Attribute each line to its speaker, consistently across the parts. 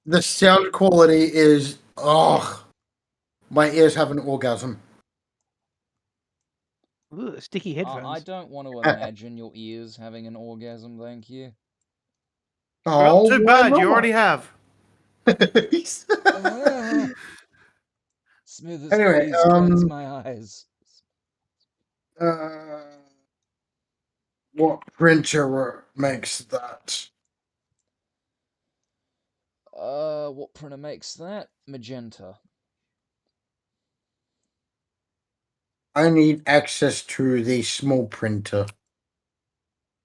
Speaker 1: The sound quality is my ears have an orgasm.
Speaker 2: Ugh, sticky headphones.
Speaker 3: I don't want to imagine your ears having an orgasm, thank you.
Speaker 4: Well, too
Speaker 1: why
Speaker 4: bad. You
Speaker 1: not?
Speaker 4: already have.
Speaker 3: Smooth as
Speaker 1: Anyway,
Speaker 3: breeze turns my eyes.
Speaker 1: What printer makes that?
Speaker 3: What printer makes that? Magenta.
Speaker 1: I need access to the small printer.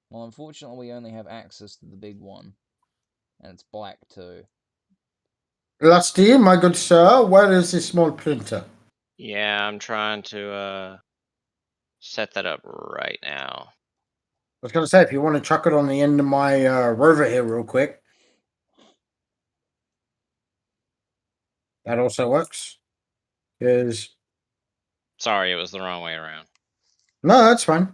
Speaker 3: Well, unfortunately, we only have access to the big one. And it's black, too.
Speaker 1: Lusty, my good sir, where is the small printer?
Speaker 5: Yeah, I'm trying to set that up right now.
Speaker 1: I was going to say, if you want to chuck it on the end of my rover here real quick. That also works.
Speaker 5: Sorry, it was the wrong way around.
Speaker 1: No, that's fine.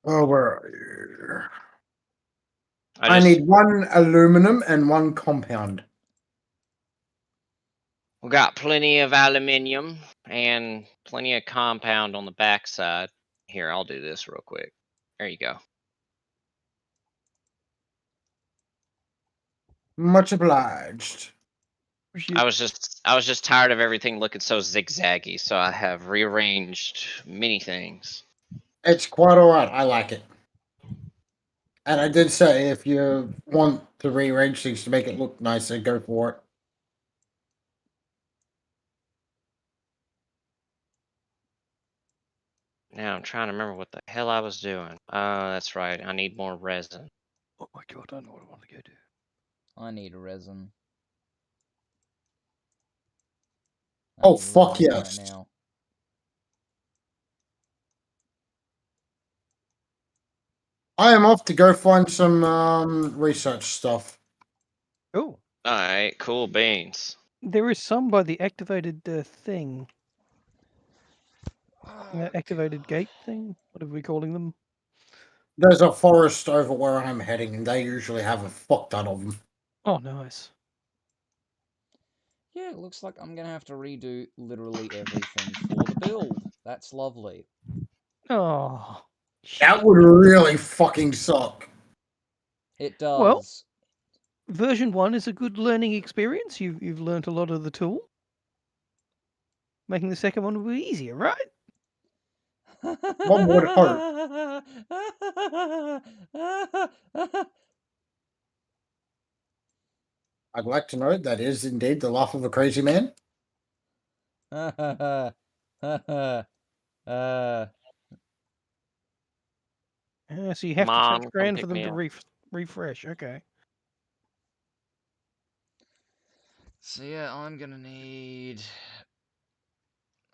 Speaker 1: Oh, where are you? I need one aluminum and one compound.
Speaker 5: We got plenty of aluminium and plenty of compound on the backside. Here, I'll do this real quick. There you go.
Speaker 1: Much obliged.
Speaker 5: I was just tired of everything looking so zigzaggy, so I have rearranged many things.
Speaker 1: It's quite alright. I like it. And I did say if you want to rearrange things to make it look nicer, go for it.
Speaker 5: Now I'm trying to remember what the hell I was doing. That's right. I need more resin.
Speaker 2: Oh my god, I know what I want to go do.
Speaker 3: I need resin.
Speaker 1: Oh, fuck yes.
Speaker 3: Right now.
Speaker 1: I am off to go find some research stuff.
Speaker 2: Oh.
Speaker 5: Alright, cool beans.
Speaker 2: There is some by the activated thing. Activated gate thing? What are we calling them?
Speaker 1: There's a forest over where I'm heading, and they usually have a fuck ton of them.
Speaker 2: Oh, nice.
Speaker 3: Yeah, it looks like I'm going to have to redo literally everything for the build. That's lovely.
Speaker 2: Oh.
Speaker 1: That would really fucking suck.
Speaker 3: It does.
Speaker 2: Well, version 1 is a good learning experience. You've learnt a lot of the tool. Making the second one will be easier, right?
Speaker 1: One would hope. I'd like to note that is indeed the laugh of a crazy man.
Speaker 2: So you have to touch grand for them to refresh. Okay.
Speaker 3: So yeah, I'm gonna need...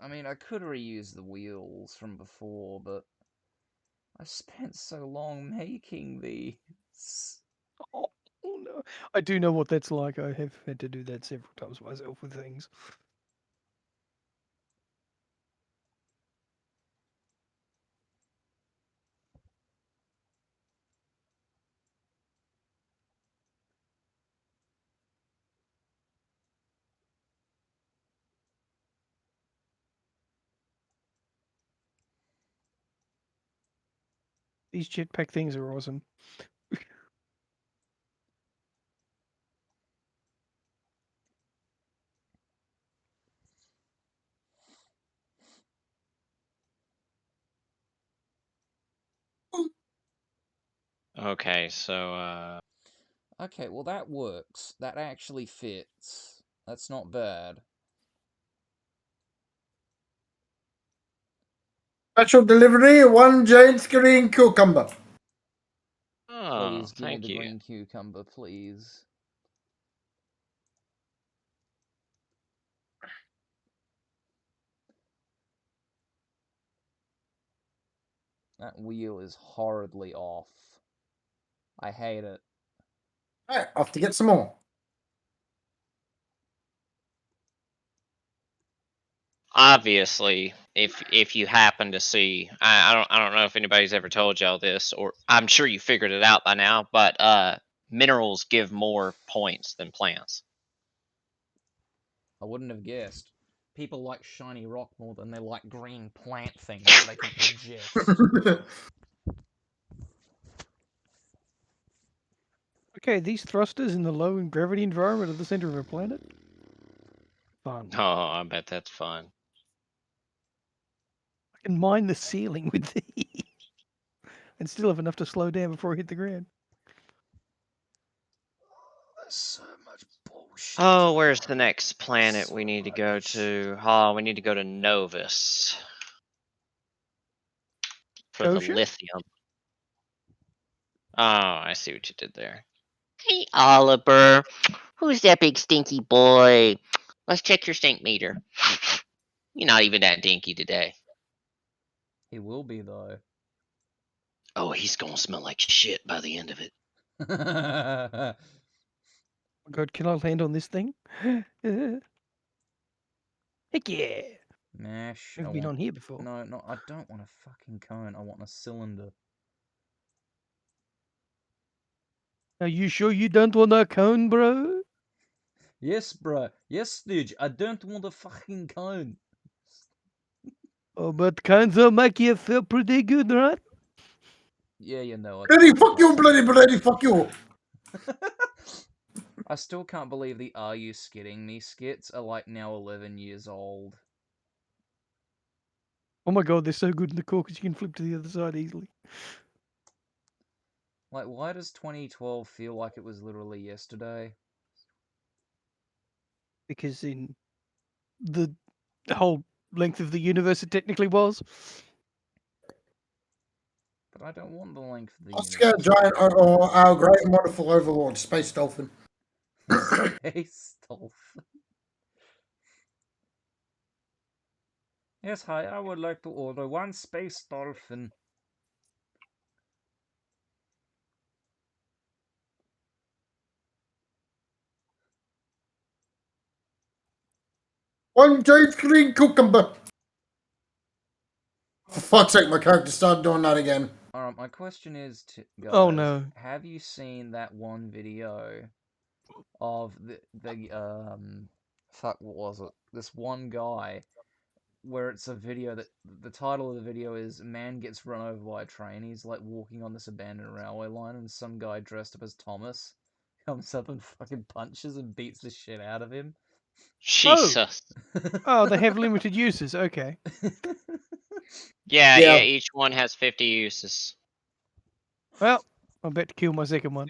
Speaker 3: I mean, I could reuse the wheels from before, but I spent so long making these.
Speaker 2: Oh no. I do know what that's like. I have had to do that several times myself with things. These jetpack things are awesome.
Speaker 5: Okay, so
Speaker 3: Okay, well that works. That actually fits. That's not bad.
Speaker 1: Special delivery, one giant green cucumber.
Speaker 3: Please give me
Speaker 5: thank
Speaker 3: the
Speaker 5: you.
Speaker 3: green cucumber, please. That wheel is horridly off. I hate it.
Speaker 1: Alright, off to get some more.
Speaker 5: Obviously, if you happen to see, I don't know if anybody's ever told y'all this, or I'm sure you figured it out by now, but minerals give more points than plants.
Speaker 3: I wouldn't have guessed. People like shiny rock more than they like green plant things that they can ingest.
Speaker 2: Okay, these thrusters in the low gravity environment at the center of a planet. Fun.
Speaker 5: Oh, I bet that's fun.
Speaker 2: I can mine the ceiling with these and still have enough to slow down before I hit the ground.
Speaker 3: There's so much bullshit.
Speaker 5: Oh, where's the next planet we need to go to? Oh, we need to go to Novus for the
Speaker 2: Kosher?
Speaker 5: lithium. Oh, I see what you did there. Hey, Oliver. Who's that big stinky boy? Let's check your stink meter. You're not even that dinky today.
Speaker 3: He will be though.
Speaker 5: Oh, he's gonna smell like shit by the end of it.
Speaker 2: Oh God, can I land on this thing? Heck yeah!
Speaker 3: Mash.
Speaker 2: Never been on here before.
Speaker 3: No, I don't want a fucking cone. I want a cylinder.
Speaker 2: Are you sure you don't want a cone, bro?
Speaker 3: Yes, bro. Yes, Stooge. I don't want a fucking cone.
Speaker 2: Oh, but cones will make you feel pretty good, right?
Speaker 3: Yeah, you know it.
Speaker 1: Bloody fuck you, bloody fuck you.
Speaker 3: I still can't believe the "Are you skidding me" skits are like now 11 years old.
Speaker 2: Oh my God, they're so good in the core because you can flip to the other side easily.
Speaker 3: Like, why does 2012 feel like it was literally yesterday?
Speaker 2: Because in the whole length of the universe, it technically was.
Speaker 3: But I don't want the length of the
Speaker 1: Oscar
Speaker 3: universe.
Speaker 1: giant or our great and wonderful overlord, Space Dolphin.
Speaker 3: Space Dolphin. Yes, hi, I would like to order one Space Dolphin.
Speaker 1: One giant green cucumber. For fuck's sake, my character started doing that again.
Speaker 3: Alright, my question is, guys,
Speaker 2: Oh no.
Speaker 3: have you seen that one video of fuck, what was it? This one guy where it's a video that the title of the video is "Man Gets Run Over by a Train." He's like walking on this abandoned railway line, and some guy dressed up as Thomas comes up and fucking punches and beats the shit out of him.
Speaker 5: Jesus.
Speaker 2: Oh, they have limited uses. Okay.
Speaker 5: Yeah,
Speaker 1: Yeah.
Speaker 5: each one has 50 uses.
Speaker 2: Well, I'm about to kill my second one.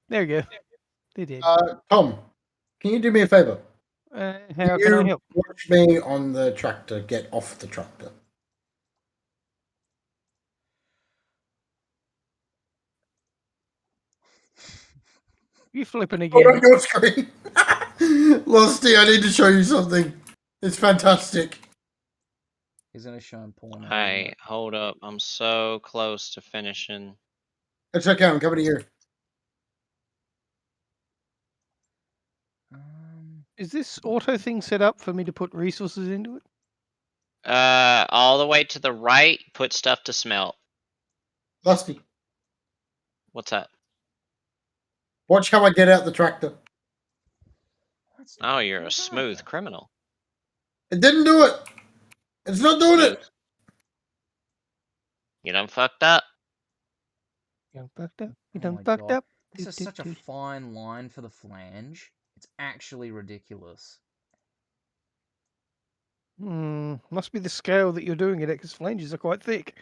Speaker 2: There we go. They did.
Speaker 1: Tom, can you do me a favor?
Speaker 2: How can I help?
Speaker 1: Watch me on the tractor get off the tractor?
Speaker 2: You flipping
Speaker 1: Oh,
Speaker 2: again?
Speaker 1: on your screen. Losty, I need to show you something. It's fantastic.
Speaker 3: He's gonna show him porn.
Speaker 5: Hey, hold up. I'm so close to finishing.
Speaker 1: It's okay, I'm coming to you.
Speaker 2: Is this auto thing set up for me to put resources into it?
Speaker 5: All the way to the right, put stuff to smelt.
Speaker 1: Lusty,
Speaker 5: What's that?
Speaker 1: watch how I get out the tractor.
Speaker 5: Oh, you're a smooth criminal.
Speaker 1: It didn't do it. It's not doing
Speaker 5: Smooth.
Speaker 1: it.
Speaker 5: You done fucked up.
Speaker 2: You done fucked up. You
Speaker 3: Oh
Speaker 2: done
Speaker 3: my
Speaker 2: fucked
Speaker 3: God.
Speaker 2: up.
Speaker 3: This is such a fine line for the flange. It's actually ridiculous.
Speaker 2: Must be the scale that you're doing it at, because flanges are quite thick.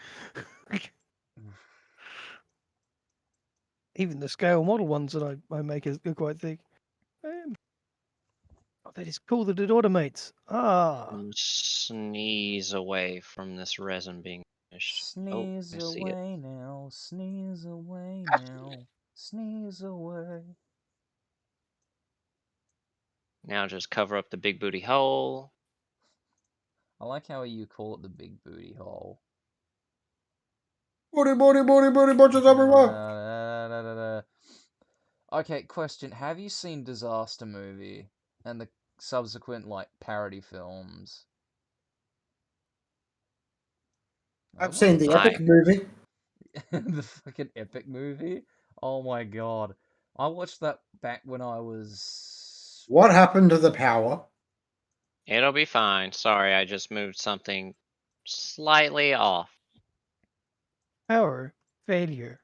Speaker 2: Even the scale model ones that I make are quite thick. Oh, that is cool that it automates. Ah.
Speaker 5: Sneeze away from this resin being finished.
Speaker 3: Sneeze
Speaker 5: Oh, I see it.
Speaker 3: away now, sneeze away now, sneeze away.
Speaker 5: Now just cover up the big booty hole.
Speaker 3: I like how you call it the big booty hole.
Speaker 1: Booty, bunches everywhere.
Speaker 3: Okay, question. Have you seen Disaster Movie and the subsequent, like, parody films?
Speaker 1: I've
Speaker 3: Oh,
Speaker 1: seen the
Speaker 5: I
Speaker 1: Epic movie.
Speaker 3: the fucking Epic movie. Oh my god, I watched that back when I was.
Speaker 1: What happened to the power?
Speaker 5: It'll be fine. Sorry, I just moved something slightly off.
Speaker 2: Power failure.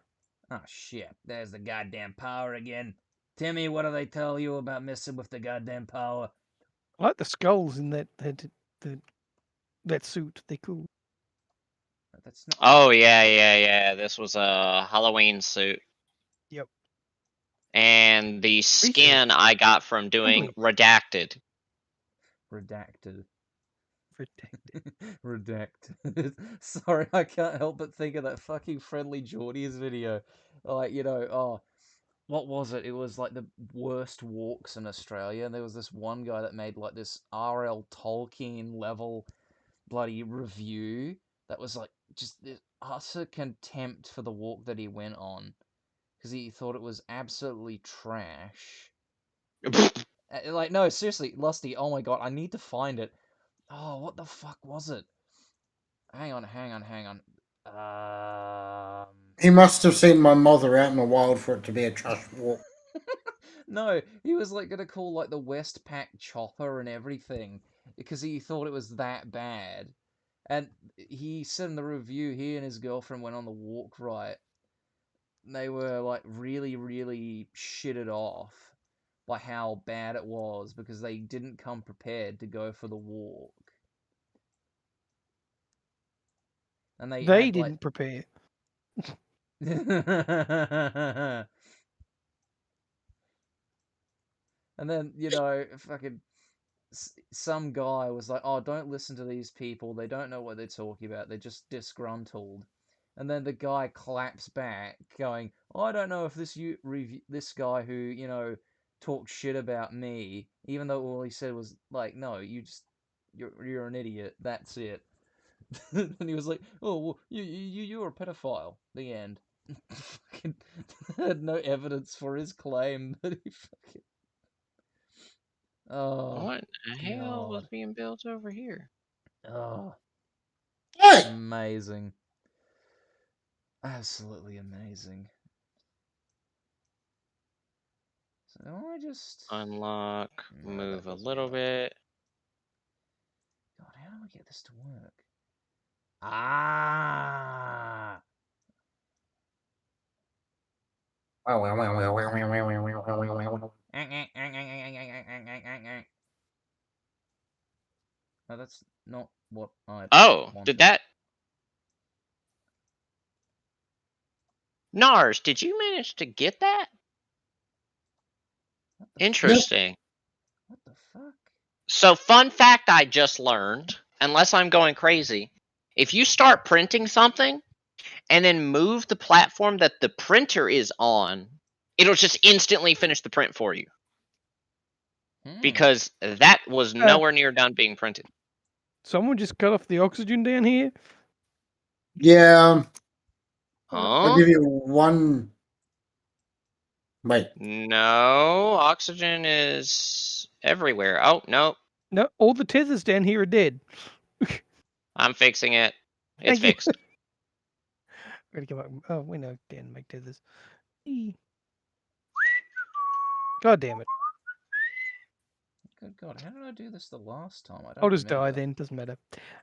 Speaker 3: Oh shit! There's the goddamn power again. Timmy, what do they tell you about messing with the goddamn power?
Speaker 2: I like the skulls in that suit. They're cool.
Speaker 3: That's not.
Speaker 5: Oh yeah. This was a Halloween suit,
Speaker 2: Yep.
Speaker 5: and the skin I got from doing
Speaker 2: Complete.
Speaker 5: redacted.
Speaker 3: Redacted.
Speaker 2: Protected.
Speaker 3: Redacted. Sorry, I can't help but think of that fucking Friendly Geordies video. Like, oh, what was it? It was like the worst walks in Australia, and there was this one guy that made like this R.L. Tolkien level bloody review that was like just this utter contempt for the walk that he went on because he thought it was absolutely trash. Like, no, seriously, Lusty, oh my god, I need to find it. Oh, what the fuck was it? Hang on.
Speaker 1: He must have seen my mother out in the wild for it to be a trash walk.
Speaker 3: No, he was like gonna call like the Westpac chopper and everything because he thought it was that bad. And he said in the review, he and his girlfriend went on the walk, right? They were like really, really shitted off by how bad it was because they didn't come prepared to go for the walk. And they
Speaker 2: They
Speaker 3: had like.
Speaker 2: didn't prepare.
Speaker 3: And then, fucking some guy was like, "Oh, don't listen to these people. They don't know what they're talking about. They're just disgruntled." And then the guy claps back, going, oh, "I don't know if this guy who talked shit about me, even though all he said was like, no, you're an idiot. That's it." And he was like, "Oh, well, you're a pedophile." The end. Fucking had no evidence for his claim, but he fucking. Oh
Speaker 5: What the hell was
Speaker 3: god.
Speaker 5: being built over here?
Speaker 3: Oh,
Speaker 1: Hey!
Speaker 3: amazing. Absolutely amazing. So I just.
Speaker 5: Unlock,
Speaker 3: No, that
Speaker 5: move a
Speaker 3: wasn't
Speaker 5: little
Speaker 3: enough.
Speaker 5: bit.
Speaker 3: God, how do I get this to work? Ah! No, that's not what I
Speaker 5: Oh, did
Speaker 3: wanted.
Speaker 5: that? Nars, did you manage to get that?
Speaker 3: What the
Speaker 1: Yep.
Speaker 3: fuck?
Speaker 5: Interesting.
Speaker 3: What the fuck?
Speaker 5: So, fun fact I just learned, unless I'm going crazy, if you start printing something and then move the platform that the printer is on, it'll just instantly finish the print for you
Speaker 3: Hmm.
Speaker 5: because that was nowhere near done being printed.
Speaker 2: Someone just cut off the oxygen down here.
Speaker 1: Yeah, I'll
Speaker 5: Huh?
Speaker 1: give you one. Wait,
Speaker 5: No, oxygen is everywhere. Oh, no,
Speaker 2: No, all the tethers down here are dead.
Speaker 5: I'm fixing it. It's
Speaker 2: Thank you.
Speaker 5: fixed.
Speaker 2: Ready to come up. Oh, we know Dan make tethers. Eee. God damn it.
Speaker 3: Good God, how did I do this the last time? I
Speaker 2: I'll
Speaker 3: don't
Speaker 2: just die
Speaker 3: remember.
Speaker 2: then. Doesn't matter.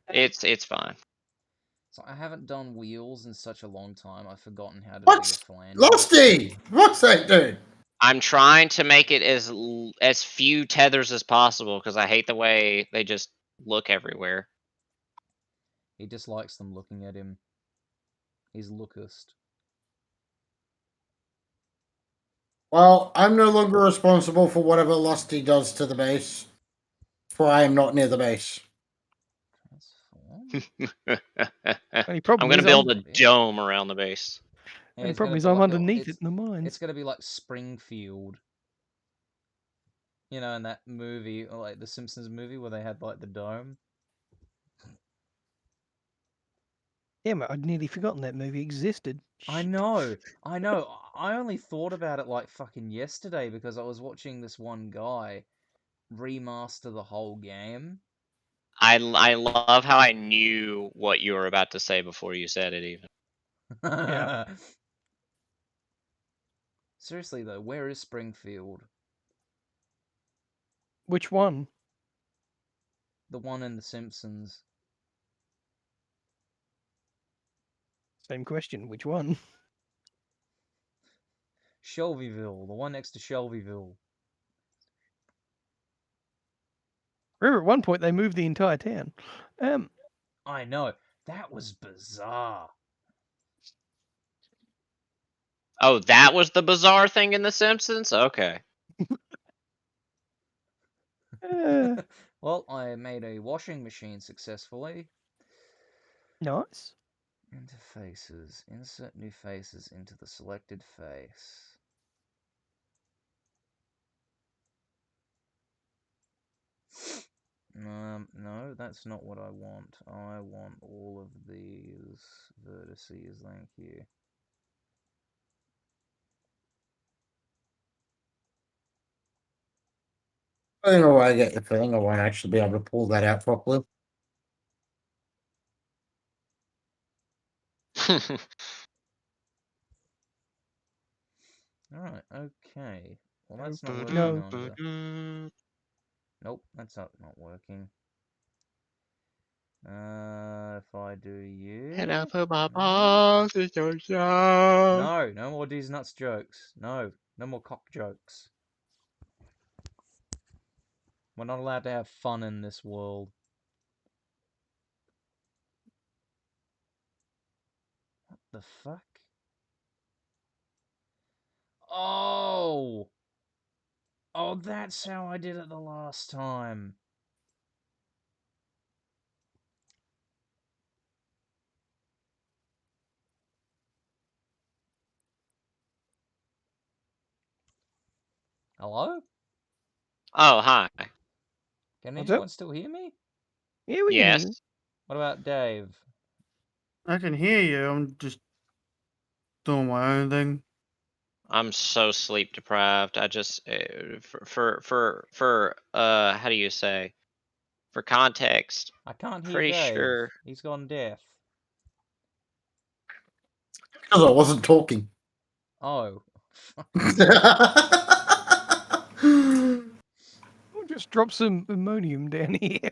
Speaker 5: It's fine.
Speaker 3: So I haven't done wheels in such a long time. I've forgotten how to do the
Speaker 1: what's
Speaker 3: flanges.
Speaker 1: Lusty? What's that, dude?
Speaker 5: I'm trying to make it as few tethers as possible because I hate the way they just look everywhere.
Speaker 3: He dislikes them looking at him. He's lookist.
Speaker 1: Well, I'm no longer responsible for whatever Lusty does to the base, for I am not near the base.
Speaker 3: Transform?
Speaker 5: I'm
Speaker 2: Only problem
Speaker 5: gonna
Speaker 2: is
Speaker 5: build a
Speaker 3: What is?
Speaker 5: dome around the base.
Speaker 3: Yeah,
Speaker 2: only
Speaker 3: it's
Speaker 2: problem
Speaker 3: gonna
Speaker 2: is
Speaker 3: be
Speaker 2: I'm
Speaker 3: like
Speaker 2: underneath it in the mines.
Speaker 3: it's gonna be like Springfield. You know, in that movie, or like the Simpsons movie where they had like the dome.
Speaker 2: Damn it, I'd nearly forgotten that movie existed.
Speaker 3: I
Speaker 2: Shit.
Speaker 3: know, I know. I only thought about it like fucking yesterday because I was watching this one guy remaster the whole game.
Speaker 5: I love how I knew what you were about to say before you said it even.
Speaker 2: Yeah.
Speaker 3: Seriously though, where is Springfield?
Speaker 2: Which one?
Speaker 3: The one in The Simpsons.
Speaker 2: Same question. Which one?
Speaker 3: Shelbyville, the one next to Shelbyville.
Speaker 2: Remember, at one point they moved the entire town.
Speaker 3: I know. That was bizarre.
Speaker 5: Oh, that was the bizarre thing in The Simpsons? Okay.
Speaker 3: Well, I made a washing machine successfully.
Speaker 2: Nice.
Speaker 3: Interfaces. Insert new faces into the selected face. No, that's not what I want. I want all of these vertices, thank you.
Speaker 1: I don't know why I get the feeling I won't actually be able to pull that out properly.
Speaker 3: Alright, okay. Well, that's not working
Speaker 2: No.
Speaker 3: either. Nope, that's not working. If I do you...
Speaker 5: And I put my balls in your jaw.
Speaker 3: No, no more D's nuts jokes. No, no more cock jokes. We're not allowed to have fun in this world. What the fuck? Oh! Oh, that's how I did it the last time. Hello?
Speaker 5: Oh, hi.
Speaker 3: Can
Speaker 2: What's up?
Speaker 3: anyone still hear me?
Speaker 2: Yeah, we can hear you.
Speaker 5: Yes.
Speaker 3: What about Dave?
Speaker 4: I can hear you. I'm just doing my own thing.
Speaker 5: I'm so sleep deprived. I just for how do you say? For context,
Speaker 3: I can't hear
Speaker 5: pretty
Speaker 3: Dave.
Speaker 5: sure.
Speaker 3: He's gone deaf.
Speaker 1: Because I wasn't talking.
Speaker 3: Oh.
Speaker 2: We'll just drop some ammonium down here.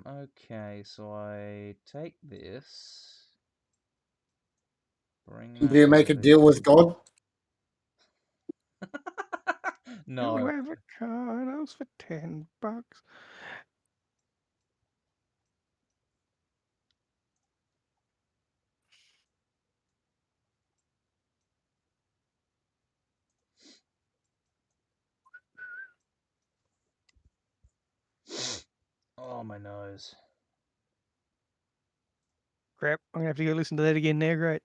Speaker 3: Okay, so I take this. Bring
Speaker 1: Do
Speaker 3: that
Speaker 1: you make a
Speaker 3: over
Speaker 1: deal with
Speaker 3: here.
Speaker 1: God?
Speaker 3: No.
Speaker 2: 2 avocados for $10.
Speaker 3: Oh, my nose.
Speaker 2: Crap! I'm gonna have to go listen to that again now. Great.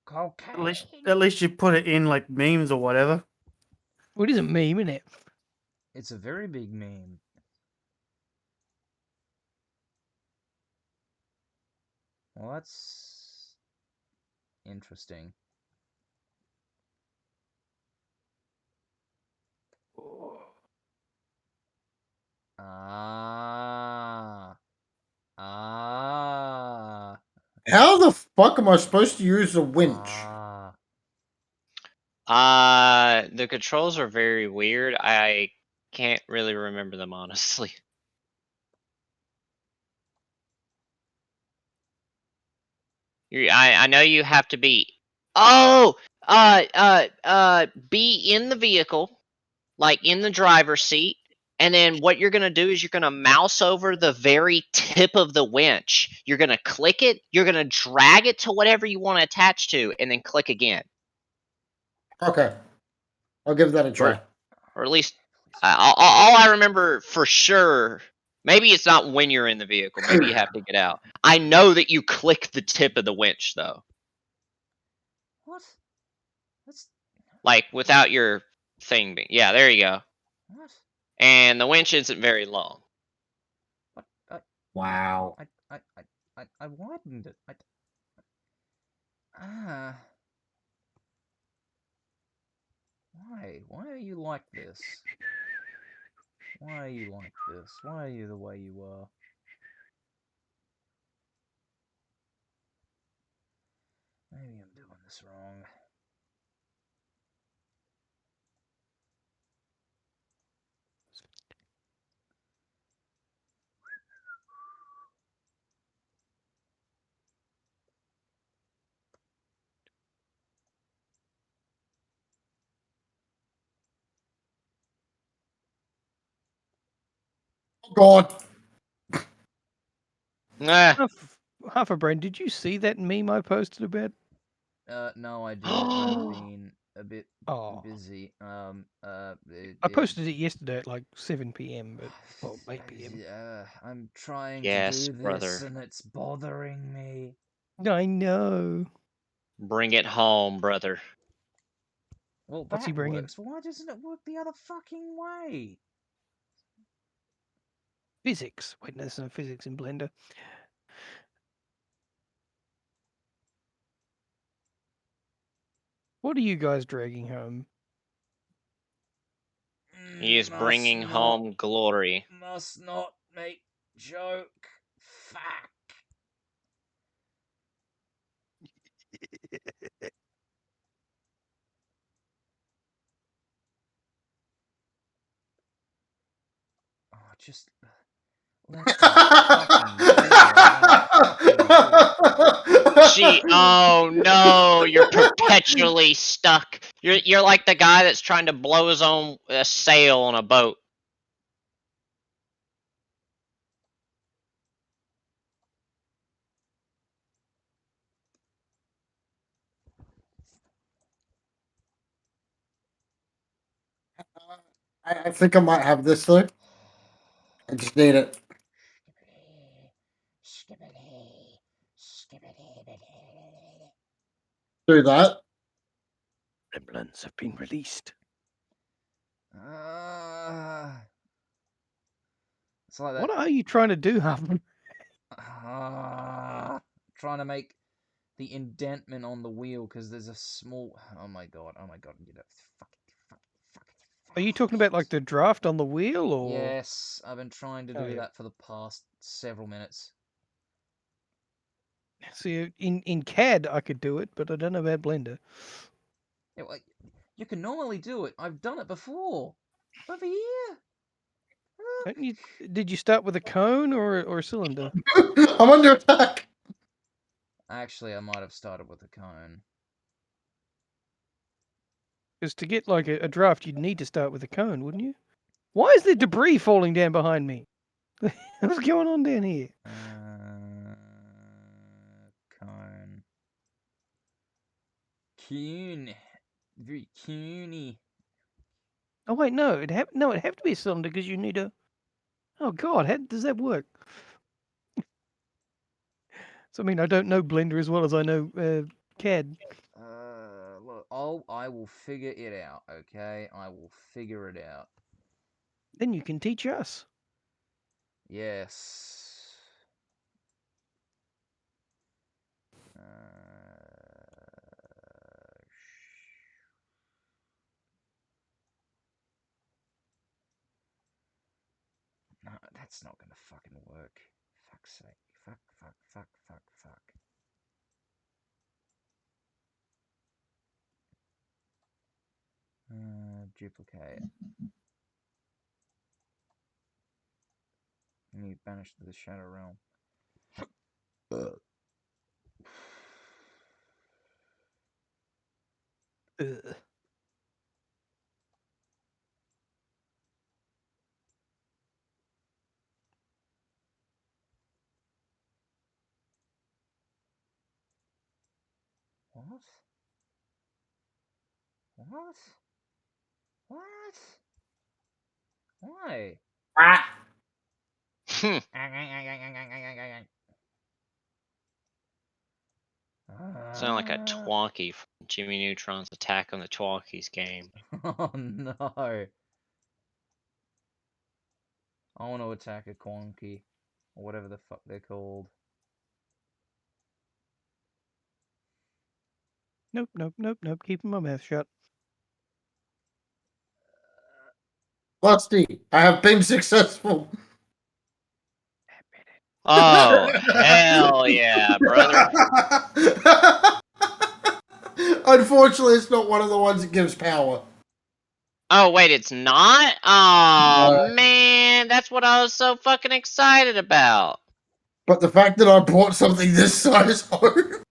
Speaker 3: Cocaine.
Speaker 4: At least you put it in like memes or whatever.
Speaker 2: Well, it is a meme, isn't it?
Speaker 3: It's a very big meme. Well, that's interesting. Ah. Ah.
Speaker 1: How the fuck am I supposed to use a winch?
Speaker 3: Ah.
Speaker 5: The controls are very weird. I can't really remember them honestly. I know you have to be. Oh, be in the vehicle, like in the driver's seat, and then what you're gonna do is you're gonna mouse over the very tip of the winch. You're gonna click it. You're gonna drag it to whatever you want to attach to, and then click again.
Speaker 1: Okay. I'll give that a
Speaker 5: Or,
Speaker 1: try.
Speaker 5: or at least all I remember for sure. Maybe it's not when you're in the vehicle. Maybe you have to get out. I know that you click the tip of the winch though,
Speaker 3: What? That's
Speaker 5: like without your thing being. Yeah, there you go.
Speaker 3: what?
Speaker 5: And the winch isn't very long.
Speaker 3: What?
Speaker 1: Wow.
Speaker 3: I widened it. Why? Why are you like this? Why are you like this? Why are you the way you are? Maybe I'm doing this wrong.
Speaker 1: God.
Speaker 5: Ah.
Speaker 2: Half a brain. Did you see that meme I posted about?
Speaker 3: No, I didn't. I've been a bit
Speaker 2: Oh,
Speaker 3: busy.
Speaker 2: I posted it yesterday at like 7 p.m. But well, 8 p.m.
Speaker 3: I'm trying to
Speaker 5: Yes,
Speaker 3: do this,
Speaker 5: brother.
Speaker 3: and it's bothering me.
Speaker 2: I know.
Speaker 5: Bring it home, brother.
Speaker 3: Well,
Speaker 2: What's he
Speaker 3: that
Speaker 2: bringing?
Speaker 3: works. Why doesn't it work the other fucking way?
Speaker 2: Physics. Wait, no, there's no physics in Blender. What are you guys dragging home?
Speaker 5: He is bringing home glory.
Speaker 3: Must not make joke. Fuck. Oh, just let me fucking do what I want to fucking do.
Speaker 5: Gee, oh no, you're perpetually stuck. You're like the guy that's trying to blow his own sail on a boat.
Speaker 1: I think I might have this though. I just need it.
Speaker 3: Skibbity, skibbity,
Speaker 1: Do that.
Speaker 2: Gremlins have been released.
Speaker 3: It's like that.
Speaker 2: What are you trying to do, Half?
Speaker 3: Trying to make the indentment on the wheel because there's a small. Oh my god! Oh my god! You know,
Speaker 2: Are you talking about like the draft on the wheel, or?
Speaker 3: Yes, I've been trying to
Speaker 2: Oh,
Speaker 3: do
Speaker 2: yeah.
Speaker 3: that for the past several minutes.
Speaker 2: See, in CAD I could do it, but I don't know about Blender.
Speaker 3: Yeah, well, you can normally do it. I've done it before. Over here. Look.
Speaker 2: Don't you, did you start with a cone or a cylinder?
Speaker 1: I'm under attack.
Speaker 3: Actually, I might have started with a cone.
Speaker 2: Because to get like a draft, you'd need to start with a cone, wouldn't you? Why is there debris falling down behind me? What's going on down here?
Speaker 3: Cone. Coon. Very coony.
Speaker 2: Oh wait, no, it'd have to be a cylinder because you need a. Oh God, how does that work? So I mean, I don't know Blender as well as I know CAD.
Speaker 3: Look, I will figure it out, okay? I will figure it out.
Speaker 2: Then you can teach us.
Speaker 3: Yes. Uh, no, that's not gonna fucking work. Fuck's sake. Fuck, fuck, fuck, fuck, fuck. Duplicate. And you banish to the Shadow Realm.
Speaker 2: Ugh.
Speaker 3: What? What? What? Why?
Speaker 1: Ah.
Speaker 5: Hmm. Sound like a Twonky from Jimmy Neutron's Attack on the Twonkies game.
Speaker 3: Oh no. I want to attack a Quonky. Or whatever the fuck they're called.
Speaker 2: Nope, nope, nope, nope. Keeping my mouth shut.
Speaker 1: Lusty, I have been successful.
Speaker 5: Oh, hell yeah, brother.
Speaker 1: Unfortunately, it's not one of the ones that gives power.
Speaker 5: Oh, wait, it's not? Oh, man, that's what I was so fucking excited about.
Speaker 1: But the fact that I brought something this size home.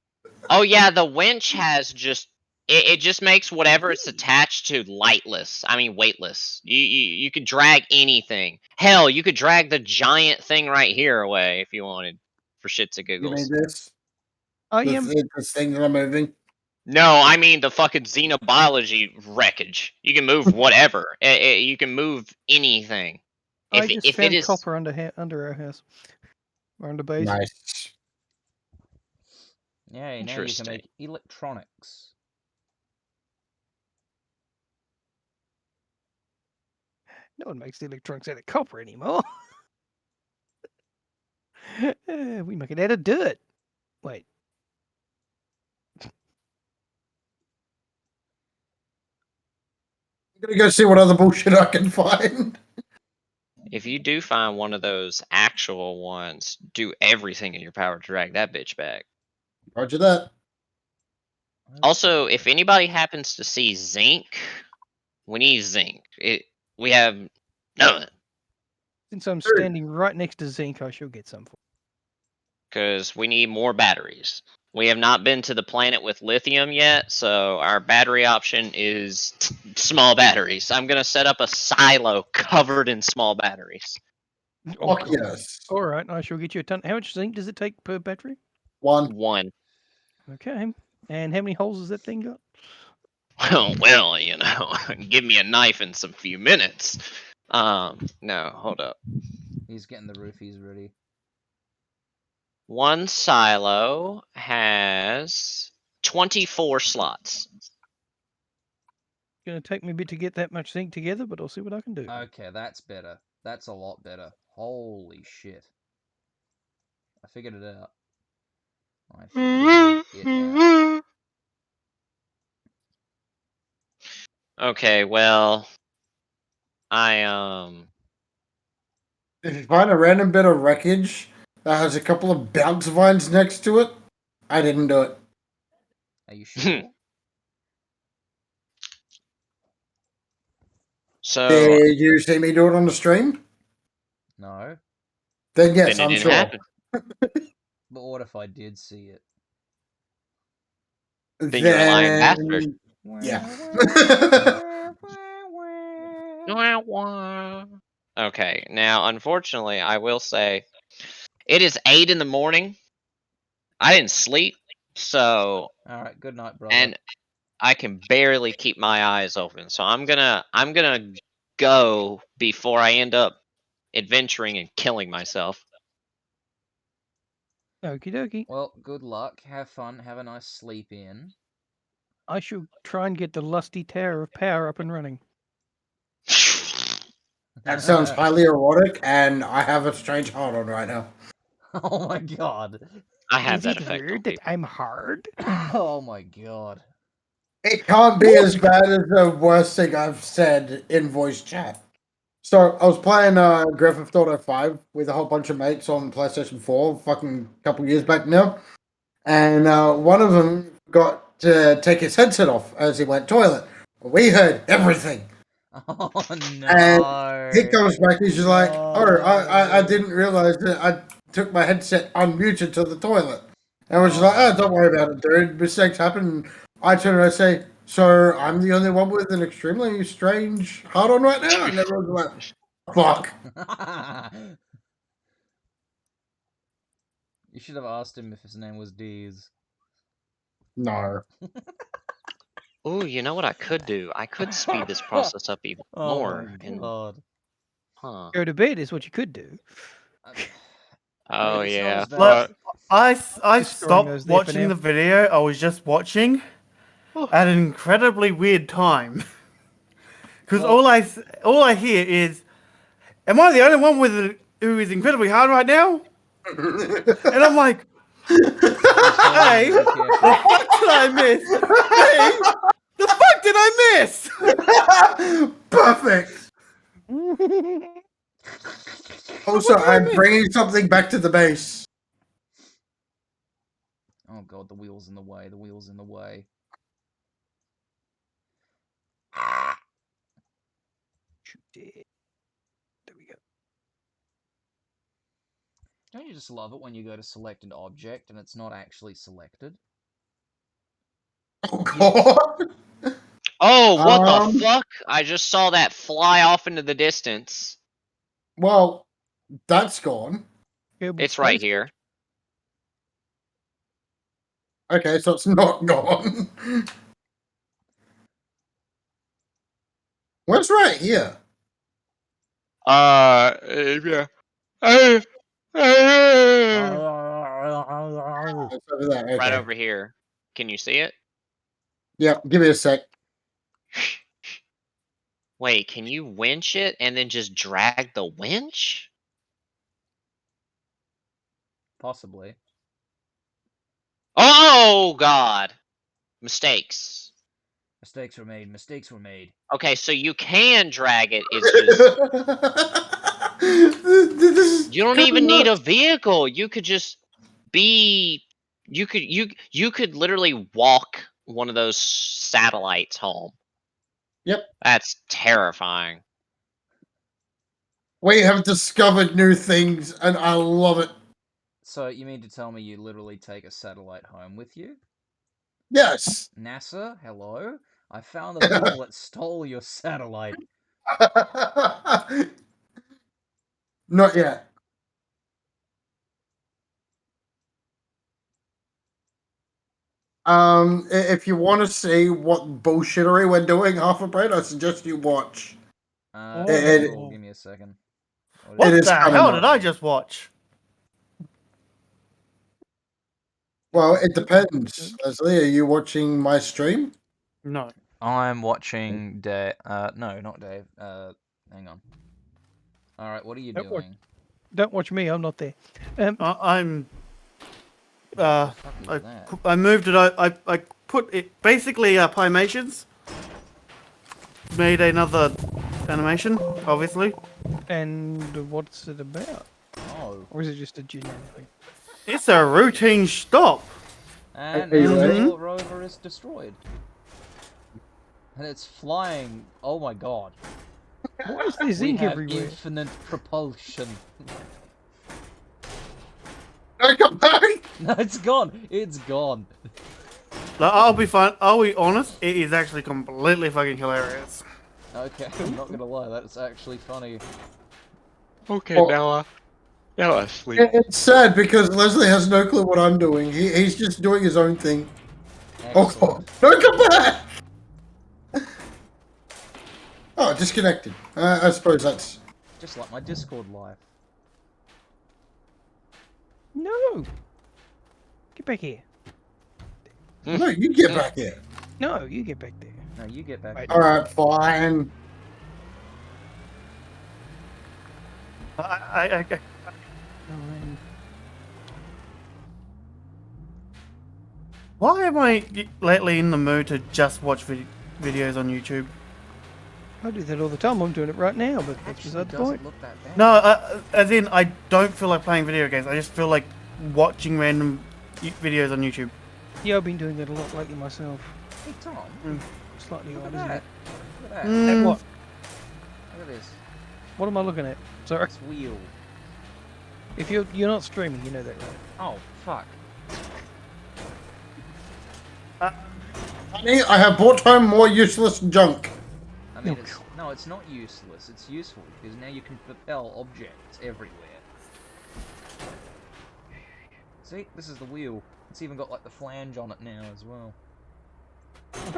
Speaker 5: Oh, yeah, the winch has just... It just makes whatever it's attached to lightless. I mean, weightless. You could drag anything. Hell, you could drag the giant thing right here away if you wanted, for shits and
Speaker 1: You mean
Speaker 5: giggles.
Speaker 1: this?
Speaker 2: I am.
Speaker 1: This thing that I'm moving?
Speaker 5: No, I mean the fucking xenobiology wreckage. You can move whatever. You can move anything.
Speaker 2: I just
Speaker 5: If it
Speaker 2: found
Speaker 5: is...
Speaker 2: copper under our house. Or under base.
Speaker 1: Nice.
Speaker 3: Yay, now you can
Speaker 5: Interesting.
Speaker 3: make electronics.
Speaker 2: No one makes the electronics out of copper anymore. We make it out of dirt. Wait.
Speaker 1: I'm gonna go see what other bullshit I can find.
Speaker 5: If you do find one of those actual ones, do everything in your power to drag that bitch back.
Speaker 1: Roger that.
Speaker 5: Also, if
Speaker 3: Okay.
Speaker 5: anybody happens to see zinc, we need zinc. We have none of it.
Speaker 2: Since I'm
Speaker 1: Sure.
Speaker 2: standing right next to zinc, I shall get some for
Speaker 5: Because we need more batteries. We have not been to the planet with lithium yet, so our battery option is small batteries. I'm going to set up a silo covered in small batteries.
Speaker 2: Oh,
Speaker 1: Fuck
Speaker 2: God.
Speaker 1: yes.
Speaker 2: Alright, I shall get you a ton. How much zinc does it take per battery?
Speaker 5: One.
Speaker 2: Okay. And how many holes has that thing got?
Speaker 5: Well, you know, give me a knife in some few minutes. No, hold up.
Speaker 3: He's getting the roofies ready.
Speaker 5: One silo has 24 slots.
Speaker 2: Gonna take me a bit to get that much zinc together, but I'll see what I can do.
Speaker 3: Okay, that's better. That's a lot better. Holy shit. I figured it out. I figured it out.
Speaker 5: Okay, well,
Speaker 1: If you find a random bit of wreckage that has a couple of bounce vines next to it, I didn't do it.
Speaker 3: Are you sure?
Speaker 5: so
Speaker 1: Did you see me do it on the stream?
Speaker 3: No.
Speaker 1: Then yes,
Speaker 5: then it
Speaker 1: I'm
Speaker 5: didn't
Speaker 1: sure.
Speaker 5: happen.
Speaker 3: But what if I did see it?
Speaker 5: Then you're a lying bastard.
Speaker 1: Yeah.
Speaker 5: Okay, now unfortunately, I will say it is 8 in the morning. I didn't sleep, so
Speaker 3: Alright, good night, brother.
Speaker 5: and I can barely keep my eyes open. So I'm gonna go before I end up adventuring and killing myself.
Speaker 2: Okie dokie.
Speaker 3: Well, good luck. Have fun. Have a nice sleep in.
Speaker 2: I shall try and get the lusty tower of power up and running.
Speaker 1: That sounds highly erotic, and I have a strange heart on right now.
Speaker 3: Oh my god.
Speaker 5: I have
Speaker 2: Is
Speaker 5: that
Speaker 2: it
Speaker 5: effect on
Speaker 2: weird that
Speaker 5: people.
Speaker 2: I'm hard?
Speaker 3: Oh my god.
Speaker 1: It can't be as bad as the worst thing I've said in voice chat. So I was playing Grand Theft Auto 5 with a whole bunch of mates on PlayStation 4, fucking couple years back now, and one of them got to take his headset off as he went toilet. We heard everything.
Speaker 3: Oh no.
Speaker 1: And he comes back, he's just like, oh, I
Speaker 3: No.
Speaker 1: didn't realize that I took my headset unmuted to the toilet. And I was just like, oh, don't worry about it, dude. Mistakes happen. I turn around and say, so I'm the only one with an extremely strange heart on right now? And everyone's like, fuck.
Speaker 3: You should have asked him if his name was Deez.
Speaker 1: No.
Speaker 5: Ooh, you know what I could do? I could speed this process up even
Speaker 3: Oh
Speaker 5: more.
Speaker 3: my
Speaker 5: And
Speaker 3: god.
Speaker 2: Go to bed is what you could do.
Speaker 5: oh
Speaker 3: It's not
Speaker 5: yeah,
Speaker 3: as bad.
Speaker 4: Look, I
Speaker 2: Just storing
Speaker 4: stopped
Speaker 2: those there for
Speaker 4: watching
Speaker 2: now.
Speaker 4: the video I was just watching
Speaker 2: Oh.
Speaker 4: at an incredibly weird time. Because
Speaker 3: Well-
Speaker 4: all I hear is, "Am I the only one who is incredibly hard right now?" And I'm like, "Hey,
Speaker 3: Be
Speaker 4: the
Speaker 3: careful.
Speaker 4: fuck did I miss? Hey, the fuck did I miss?"
Speaker 1: Perfect. Also,
Speaker 4: What do you
Speaker 1: I'm
Speaker 4: mean?
Speaker 1: bringing something back to the base.
Speaker 3: Oh god, the wheel's in the way. The wheel's in the way.
Speaker 2: Shoot it. There we go.
Speaker 3: Don't you just love it when you go to select an object and it's not actually selected?
Speaker 1: Oh god.
Speaker 5: Oh, what the
Speaker 1: Um.
Speaker 5: fuck? I just saw that fly off into the distance.
Speaker 1: Well, that's gone.
Speaker 2: Kerbal
Speaker 5: It's right
Speaker 2: Space
Speaker 5: here.
Speaker 1: Okay, so it's not gone. What's right here?
Speaker 5: Yeah. Uh,
Speaker 1: It's over there.
Speaker 5: right
Speaker 1: Okay.
Speaker 5: over here. Can you see it?
Speaker 1: Yep. Give me a sec.
Speaker 5: Wait, can you winch it and then just drag the winch?
Speaker 3: Possibly.
Speaker 5: Oh god. Mistakes.
Speaker 3: Mistakes were made. Mistakes were made.
Speaker 5: Okay, so you can drag it. It's just
Speaker 1: This is
Speaker 5: you don't
Speaker 1: kind of
Speaker 5: even need a
Speaker 1: nuts.
Speaker 5: vehicle. You could just be you could literally walk one of those satellites home.
Speaker 1: Yep.
Speaker 5: That's terrifying.
Speaker 1: We have discovered new things, and I love it.
Speaker 3: So you mean to tell me you literally take a satellite home with you?
Speaker 1: Yes.
Speaker 3: NASA, hello? I found the people that stole your satellite.
Speaker 1: Not yet. If you want to see what bullshittery we're doing, Half a Brain, I suggest you watch.
Speaker 3: Okay,
Speaker 1: It,
Speaker 3: cool. Give me a second. What
Speaker 1: It
Speaker 4: What
Speaker 1: is
Speaker 4: the
Speaker 1: kinda
Speaker 4: hell
Speaker 1: not.
Speaker 4: did I just watch?
Speaker 1: Well, it depends. Leslie, are you watching my stream?
Speaker 4: No.
Speaker 3: I'm watching Dave. No, not Dave. Hang on. Alright, what are you
Speaker 2: Don't watch,
Speaker 3: doing?
Speaker 2: don't watch me. I'm not there.
Speaker 4: I'm.
Speaker 3: What the fuck is that?
Speaker 4: I moved it. I put it basically. Pymations made another animation, obviously.
Speaker 2: And what's it about?
Speaker 3: Oh.
Speaker 2: Or is it just a generic thing?
Speaker 4: It's a routine stop.
Speaker 3: And
Speaker 1: Are you
Speaker 3: now
Speaker 1: ready?
Speaker 3: your rover is destroyed. And it's flying. Oh my god.
Speaker 2: Why is there
Speaker 3: We
Speaker 2: zinc
Speaker 3: have
Speaker 2: everywhere?
Speaker 3: infinite propulsion.
Speaker 1: No, come back!
Speaker 3: No, it's gone. It's gone.
Speaker 4: Like, I'll be fine. I'll be honest. It is actually completely fucking hilarious.
Speaker 3: Okay, I'm not gonna lie. That's actually funny.
Speaker 5: Okay,
Speaker 1: Well,
Speaker 5: now I sleep.
Speaker 1: It's sad because Leslie has no clue what I'm doing. He's just doing his own thing. Oh,
Speaker 3: Excellent.
Speaker 1: no, come back! Oh, disconnected. I suppose that's.
Speaker 3: Just like my Discord life.
Speaker 2: No. Get back here.
Speaker 1: No, you get back here.
Speaker 2: No, you get back there.
Speaker 3: No, you get back.
Speaker 2: Right.
Speaker 3: here.
Speaker 1: Alright, fine.
Speaker 4: I
Speaker 2: Nine.
Speaker 4: Why am I lately in the mood to just watch videos on YouTube?
Speaker 2: I do that all the time. I'm doing it right now, but that's
Speaker 3: Actually
Speaker 2: beside the
Speaker 3: doesn't
Speaker 2: point.
Speaker 3: look that bad.
Speaker 4: No, as in, I don't feel like playing video games. I just feel like watching random videos on YouTube.
Speaker 2: Yeah, I've been doing that a lot lately myself.
Speaker 3: Hey Tom,
Speaker 2: Slightly
Speaker 3: look
Speaker 2: odd,
Speaker 3: at
Speaker 2: isn't
Speaker 3: that.
Speaker 2: it?
Speaker 3: Look at that.
Speaker 4: Mm.
Speaker 2: At what?
Speaker 3: Look at this.
Speaker 2: What am I looking at? Sorry.
Speaker 3: This wheel.
Speaker 2: If you're not streaming, you know that, right?
Speaker 3: Oh fuck.
Speaker 1: Honey, I have brought home more useless junk.
Speaker 3: I mean,
Speaker 2: No.
Speaker 3: it's not useless. It's useful because now you can propel objects everywhere. See, this is the wheel. It's even got like the flange on it now as well.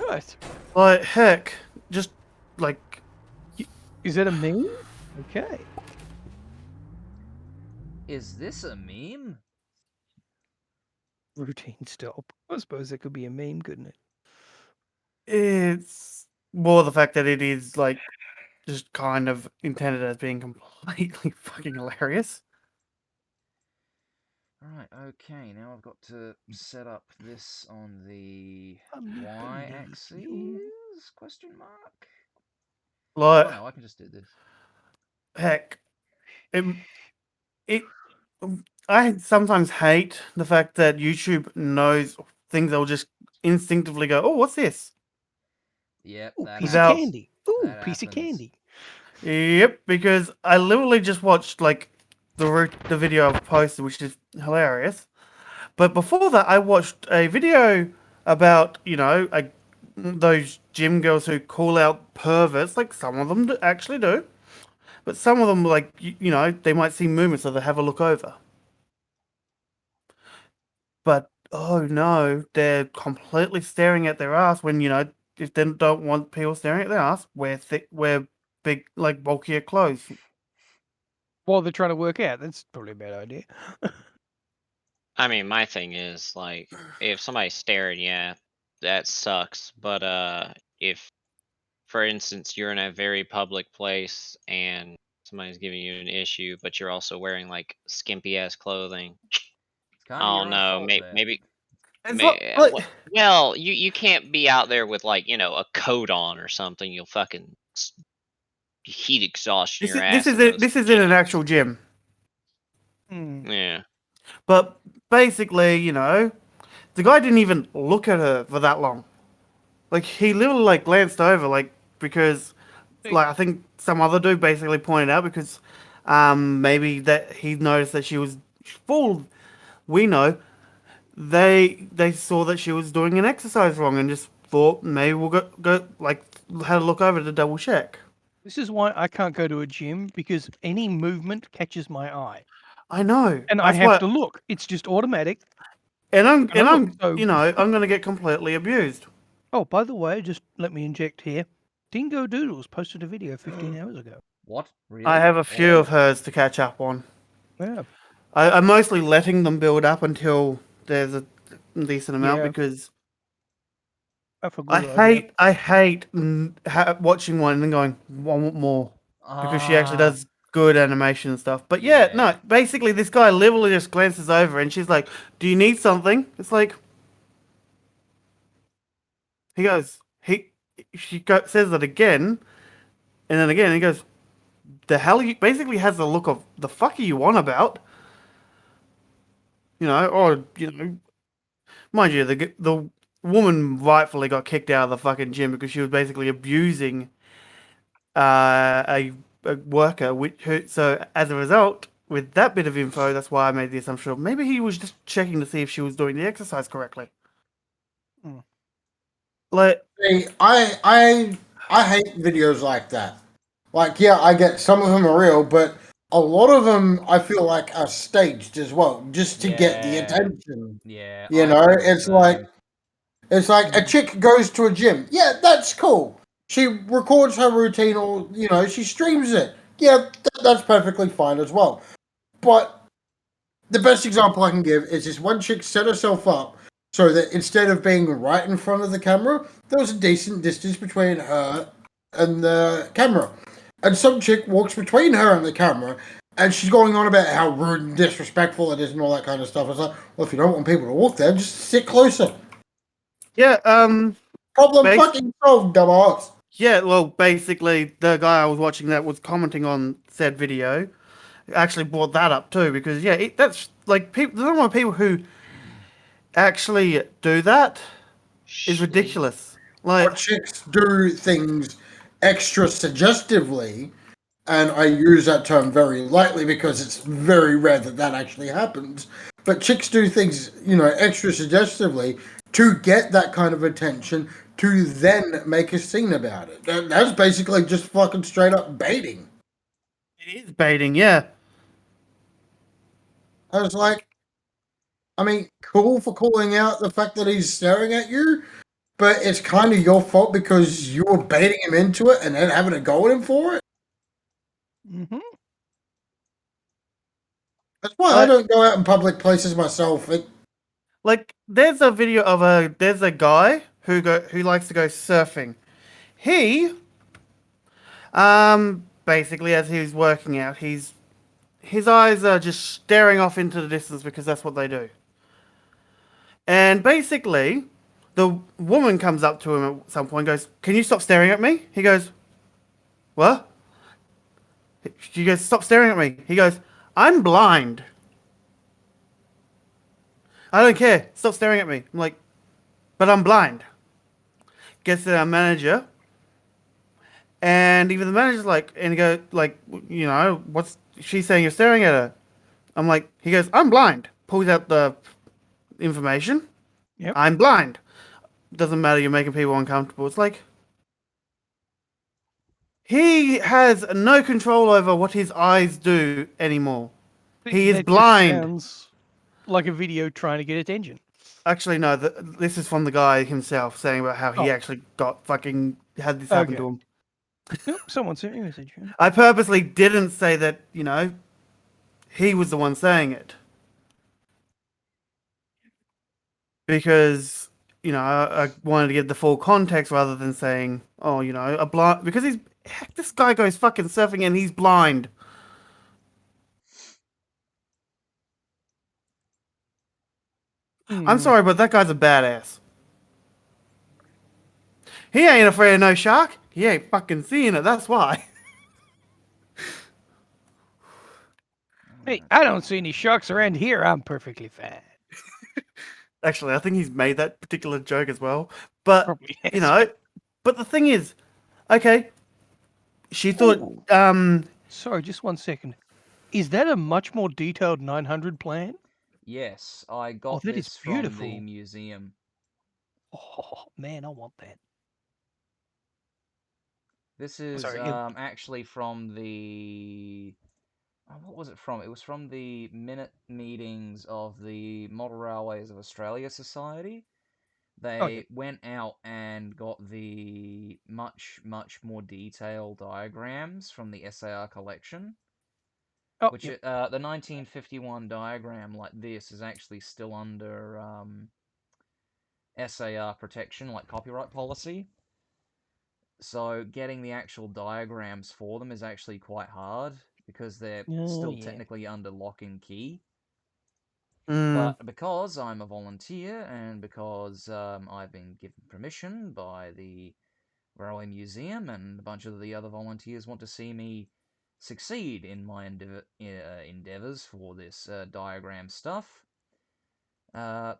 Speaker 2: Right.
Speaker 4: Like, heck, just like,
Speaker 2: Is that a meme? Okay.
Speaker 3: Is this a meme?
Speaker 2: Routine stop. I suppose that could be a meme, couldn't it?
Speaker 4: it's more the fact that it is like just kind of intended as being completely fucking hilarious.
Speaker 3: Alright, okay, now I've got to set up this on the
Speaker 2: believe
Speaker 3: y-axis?
Speaker 2: you.
Speaker 3: Question mark?
Speaker 4: Like,
Speaker 3: Oh no, I can just do this.
Speaker 4: heck, it, it I sometimes hate the fact that YouTube knows things. They'll just instinctively go, "Oh, what's this?"
Speaker 3: Yep,
Speaker 2: Ooh,
Speaker 3: that
Speaker 2: piece of
Speaker 4: Without,
Speaker 3: happens.
Speaker 2: candy. Ooh,
Speaker 3: That
Speaker 2: piece of
Speaker 3: happens.
Speaker 2: candy.
Speaker 4: yep, because I literally just watched like the video I've posted, which is hilarious. But before that, I watched a video about those gym girls who call out perverts. Like some of them actually do, but some of them like they might see movement, so they have a look over. But oh no, they're completely staring at their ass when if they don't want people staring at their ass, wear big like bulkier clothes.
Speaker 2: While they're trying to work out, that's probably a bad idea.
Speaker 5: I mean, my thing is like, if somebody's staring, yeah, that sucks. But if, for instance, you're in a very public place and somebody's giving you an issue, but you're also wearing like skimpy ass clothing,
Speaker 3: It's kind of
Speaker 5: I
Speaker 3: your
Speaker 5: don't
Speaker 3: own
Speaker 5: know,
Speaker 3: fault there.
Speaker 4: It's like
Speaker 5: well, you can't be out there with like a coat on or something. You'll fucking heat exhaustion your ass in those
Speaker 4: this is in an
Speaker 5: gyms.
Speaker 4: actual gym,
Speaker 2: Hmm.
Speaker 5: Yeah.
Speaker 4: but basically, the guy didn't even look at her for that long. Like he literally like glanced over, like because like I think some other dude basically pointed out because maybe that he noticed that she was full. We know they saw that she was doing an exercise wrong and just thought maybe we'll go like had a look over to double check.
Speaker 2: This is why I can't go to a gym because any movement catches my eye.
Speaker 4: I know.
Speaker 2: And I
Speaker 4: That's
Speaker 2: have
Speaker 4: why,
Speaker 2: to look. It's just automatic.
Speaker 4: and
Speaker 2: And I look. So,
Speaker 4: I'm gonna get completely abused.
Speaker 2: oh, by the way, just let me inject here. Dingo Doodles posted a video 15 hours ago.
Speaker 3: What?
Speaker 4: I
Speaker 3: Really?
Speaker 4: have a few of hers to catch up on.
Speaker 2: Yeah.
Speaker 4: I'm mostly letting them build up until there's a decent amount
Speaker 2: Yeah.
Speaker 4: because
Speaker 2: That's a good idea.
Speaker 4: I hate watching one and then going, "I want more," because she actually
Speaker 3: Ah,
Speaker 4: does good animation and stuff. But yeah,
Speaker 3: yeah.
Speaker 4: no, basically this guy literally just glances over and she's like, "Do you need something?" It's like he goes, says that again, and then again he goes, "The hell?" You basically has the look of the fuck are you on about? Or mind you, the woman rightfully got kicked out of the fucking gym because she was basically abusing a worker. So as a result, with that bit of info, that's why I made the assumption of maybe he was just checking to see if she was doing the exercise correctly.
Speaker 2: Hmm.
Speaker 4: Like,
Speaker 1: See, I hate videos like that. Like, yeah, I get some of them are real, but a lot of them I feel like are staged as well, just to get the
Speaker 3: Yeah.
Speaker 1: attention.
Speaker 3: Yeah,
Speaker 1: You
Speaker 3: I
Speaker 1: know,
Speaker 3: feel the same.
Speaker 1: it's like a
Speaker 2: Hmm.
Speaker 1: chick goes to a gym. Yeah, that's cool. She records her routine, or she streams it. Yeah, that's perfectly fine as well. But the best example I can give is this one chick set herself up so that instead of being right in front of the camera, there was a decent distance between her and the camera. And some chick walks between her and the camera, and she's going on about how rude and disrespectful it is and all that kind of stuff. It's like, well, if you don't want people to walk there, just sit closer.
Speaker 4: yeah,
Speaker 1: Problem
Speaker 4: base,
Speaker 1: fucking solved, dumbass.
Speaker 4: yeah. Well, basically, the guy I was watching that was commenting on said video actually brought that up too because yeah, that's like people. The number of people who actually do that is
Speaker 5: Shitty.
Speaker 4: ridiculous. Like,
Speaker 1: Or chicks do things extra suggestively, and I use that term very lightly because it's very rare that that actually happens. But chicks do things, extra suggestively to get that kind of attention to then make a scene about it. That's basically just fucking straight up baiting.
Speaker 4: it is baiting, yeah.
Speaker 1: I was like, I mean, cool for calling out the fact that he's staring at you, but it's kind of your fault because you were baiting him into it and then having to go at him for it.
Speaker 2: Hmm.
Speaker 1: That's why I
Speaker 4: Like,
Speaker 1: don't go out in public places myself.
Speaker 4: there's a video of there's a guy who likes to go surfing. He basically as he's working out, his eyes are just staring off into the distance because that's what they do. And basically, the woman comes up to him at some point and goes, "Can you stop staring at me?" He goes, "What?" She goes, "Stop staring at me." He goes, "I'm blind. I don't care. Stop staring at me." I'm like, "But I'm blind." Gets to our manager, and even the manager's like, and he goes, like, what's she saying? You're staring at her. I'm like, he goes, "I'm blind." Pulls out the information.
Speaker 2: Yep.
Speaker 4: I'm blind. Doesn't matter. You're making people uncomfortable. It's like he has no control over what his eyes do anymore. He is
Speaker 2: That just
Speaker 4: blind.
Speaker 2: sounds like a video trying to get attention.
Speaker 4: Actually, no. This is from the guy himself saying about how he
Speaker 2: Oh.
Speaker 4: actually got fucking had this happen
Speaker 2: Okay.
Speaker 4: to him.
Speaker 2: Nope, someone sent me a message. Yeah.
Speaker 4: I purposely didn't say that. He was the one saying it because I wanted to get the full context rather than saying, "Oh, a blind," because this guy goes fucking surfing and he's blind. I'm
Speaker 2: Hmm.
Speaker 4: sorry, but that guy's a badass. He ain't afraid of no shark. He ain't fucking seeing it. That's why.
Speaker 2: Hey, I don't see any sharks around here. I'm perfectly fine.
Speaker 4: Actually, I think he's made that particular joke as well. But
Speaker 2: Probably
Speaker 4: you
Speaker 2: has.
Speaker 4: know, but the thing is, okay, she thought,
Speaker 2: Ooh. Sorry, just 1 second. Is that a much more detailed 900 plan?
Speaker 3: Yes, I
Speaker 2: Oh,
Speaker 3: got
Speaker 2: that is
Speaker 3: this from the
Speaker 2: beautiful.
Speaker 3: museum.
Speaker 2: Oh man, I want that.
Speaker 3: This is
Speaker 2: Sorry.
Speaker 3: actually from the what was it from? It was from the minute meetings of the Model Railways of Australia Society.
Speaker 2: Oh, yep.
Speaker 3: They went out and got the much, much more detailed diagrams from the SAR collection.
Speaker 2: Oh,
Speaker 3: Which
Speaker 2: yep.
Speaker 3: the 1951 diagram like this is actually still under SAR protection, like copyright policy. So getting the actual diagrams for them is actually quite hard because they're
Speaker 2: Oh,
Speaker 3: still
Speaker 2: yeah.
Speaker 3: technically under lock and key.
Speaker 4: mm,
Speaker 3: But because I'm a volunteer and because I've been given permission by the Railway Museum and a bunch of the other volunteers want to see me succeed in my endeavors for this diagram stuff,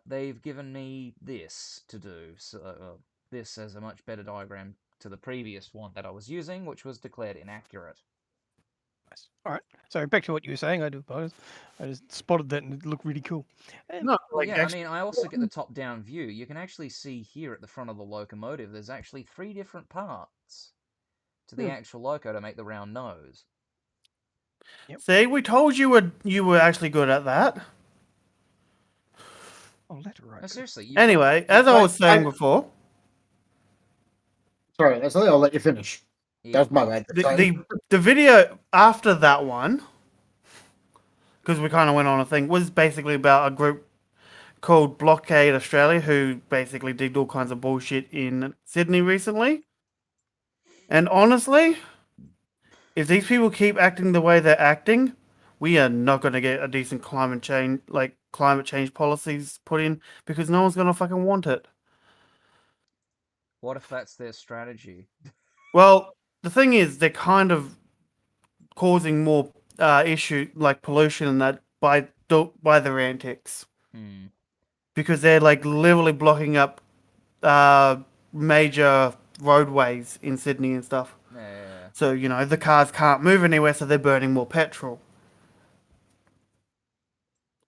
Speaker 3: they've given me this to do. So this as a much better diagram to the previous one that I was using, which was declared inaccurate.
Speaker 2: Nice. All right. Sorry, back to what you were saying. I do apologize. I just spotted that and it looked really cool.
Speaker 4: no,
Speaker 3: Well,
Speaker 4: like
Speaker 3: yeah, I
Speaker 4: actually,
Speaker 3: mean, I also get the top-down view. You can actually see here at the front of the locomotive, there's actually 3 different parts to the
Speaker 2: Hmm.
Speaker 3: actual loco to make the round nose.
Speaker 2: Yep.
Speaker 4: see, we told you were actually good at that.
Speaker 2: Oh, letter right.
Speaker 3: No, seriously,
Speaker 4: Anyway,
Speaker 3: you've
Speaker 4: as I
Speaker 3: got,
Speaker 4: was saying before,
Speaker 1: Sorry, Leslie, I'll let you finish.
Speaker 3: yeah,
Speaker 1: That's my bad.
Speaker 4: the video after that one, because we kind of went on a thing, was basically about a group called Blockade Australia who basically did all kinds of bullshit in Sydney recently. And honestly, if these people keep acting the way they're acting, we are not going to get a decent climate change policies put in because no one's going to fucking want it.
Speaker 3: what if that's their strategy?
Speaker 4: Well, the thing is, they're kind of causing more issue like pollution and that by their antics
Speaker 3: Hmm.
Speaker 4: because they're like literally blocking up uh, major roadways in Sydney and stuff.
Speaker 3: Yeah.
Speaker 4: So the cars can't move anywhere, so they're burning more petrol.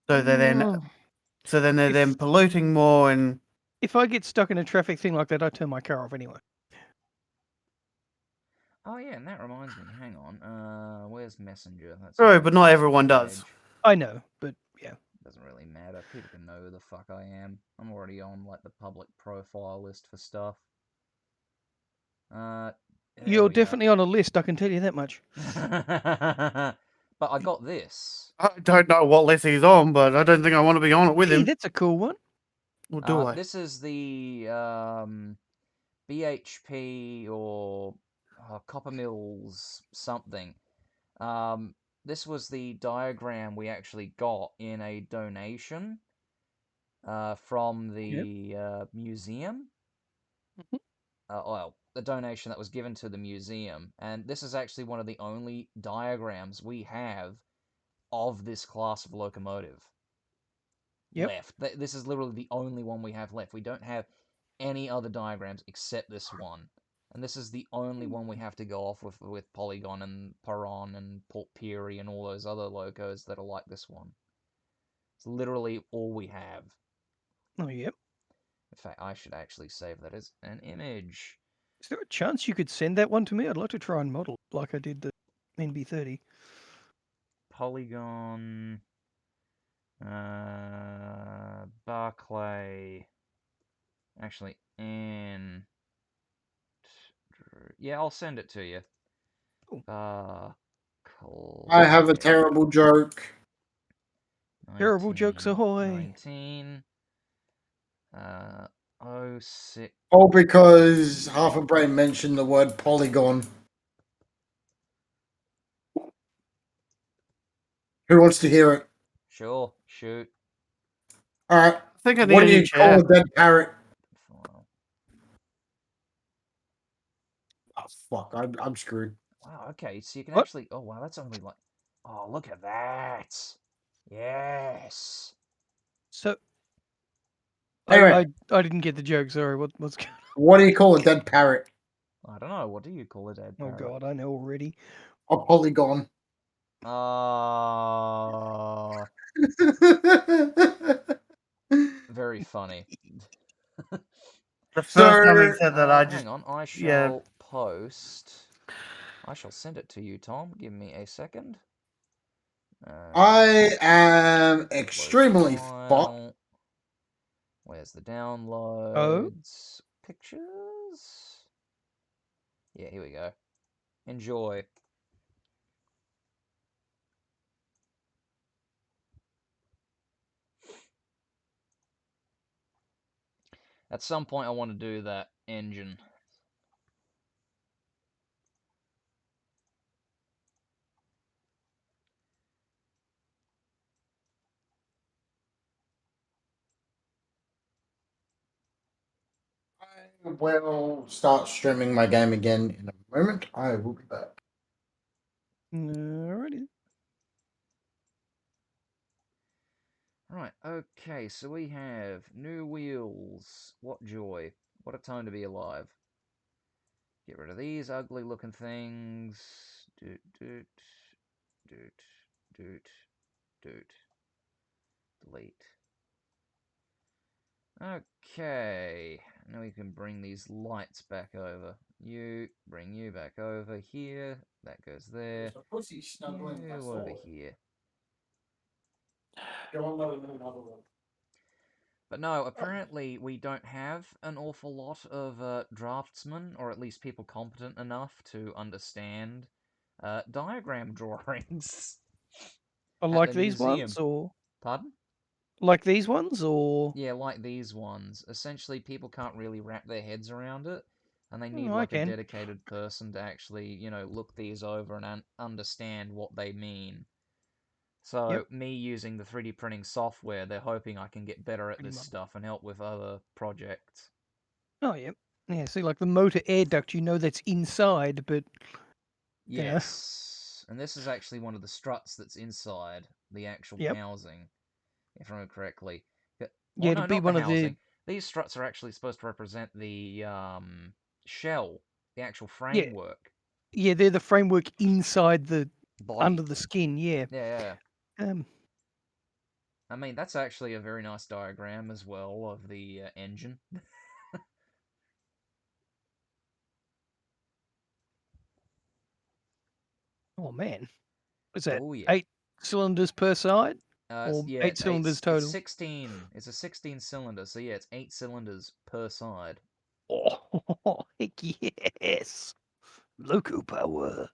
Speaker 4: So they're then
Speaker 2: Mm.
Speaker 4: so then they're then
Speaker 2: If
Speaker 4: polluting more and.
Speaker 2: if I get stuck in a traffic thing like that, I turn my car off anyway.
Speaker 3: Oh yeah, and that reminds me. Hang on. Where's Messenger? That's on
Speaker 4: True,
Speaker 3: the
Speaker 4: but not
Speaker 3: Facebook
Speaker 4: everyone does.
Speaker 3: page.
Speaker 2: I know, but yeah.
Speaker 3: Doesn't really matter. People can know who the fuck I am. I'm already on like the public profile list for stuff. Uh, there
Speaker 2: You're
Speaker 3: we are.
Speaker 2: definitely on a list, I can tell you that much.
Speaker 3: But I got this.
Speaker 4: I don't know what list he's on, but I don't think I want to be on it with
Speaker 2: Hey,
Speaker 4: him.
Speaker 2: that's a cool one.
Speaker 4: Or do I?
Speaker 3: This is the BHP or Copper Mills something. This was the diagram we actually got in a donation from
Speaker 2: Yep.
Speaker 3: the museum.
Speaker 2: Mhm.
Speaker 3: well, a donation that was given to the museum, and this is actually one of the only diagrams we have of this class of locomotive
Speaker 2: Yep.
Speaker 3: left. This is literally the only one we have left. We don't have any other diagrams except this one. And this is the only one we have to go off with Polygon and Paron and Port Peary and all those other locos that are like this one. It's literally all we have.
Speaker 2: Oh, yep.
Speaker 3: In fact, I should actually save that as an image.
Speaker 2: Is there a chance you could send that one to me? I'd like to try and model like I did the NB30.
Speaker 3: Polygon, Barclay, actually, and yeah, I'll send it to you.
Speaker 2: Cool.
Speaker 1: I have a terrible joke.
Speaker 2: Terrible jokes ahoy.
Speaker 3: 19. 06.
Speaker 1: All because half a brain mentioned the word polygon. Who wants to hear it?
Speaker 3: Sure, shoot.
Speaker 1: All right.
Speaker 4: I think I
Speaker 1: What
Speaker 4: need
Speaker 1: do
Speaker 4: a new
Speaker 1: you call
Speaker 4: chair.
Speaker 1: a dead parrot?
Speaker 3: File.
Speaker 1: Oh fuck! I'm screwed.
Speaker 3: Wow, okay, so you can
Speaker 2: What?
Speaker 3: actually. Oh, wow, that's only like. Oh, look at that. Yes.
Speaker 2: So
Speaker 1: Anyway.
Speaker 2: I didn't get the joke. Sorry. What's going on?
Speaker 1: What do you call a dead parrot?
Speaker 3: I don't know. What do you call a dead
Speaker 2: Oh
Speaker 3: parrot?
Speaker 2: god, I know already.
Speaker 1: A polygon.
Speaker 3: Very funny.
Speaker 4: The first time he
Speaker 1: So
Speaker 4: said that, I just
Speaker 3: Hang on, I
Speaker 4: yeah.
Speaker 3: shall post. I shall send it to you, Tom. Give me a second.
Speaker 1: I am
Speaker 3: Upload
Speaker 1: extremely fucked.
Speaker 3: file. Where's the
Speaker 2: Oh,
Speaker 3: downloads? Pictures? Yeah, here we go. Enjoy. At some point, I want to do that engine.
Speaker 1: I will start streaming my game again in a moment. I will be back.
Speaker 2: alrighty.
Speaker 3: Right, okay, so we have new wheels. What joy. What a time to be alive. Get rid of these ugly looking things. Doot, doot, doot, doot, doot. Delete. Okay, now we can bring these lights back over. Bring you back over here. That goes there. You over here. But no, apparently we don't have an awful lot of draftsmen, or at least people competent enough to understand diagram drawings at
Speaker 2: Like
Speaker 3: the
Speaker 2: these
Speaker 3: museum.
Speaker 2: ones, or
Speaker 3: Pardon?
Speaker 2: like these ones, or
Speaker 3: Yeah, like these ones. Essentially, people can't really wrap their heads around it, and they need
Speaker 2: oh, I
Speaker 3: like a
Speaker 2: can.
Speaker 3: dedicated person to actually, look these over and understand what they mean. So,
Speaker 2: Yep.
Speaker 3: me using the 3D printing software, they're hoping I can get better at
Speaker 2: Pretty
Speaker 3: this
Speaker 2: much.
Speaker 3: stuff and help with other projects.
Speaker 2: Oh, yep. Yeah. See, like the motor air duct, you know that's inside, but
Speaker 3: Yes. And this is actually one of the struts that's inside the actual
Speaker 2: Yep.
Speaker 3: housing, if I remember correctly.
Speaker 2: Yeah,
Speaker 3: Well,
Speaker 2: it'll
Speaker 3: no,
Speaker 2: be
Speaker 3: not the
Speaker 2: one of the
Speaker 3: housing. These struts are actually supposed to represent the shell, the actual
Speaker 2: yeah
Speaker 3: framework,
Speaker 2: yeah they're the framework inside the
Speaker 3: body.
Speaker 2: under the skin. Yeah.
Speaker 3: Yeah, yeah.
Speaker 2: Um.
Speaker 3: I mean, that's actually a very nice diagram as well of the engine.
Speaker 2: Oh man, what's that?
Speaker 3: Oh, yeah.
Speaker 2: 8 cylinders per side, or
Speaker 3: Yeah,
Speaker 2: 8 cylinders
Speaker 3: it's
Speaker 2: total?
Speaker 3: 16. It's a 16 cylinder, so yeah, it's 8 cylinders per side.
Speaker 2: Oh, heck yes! Loco power.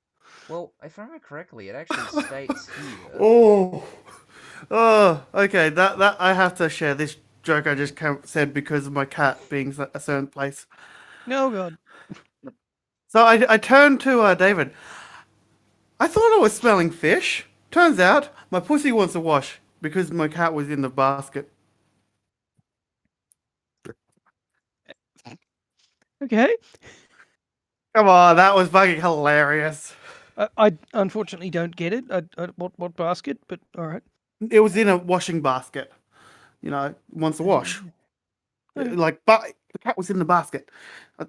Speaker 3: Well, if I remember correctly, it actually states here.
Speaker 4: Oh, okay. That I have to share this joke I just said because of my cat being a certain place.
Speaker 2: Oh god.
Speaker 4: So I turned to David. I thought I was smelling fish. Turns out my pussy wants to wash because my cat was in the basket.
Speaker 2: Okay.
Speaker 4: Come on, that was fucking hilarious.
Speaker 2: I unfortunately don't get it. What basket? But all right.
Speaker 4: It was in a washing basket. You know, wants to wash.
Speaker 2: Okay.
Speaker 4: Like, but the cat was in the basket.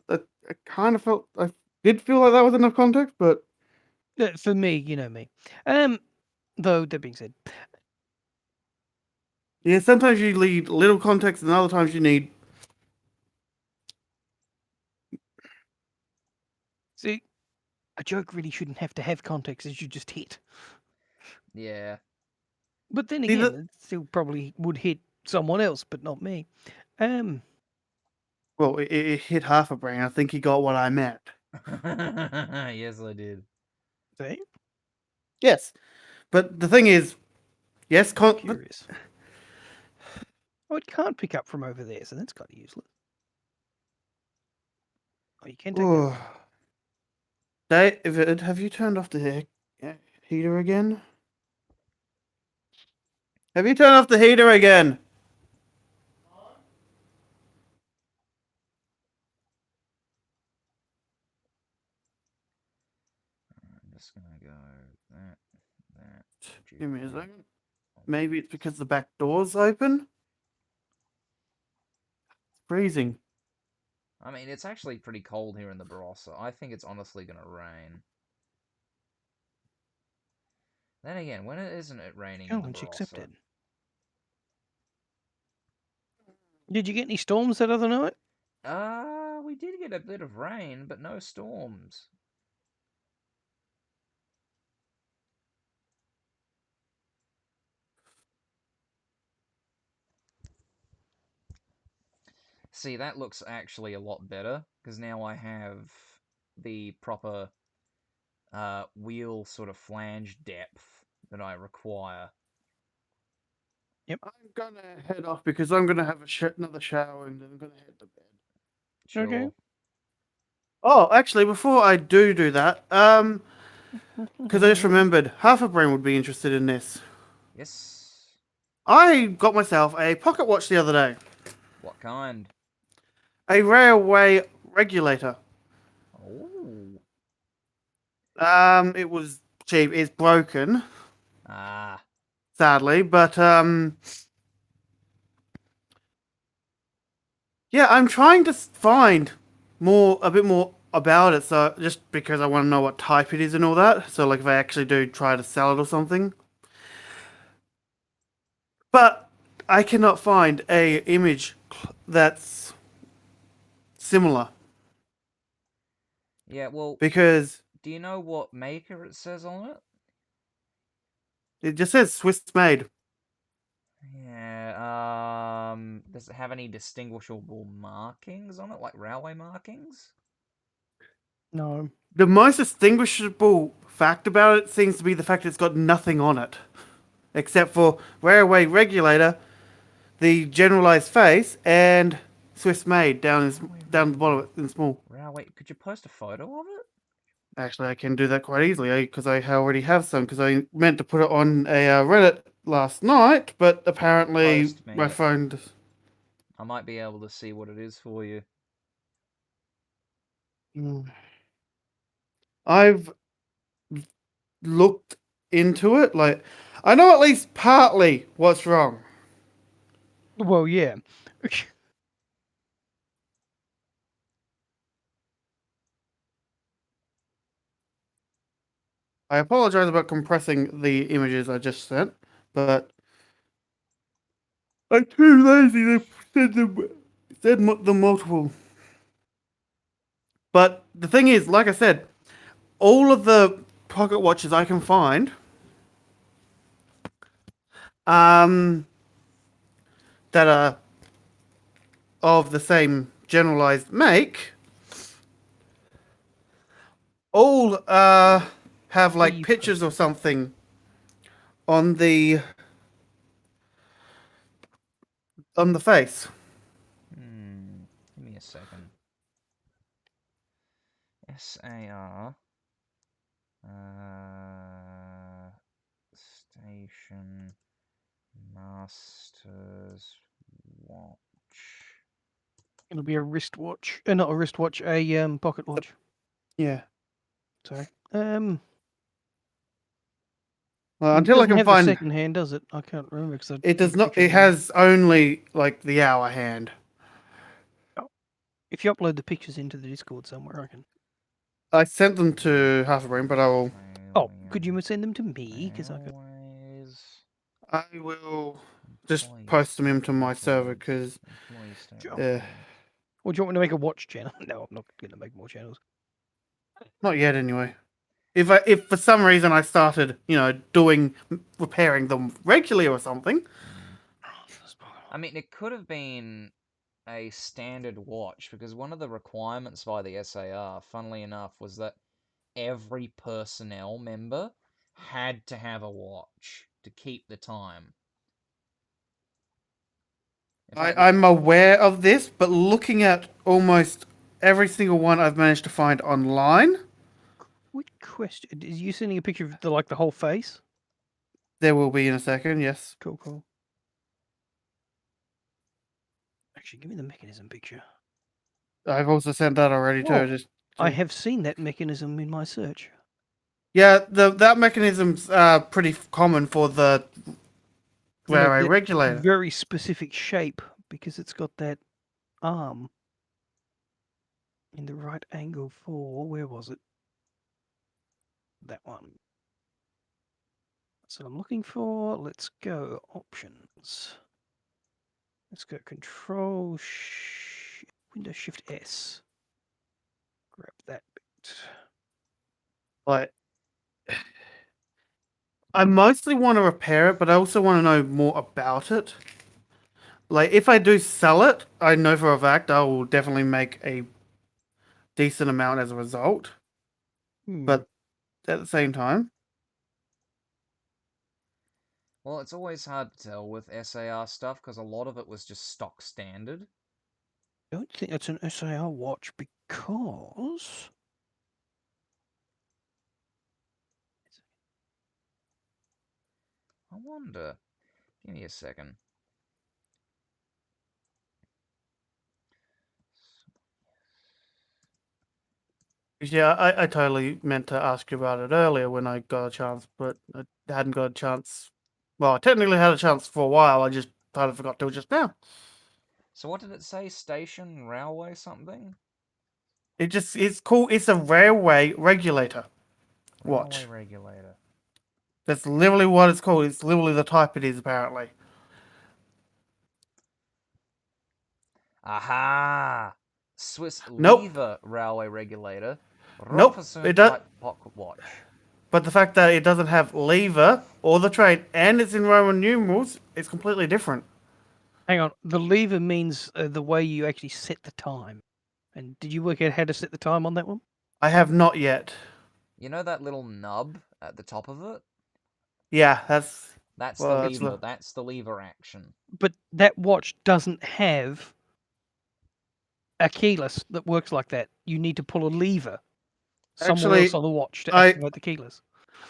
Speaker 4: I kind of felt, I did feel like that was enough context, but
Speaker 2: For me, you know me. Though that being said,
Speaker 4: yeah, sometimes you need little context, and other times you need.
Speaker 2: see, a joke really shouldn't have to have context, as you just hit.
Speaker 3: Yeah.
Speaker 2: But then
Speaker 4: See,
Speaker 2: again, it still probably would hit someone else, but not me.
Speaker 4: Well, it hit half a brain. I think he got what I meant.
Speaker 3: Yes, I did.
Speaker 2: See,
Speaker 4: Yes, but the thing is, yes, but
Speaker 2: curious. Oh, it can't pick up from over there, so that's kind of useless. Oh, you can take that.
Speaker 4: oh, David, have you turned off the heater again? Have you turned off the heater again?
Speaker 3: I'm just gonna go that, that.
Speaker 4: Give me a
Speaker 3: duplicate,
Speaker 4: second. Maybe it's because the back door's open. It's freezing.
Speaker 3: I mean, it's actually pretty cold here in the Barossa. I think it's honestly gonna rain. Then again, when isn't it raining in the
Speaker 2: Challenge
Speaker 3: Barossa?
Speaker 2: accepted. Did you get any storms that other night?
Speaker 3: We did get a bit of rain, but no storms. See, that looks actually a lot better, because now I have the proper wheel sort of flange depth that I require.
Speaker 4: I'm gonna head off because I'm gonna have another shower and then I'm gonna head to bed.
Speaker 3: Sure.
Speaker 2: Okay.
Speaker 4: Oh, actually, before I do that, because I just remembered, half a brain would be interested in this.
Speaker 3: Yes.
Speaker 4: I got myself a pocket watch the other day,
Speaker 3: What kind?
Speaker 4: a railway regulator.
Speaker 3: Oh.
Speaker 4: It was cheap. It's broken,
Speaker 3: Ah.
Speaker 4: sadly, but yeah, I'm trying to find a bit more about it. So just because I want to know what type it is and all that. So like, if I actually do try to sell it or something, but I cannot find a image that's similar
Speaker 3: Yeah, well,
Speaker 4: because
Speaker 3: do you know what maker it says on it?
Speaker 4: it just says Swiss made.
Speaker 3: Yeah, does it have any distinguishable markings on it, like railway markings?
Speaker 2: No.
Speaker 4: The most distinguishable fact about it seems to be the fact it's got nothing on it, except for railway regulator, the generalized face, and Swiss made
Speaker 3: Railway
Speaker 4: down the bottom
Speaker 3: regulator.
Speaker 4: of it in small.
Speaker 3: Railway. Could you post a photo of it?
Speaker 4: Actually, I can do that quite easily because I already have some. Because I meant to put it on a Reddit last night, but apparently
Speaker 3: Post me
Speaker 4: my
Speaker 3: it.
Speaker 4: phone.
Speaker 3: I might be able to see what it is for you.
Speaker 4: I've looked into it. Like, I know at least partly what's wrong.
Speaker 2: Well, yeah.
Speaker 4: I apologize about compressing the images I just sent, but I'm too lazy to send them multiple. But the thing is, like I said, all of the pocket watches I can find, um, that are of the same generalized make, all have
Speaker 2: Where
Speaker 4: like
Speaker 2: you
Speaker 4: pictures or
Speaker 2: posted?
Speaker 4: something on the face.
Speaker 3: Give me a second. SAR. Station Masters Watch.
Speaker 2: It'll be a wristwatch. Not a wristwatch, a pocket watch.
Speaker 4: Yeah.
Speaker 2: Sorry.
Speaker 4: Well,
Speaker 2: It
Speaker 4: until I
Speaker 2: doesn't
Speaker 4: can
Speaker 2: have the
Speaker 4: find
Speaker 2: second hand, does it? I can't remember because
Speaker 4: it, does not. It has only like the hour hand.
Speaker 2: If you upload the pictures into the Discord somewhere, I can.
Speaker 4: I sent them to Half a Brain, but I will.
Speaker 2: Oh, could you send them to me? Because I could.
Speaker 3: Railways,
Speaker 4: I will just
Speaker 3: employee
Speaker 4: post them into my server
Speaker 3: statement,
Speaker 4: because
Speaker 3: employee statement.
Speaker 4: uh,
Speaker 2: Or do you want me to make a watch channel? No, I'm not going to make more channels.
Speaker 4: not yet anyway. If for some reason I started, repairing them regularly or something,
Speaker 3: I mean, it could have been a standard watch because one of the requirements by the SAR, funnily enough, was that every personnel member had to have a watch to keep the time. In fact,
Speaker 4: I'm aware of this. But looking at almost every single one I've managed to find online,
Speaker 2: Which question? Is you sending a picture of the whole face?
Speaker 4: there will be in a second. Yes,
Speaker 2: Cool, cool. Actually, give me the mechanism picture.
Speaker 4: I've also sent that already too.
Speaker 2: Oh,
Speaker 4: Just
Speaker 2: I have seen that mechanism in my search.
Speaker 4: yeah, that mechanism's pretty common for the
Speaker 2: Well, no,
Speaker 4: railway
Speaker 2: that
Speaker 4: regulator.
Speaker 2: very specific shape because it's got that arm in the right angle for where was it? That one. So I'm looking for. Let's go options. Let's go Control Windows Shift S. Grab that bit.
Speaker 4: Like, I mostly want to repair it, but I also want to know more about it. Like, if I do sell it, I know for a fact I will definitely make a decent amount as a result. But at the same time,
Speaker 3: well, it's always hard to tell with SAR stuff because a lot of it was just stock standard.
Speaker 2: I don't think that's an SAR watch because
Speaker 3: I wonder. Give me a second.
Speaker 4: yeah, I totally meant to ask you about it earlier when I got a chance, but I hadn't got a chance. Well, I technically had a chance for a while. I just kind of forgot to just now.
Speaker 3: So what did it say? Station, railway, something?
Speaker 4: It's cool. It's a railway regulator
Speaker 3: Railway
Speaker 4: watch.
Speaker 3: regulator.
Speaker 4: That's literally what it's called. It's literally the type it is, apparently.
Speaker 3: Aha! Swiss
Speaker 4: Nope.
Speaker 3: lever railway regulator.
Speaker 4: Nope.
Speaker 3: Roferson
Speaker 4: It does.
Speaker 3: type pocket watch.
Speaker 4: But the fact that it doesn't have lever or the train and it's in Roman numerals, it's completely different.
Speaker 2: hang on, the lever means the way you actually set the time. And did you work out how to set the time on that one?
Speaker 4: I have not yet.
Speaker 3: You know that little nub at the top of it?
Speaker 4: Yeah, that's
Speaker 3: That's
Speaker 4: well,
Speaker 3: the
Speaker 4: that's
Speaker 3: lever. That's the lever action.
Speaker 2: But that watch doesn't have a keyless that works like that. You need to pull a lever somewhere else
Speaker 4: actually
Speaker 2: on the watch to
Speaker 4: I
Speaker 2: activate the keyless.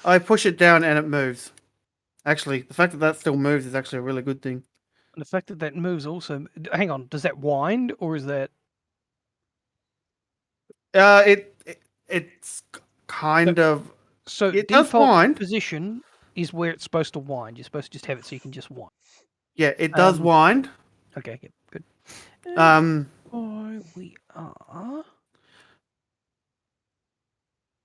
Speaker 4: I push it down and it moves. Actually, the fact that that still moves is actually a really good thing.
Speaker 2: And the fact that that moves also. Hang on, does that wind or is that?
Speaker 4: It's kind of
Speaker 2: So
Speaker 4: it does
Speaker 2: default
Speaker 4: wind.
Speaker 2: position is where it's supposed to wind. You're supposed to just have it so you can just wind.
Speaker 4: Yeah, it does
Speaker 2: Um,
Speaker 4: wind.
Speaker 2: Okay, yep, good. We are.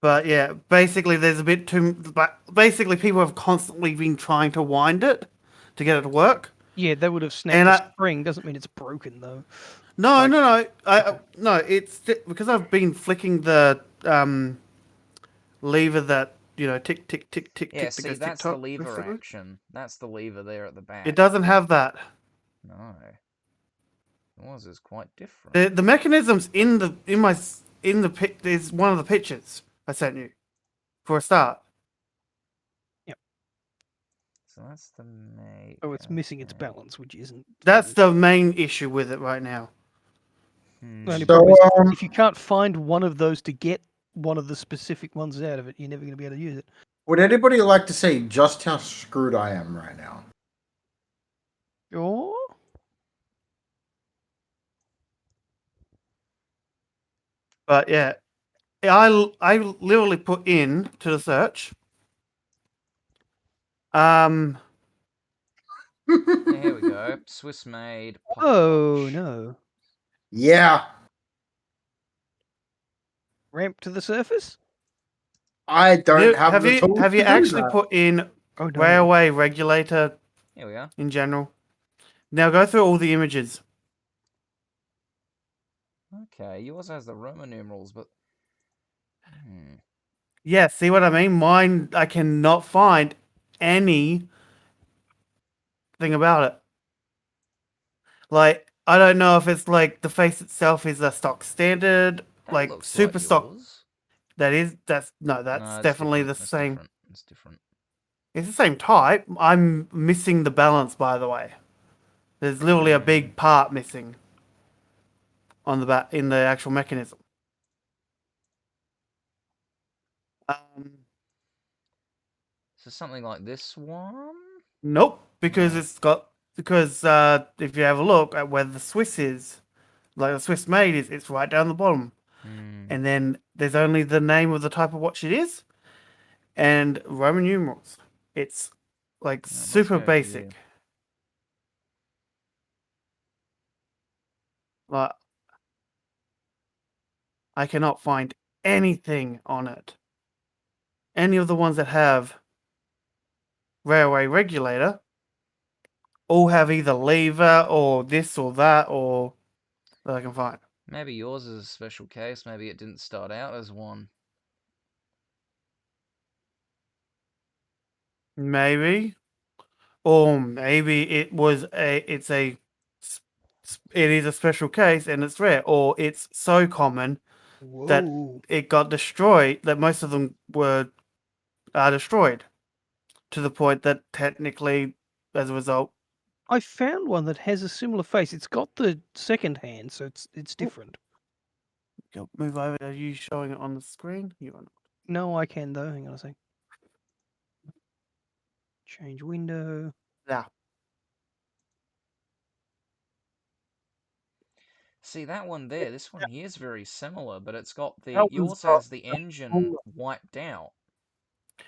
Speaker 4: But yeah, basically there's a bit too. But basically, people have constantly been trying to wind it to get it to work.
Speaker 2: Yeah, they would have snapped
Speaker 4: And
Speaker 2: the spring. Doesn't mean it's broken though.
Speaker 4: no,
Speaker 2: Like-
Speaker 4: no, no,
Speaker 2: okay.
Speaker 4: no. It's because I've been flicking the lever that tick tick tick tick
Speaker 3: Yeah,
Speaker 4: tick that
Speaker 3: see,
Speaker 4: goes tick
Speaker 3: that's the
Speaker 4: tock.
Speaker 3: lever
Speaker 4: Basically,
Speaker 3: action. That's the lever there at the back.
Speaker 4: it doesn't have that.
Speaker 3: No. Yours is quite different.
Speaker 4: The mechanisms in the pic is one of the pictures I sent you for a start.
Speaker 3: So that's the make.
Speaker 2: Oh, it's missing its
Speaker 3: okay.
Speaker 2: balance, which isn't.
Speaker 4: That's the main issue with it right now.
Speaker 2: The only
Speaker 1: So,
Speaker 2: problem is if you can't find one of those to get one of the specific ones out of it, you're never going to be able to use it.
Speaker 1: would anybody like to see just how screwed I am right now?
Speaker 2: Or
Speaker 4: But yeah, I literally put in to the search.
Speaker 3: Yeah, here we go. Swiss made pocket
Speaker 2: Oh
Speaker 3: watch.
Speaker 2: no!
Speaker 1: Yeah,
Speaker 2: Ramp to the surface.
Speaker 1: I don't have
Speaker 4: Have
Speaker 1: the
Speaker 4: you
Speaker 1: tools to do
Speaker 4: actually
Speaker 1: that.
Speaker 4: put in
Speaker 2: Oh no!
Speaker 4: railway regulator
Speaker 3: Here we are.
Speaker 4: in general? Now go through all the images.
Speaker 3: Okay, yours has the Roman numerals, but
Speaker 4: Yeah, see what I mean? Mine, I cannot find anything about it. Like, I don't know if it's like the face itself is a stock standard,
Speaker 3: that
Speaker 4: like
Speaker 3: looks like
Speaker 4: super stock.
Speaker 3: yours.
Speaker 4: That's
Speaker 3: No, it's
Speaker 4: definitely the
Speaker 3: different. It's
Speaker 4: same.
Speaker 3: different. It's different.
Speaker 4: It's the same type. I'm missing the balance, by the way. There's literally a big part missing on the back in the actual mechanism. Um,
Speaker 3: So something like this one.
Speaker 4: nope, because
Speaker 3: No.
Speaker 4: it's got because if you have a look at where the Swiss is, like the Swiss made is, it's right down the bottom, and then there's only the name of the type of watch it is, and Roman numerals. It's like
Speaker 3: No, let's
Speaker 4: super
Speaker 3: go
Speaker 4: basic.
Speaker 3: here.
Speaker 4: Like I cannot find anything on it. Any of the ones that have railway regulator all have either lever or this or that or that I can find.
Speaker 3: Maybe yours is a special case. Maybe it didn't start out as one.
Speaker 4: Maybe. Or maybe it is a special case and it's rare, or it's so common that
Speaker 2: Whoa!
Speaker 4: it got destroyed, that most of them are destroyed to the point that technically, as a result,
Speaker 2: I found one that has a similar face. It's got the second hand, so it's different.
Speaker 4: move over. Are you showing it on the screen? You are not.
Speaker 2: No, I can though. Hang on a sec. Change window.
Speaker 4: Yeah.
Speaker 3: See that one there. This one here is very similar, but it's got the
Speaker 4: That one's
Speaker 3: yours
Speaker 4: got
Speaker 3: has the engine wiped out.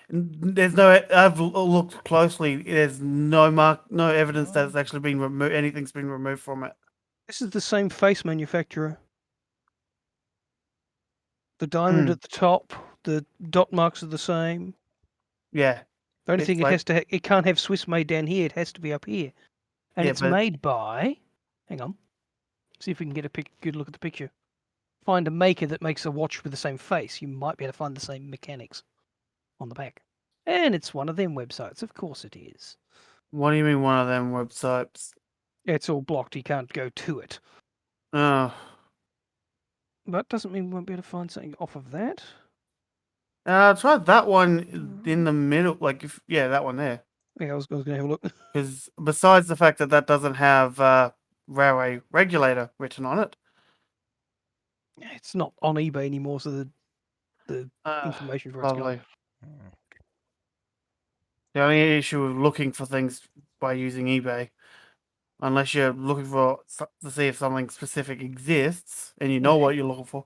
Speaker 4: There's no. I've looked closely. There's no evidence that it's actually been removed. Anything's been removed from it.
Speaker 2: This is the same face manufacturer. The diamond at the top, the dot marks are the same.
Speaker 4: Yeah.
Speaker 2: The only
Speaker 4: It's
Speaker 2: thing it
Speaker 4: like
Speaker 2: has to it can't have Swiss made down here. It has to be up here, and
Speaker 4: yeah,
Speaker 2: it's
Speaker 4: but
Speaker 2: made by. Hang on, see if we can get a good look at the picture. Find a maker that makes a watch with the same face. You might be able to find the same mechanics on the back. And it's one of them websites. Of course it is.
Speaker 4: what do you mean one of them websites?
Speaker 2: It's all blocked. You can't go to it.
Speaker 4: Oh.
Speaker 2: But doesn't mean we won't be able to find something off of that.
Speaker 4: Try that one in the middle. Like if that one there.
Speaker 2: Yeah, I was going to have a look.
Speaker 4: Because besides the fact that that doesn't have railway regulator written on it,
Speaker 2: It's not on eBay anymore, so the information for it's
Speaker 4: lovely.
Speaker 2: gone.
Speaker 4: The only issue with looking for things by using eBay, unless you're looking for to see if something specific exists and you know what you're looking for.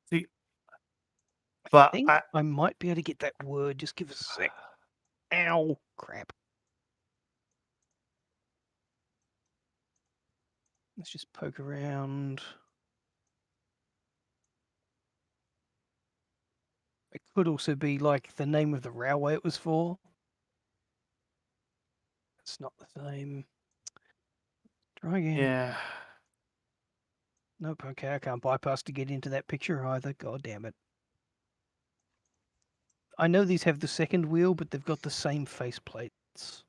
Speaker 4: See,
Speaker 2: I
Speaker 4: but
Speaker 2: think I might be able to get that word. Just give us a sec. Ow! Crap. Let's just poke around. It could also be like the name of the railway it was for. It's not the same. Try again.
Speaker 4: yeah,
Speaker 2: Nope. Okay, I can't bypass to get into that picture either. God damn it. I know these have the second wheel, but they've got the same face plates.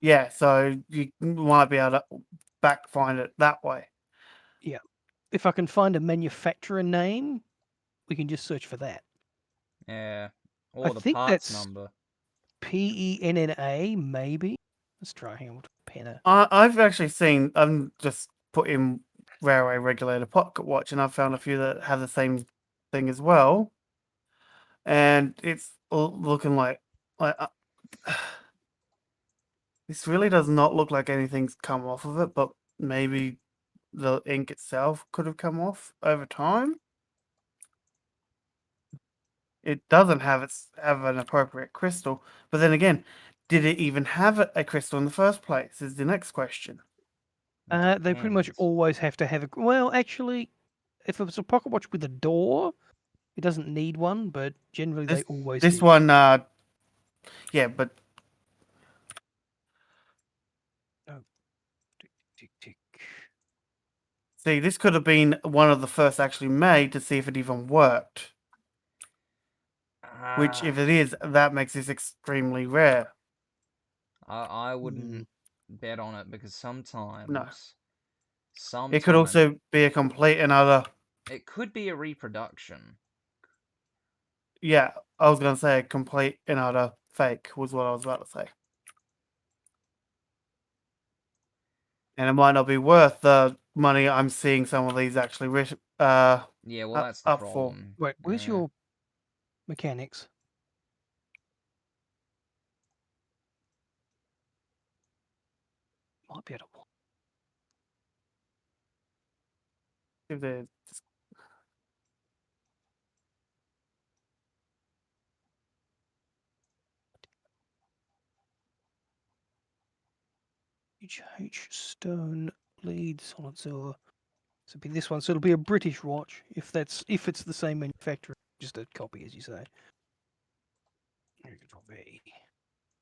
Speaker 4: yeah. So you might be able to back find it that way.
Speaker 2: Yeah. If I can find a manufacturer name, we can just search for that.
Speaker 3: Yeah.
Speaker 2: I
Speaker 3: Or the
Speaker 2: think
Speaker 3: parts
Speaker 2: that's
Speaker 3: number.
Speaker 2: PENNA, maybe. Let's try. Hang on. Penna.
Speaker 4: I've actually seen. I'm just put in railway regulator pocket watch, and I've found a few that have the same thing as well. And it's looking like this really does not look like anything's come off of it, but maybe the ink itself could have come off over time. It doesn't have an appropriate crystal, but then again, did it even have a crystal in the first place? Is the next question.
Speaker 2: They pretty much
Speaker 3: Depends.
Speaker 2: always have to have a. Well, actually, if it was a pocket watch with a door, it doesn't need one, but generally they always
Speaker 4: This
Speaker 2: do.
Speaker 4: one, yeah, but
Speaker 2: Tick, tick, tick.
Speaker 4: see, this could have been one of the first actually made to see if it even worked. Which, if it is, that makes this extremely rare.
Speaker 3: I
Speaker 2: Hmm.
Speaker 3: wouldn't bet on it because sometimes,
Speaker 4: No.
Speaker 3: sometimes
Speaker 4: It could also be a complete and utter.
Speaker 3: it could be a reproduction.
Speaker 4: Yeah, I was gonna say a complete and utter fake was what I was about to say. And it might not be worth the money I'm seeing some of these actually
Speaker 3: Yeah, well,
Speaker 4: up,
Speaker 3: that's the
Speaker 4: up for.
Speaker 3: problem.
Speaker 2: Wait, where's
Speaker 3: Yeah.
Speaker 2: your mechanics? Might be able to.
Speaker 4: If they're
Speaker 2: H Stone lead solid silver. So it'll be this one. So it'll be a British watch if it's the same manufacturer, just a copy, as you say.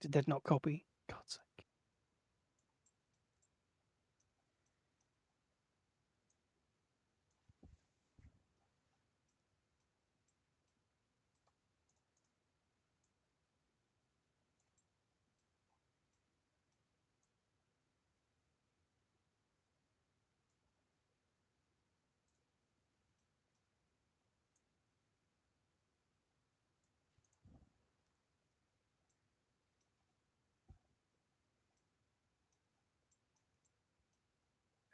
Speaker 2: Did that not copy? God's sake.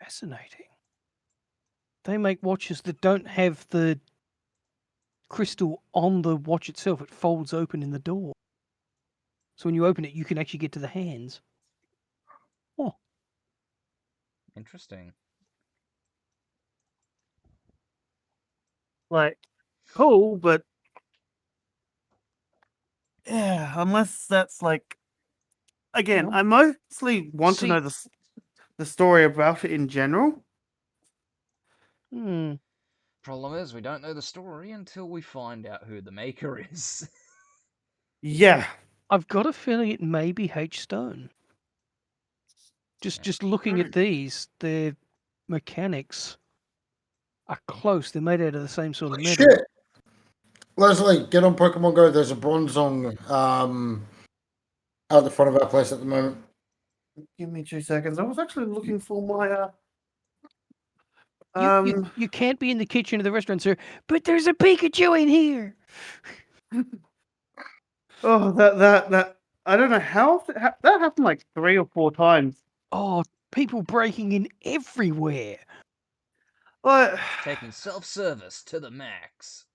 Speaker 2: Fascinating. They make watches that don't have the crystal on the watch itself. It folds open in the door. So when you open it, you can actually get to the hands. Oh,
Speaker 3: Interesting.
Speaker 4: like cool, but yeah, unless that's like again,
Speaker 2: on.
Speaker 4: I mostly want to
Speaker 2: See-
Speaker 4: know the story about it in general.
Speaker 2: hmm.
Speaker 3: Problem is, we don't know the story until we find out who the maker is.
Speaker 4: Yeah,
Speaker 2: I've got a feeling it may be H Stone. Just looking at these, their mechanics are close. They're made out of the same sort of metal.
Speaker 1: Shit. Leslie, get on Pokemon Go. There's a Bronzong out the front of our place at the moment.
Speaker 4: give me 2 seconds. I was actually looking for my
Speaker 2: You can't be in the kitchen of the restaurant, sir. But there's a Pikachu in here.
Speaker 4: oh that I don't know how that happened like 3 or 4 times.
Speaker 2: Oh, people breaking in everywhere.
Speaker 4: But
Speaker 3: Taking self-service to the max.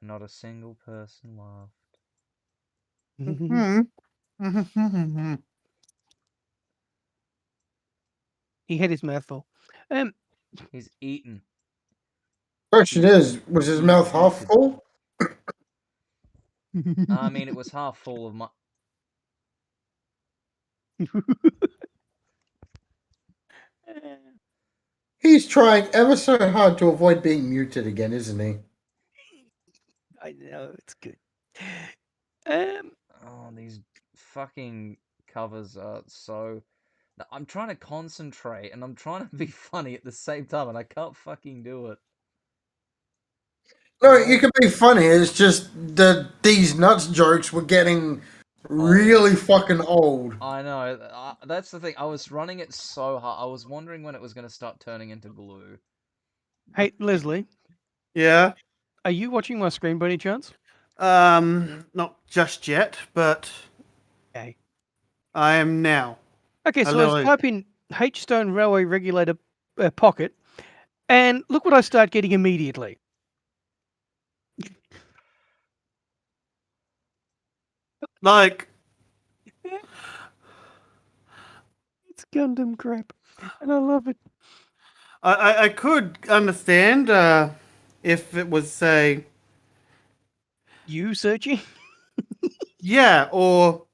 Speaker 3: Not a single person laughed.
Speaker 2: He had his mouth full.
Speaker 3: He's eaten.
Speaker 1: Question
Speaker 3: He's
Speaker 1: is, was his mouth half
Speaker 3: feasted.
Speaker 1: full?
Speaker 3: I mean, it was half full of my.
Speaker 1: He's trying ever so hard to avoid being muted again, isn't he?
Speaker 2: I know it's good. Um,
Speaker 3: Oh, these fucking covers are so. I'm trying to concentrate and I'm trying to be funny at the same time, and I can't fucking do it.
Speaker 1: No,
Speaker 3: They're
Speaker 1: you
Speaker 3: all
Speaker 1: can be funny. It's just these nuts jokes were getting really fucking old.
Speaker 3: I know. That's the thing. I was running it so hard. I was wondering when it was going to start turning into glue.
Speaker 2: hey, Leslie,
Speaker 4: yeah,
Speaker 2: are you watching my screen by any chance?
Speaker 4: not just yet, but
Speaker 2: Okay.
Speaker 4: I am now.
Speaker 2: Okay,
Speaker 4: I
Speaker 2: so I was
Speaker 4: literally
Speaker 2: typing H Stone Railway Regulator pocket, and look what I start getting immediately.
Speaker 4: Like,
Speaker 2: It's Gundam crap, and I love it.
Speaker 4: I could understand if it was, say,
Speaker 2: You searching?
Speaker 4: yeah, or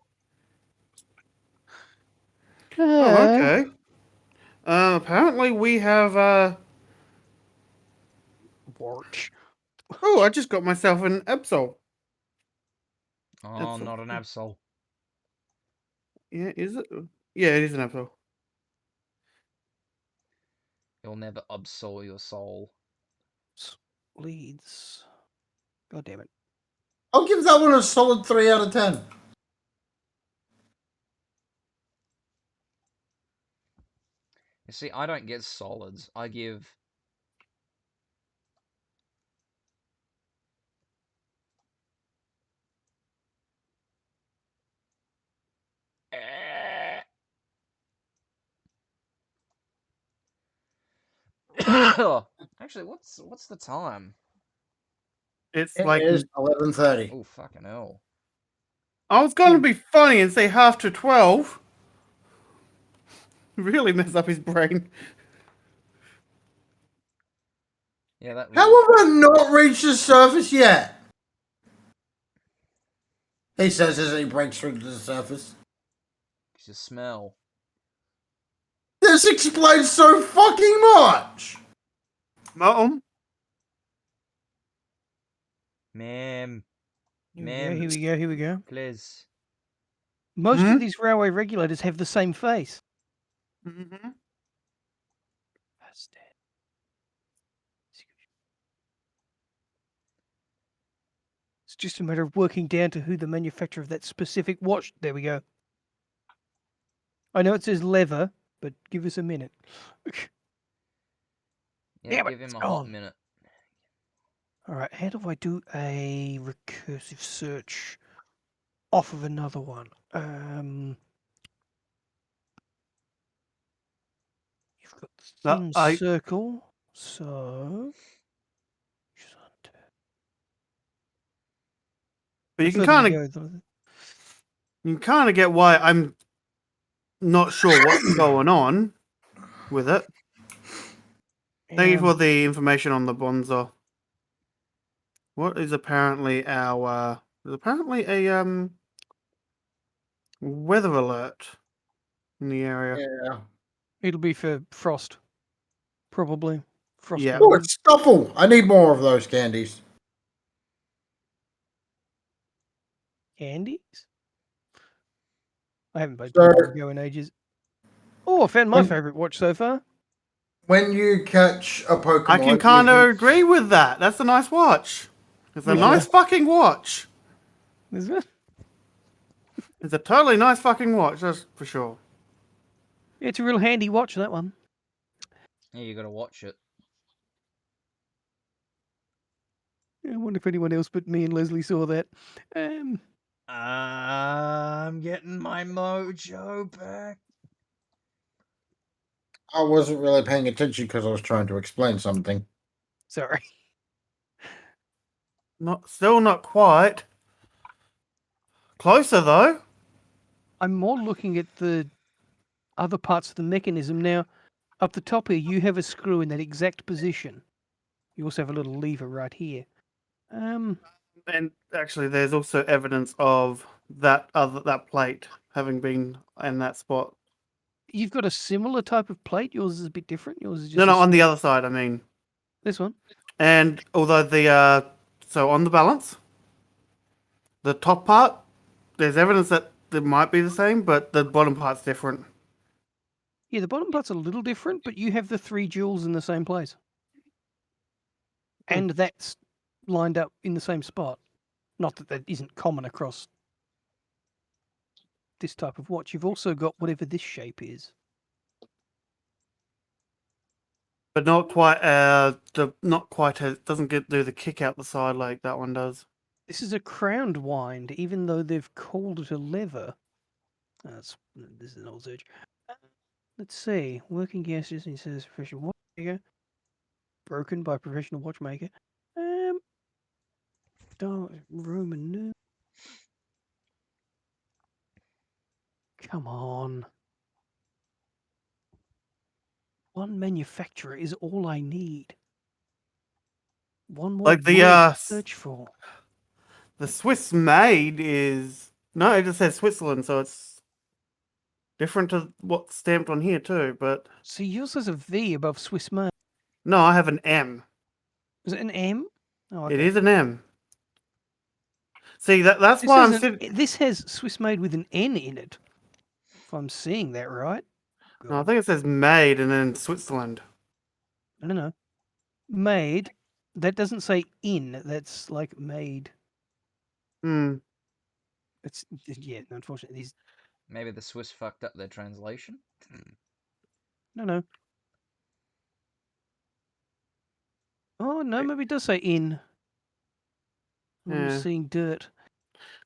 Speaker 4: oh, okay. Apparently we have
Speaker 2: Watch.
Speaker 4: oh, I just got myself an Absol.
Speaker 3: Oh, not an Absol.
Speaker 4: Yeah, is it? Yeah, it is an Absol.
Speaker 3: You'll never absol your soul.
Speaker 2: Leads. God damn it.
Speaker 1: I'll give that one a solid 3 out of 10.
Speaker 3: You see, I don't get solids. I give... Actually, what's the time?
Speaker 4: It's
Speaker 1: It
Speaker 4: like
Speaker 1: is 11:30.
Speaker 3: Oh, fucking hell.
Speaker 4: I was going to be funny and say half to 12. Really mess up his brain.
Speaker 3: Yeah, that
Speaker 1: How
Speaker 3: really...
Speaker 1: have I not reached the surface yet? He says as he breaks through to the surface.
Speaker 3: Cause you smell.
Speaker 1: This explains so fucking much!
Speaker 4: Mom,
Speaker 3: Ma'am.
Speaker 2: Here we go,
Speaker 3: Ma'am.
Speaker 2: here we go, here we go.
Speaker 3: Please.
Speaker 2: Most
Speaker 4: Hmm?
Speaker 2: of these railway regulators have the same face.
Speaker 4: Mm-hmm.
Speaker 2: It's just a matter of working down to who the manufacturer of that specific watch. There we go. I know it says leather, but give us a minute.
Speaker 3: Yeah,
Speaker 2: Damn it,
Speaker 3: give him
Speaker 2: it's
Speaker 3: a hot
Speaker 2: gone.
Speaker 3: minute.
Speaker 2: All right, how do I do a recursive search off of another one? You've got the
Speaker 4: No,
Speaker 2: thin
Speaker 4: I
Speaker 2: circle, so
Speaker 4: but
Speaker 2: the
Speaker 4: you can
Speaker 2: further we
Speaker 4: kind of
Speaker 2: go, the
Speaker 4: get why I'm not sure what's going on with it. Thank you
Speaker 2: yeah,
Speaker 4: for the information on the Bonza. What is apparently our there's apparently a weather alert in the area.
Speaker 1: Yeah.
Speaker 2: it'll be for frost, probably frost
Speaker 4: Yeah.
Speaker 1: Oh,
Speaker 2: warning.
Speaker 1: it's Stuffle. I need more of those candies.
Speaker 2: Candies? I haven't played
Speaker 1: So
Speaker 2: Pokemon Go in ages. Oh, I found my
Speaker 1: when
Speaker 2: favorite watch so far.
Speaker 1: when you catch a
Speaker 4: I can
Speaker 1: Pokemon, you
Speaker 4: kind of
Speaker 1: can.
Speaker 4: agree with that. That's a nice watch. It's a
Speaker 2: Which one?
Speaker 4: nice fucking watch.
Speaker 2: Is it?
Speaker 4: It's a totally nice fucking watch, that's for sure.
Speaker 2: It's a real handy watch, that one.
Speaker 3: Yeah, you gotta watch it.
Speaker 2: I wonder if anyone else but me and Leslie saw that.
Speaker 3: I'm getting my mojo back.
Speaker 1: I wasn't really paying attention because I was trying to explain something.
Speaker 2: Sorry.
Speaker 4: Still not quite. Closer though.
Speaker 2: I'm more looking at the other parts of the mechanism. Now, up the top here, you have a screw in that exact position. You also have a little lever right here.
Speaker 4: And actually, there's also evidence of that plate having been in that spot.
Speaker 2: You've got a similar type of plate. Yours is a bit different. Yours is
Speaker 4: No,
Speaker 2: just
Speaker 4: no, on the other side. I mean,
Speaker 2: this one.
Speaker 4: and although the so on the balance, the top part, there's evidence that it might be the same, but the bottom part's different.
Speaker 2: Yeah, the bottom part's a little different, but you have the 3 jewels in the same place.
Speaker 4: Hmm.
Speaker 2: And that's lined up in the same spot. Not that that isn't common across this type of watch. You've also got whatever this shape is.
Speaker 4: But not quite. Not quite. Doesn't do the kick out the side like that one does.
Speaker 2: This is a crowned wind, even though they've called it a lever. This is an old search. Let's see. Working gases, he says, professional watchmaker. Broken by professional watchmaker. Roman new. Come on. One manufacturer is all I need. One more
Speaker 4: Like
Speaker 2: word
Speaker 4: the
Speaker 2: to search for.
Speaker 4: the Swiss made is no, it just says Switzerland, so it's different to what's stamped on here too. But
Speaker 2: See, yours has a V above Swiss made.
Speaker 4: no, I have an M.
Speaker 2: Is it an M? Oh, okay.
Speaker 4: It is an M. See that's
Speaker 2: This
Speaker 4: why
Speaker 2: has
Speaker 4: I'm
Speaker 2: an,
Speaker 4: sitting.
Speaker 2: this has Swiss made with an N in it. If I'm seeing that right.
Speaker 4: No, I
Speaker 2: God,
Speaker 4: think it says made and then Switzerland.
Speaker 2: I don't know. Made. That doesn't say in. That's like made.
Speaker 4: Hmm.
Speaker 2: It's yeah. Unfortunately, these.
Speaker 3: Maybe the Swiss fucked up their translation?
Speaker 2: No. Oh no,
Speaker 4: Eh,
Speaker 2: maybe it does say in. I'm
Speaker 4: Yeah.
Speaker 2: seeing dirt.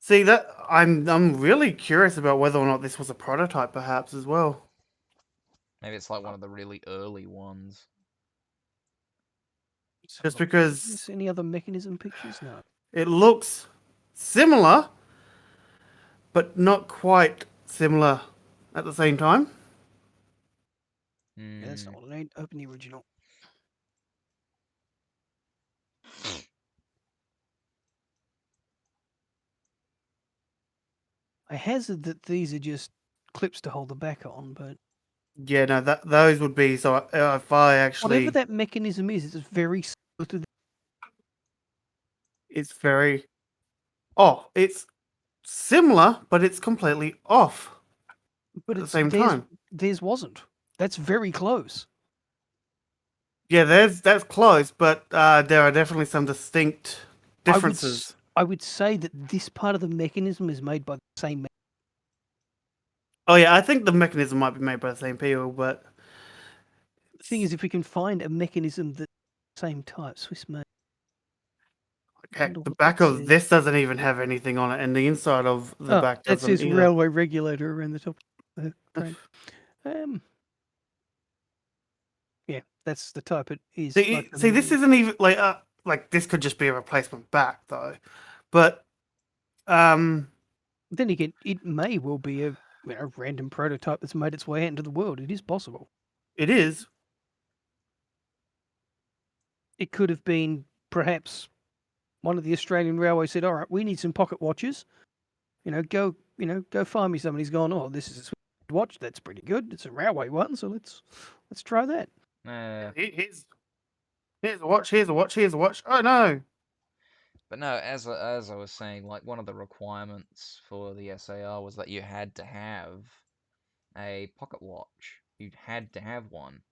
Speaker 4: See that I'm really curious about whether or not this was a prototype, perhaps as well.
Speaker 3: Maybe it's like one of the really early ones.
Speaker 2: Let's have
Speaker 4: Just
Speaker 2: a look.
Speaker 4: because
Speaker 2: Is there any other mechanism pictures? No.
Speaker 4: it looks similar, but not quite similar at the same time.
Speaker 2: Yeah, that's
Speaker 3: Hmm.
Speaker 2: not what I need. Open the original. I hazard that these are just clips to hold the back on, but
Speaker 4: Yeah, no, that those would be so. If I
Speaker 2: whatever
Speaker 4: actually,
Speaker 2: that mechanism is, it's very similar to.
Speaker 4: it's very. Oh, it's similar, but it's completely off
Speaker 2: But
Speaker 4: at the
Speaker 2: it's
Speaker 4: same time.
Speaker 2: theirs wasn't. That's very close.
Speaker 4: Yeah, that's close, but there are definitely some distinct differences.
Speaker 2: I would say that this part of the mechanism is made by the same.
Speaker 4: Oh yeah, I think the mechanism might be made by the same people, but
Speaker 2: The thing is, if we can find a mechanism that same type, Swiss made. I
Speaker 4: heck,
Speaker 2: wonder
Speaker 4: the
Speaker 2: what
Speaker 4: back
Speaker 2: that
Speaker 4: of
Speaker 2: says.
Speaker 4: this doesn't even have anything on it, and the inside of the
Speaker 2: Oh,
Speaker 4: back
Speaker 2: that
Speaker 4: doesn't
Speaker 2: says
Speaker 4: either.
Speaker 2: railway regulator around the top of the train. Yeah, that's the type it is. Like the
Speaker 4: See, this
Speaker 2: middle.
Speaker 4: isn't even like this could just be a replacement back though, but um,
Speaker 2: Then again, it may well be a random prototype that's made its way out into the world. It is possible.
Speaker 4: it is.
Speaker 2: It could have been perhaps one of the Australian railways said, "All right, we need some pocket watches. Go find me some." And he's gone, "Oh, this is a Swiss watch. That's pretty good. It's a railway one, so let's try that."
Speaker 4: Here's a watch. Here's a watch. Here's a watch. Oh no!
Speaker 3: But no, as I was saying, like one of the requirements for the SAR was that you had to have a pocket watch. You had to have one.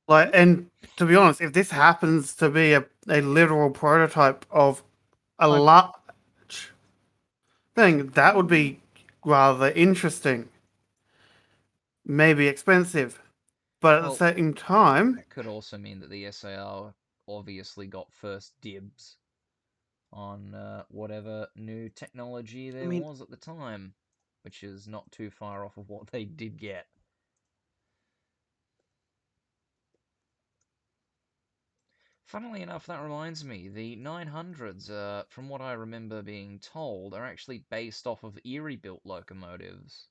Speaker 4: Like, and to be honest, if this happens to be a literal prototype of a
Speaker 2: I
Speaker 4: large thing, that would be rather interesting. Maybe expensive, but at the
Speaker 3: Well,
Speaker 4: same time,
Speaker 3: that could also mean that the SAR obviously got first dibs on whatever new technology
Speaker 2: I
Speaker 3: there
Speaker 2: mean,
Speaker 3: was at the time, which is not too far off of what they did get. Funnily enough, that reminds me, the 900s, from what I remember being told, are actually based off of Erie-built locomotives.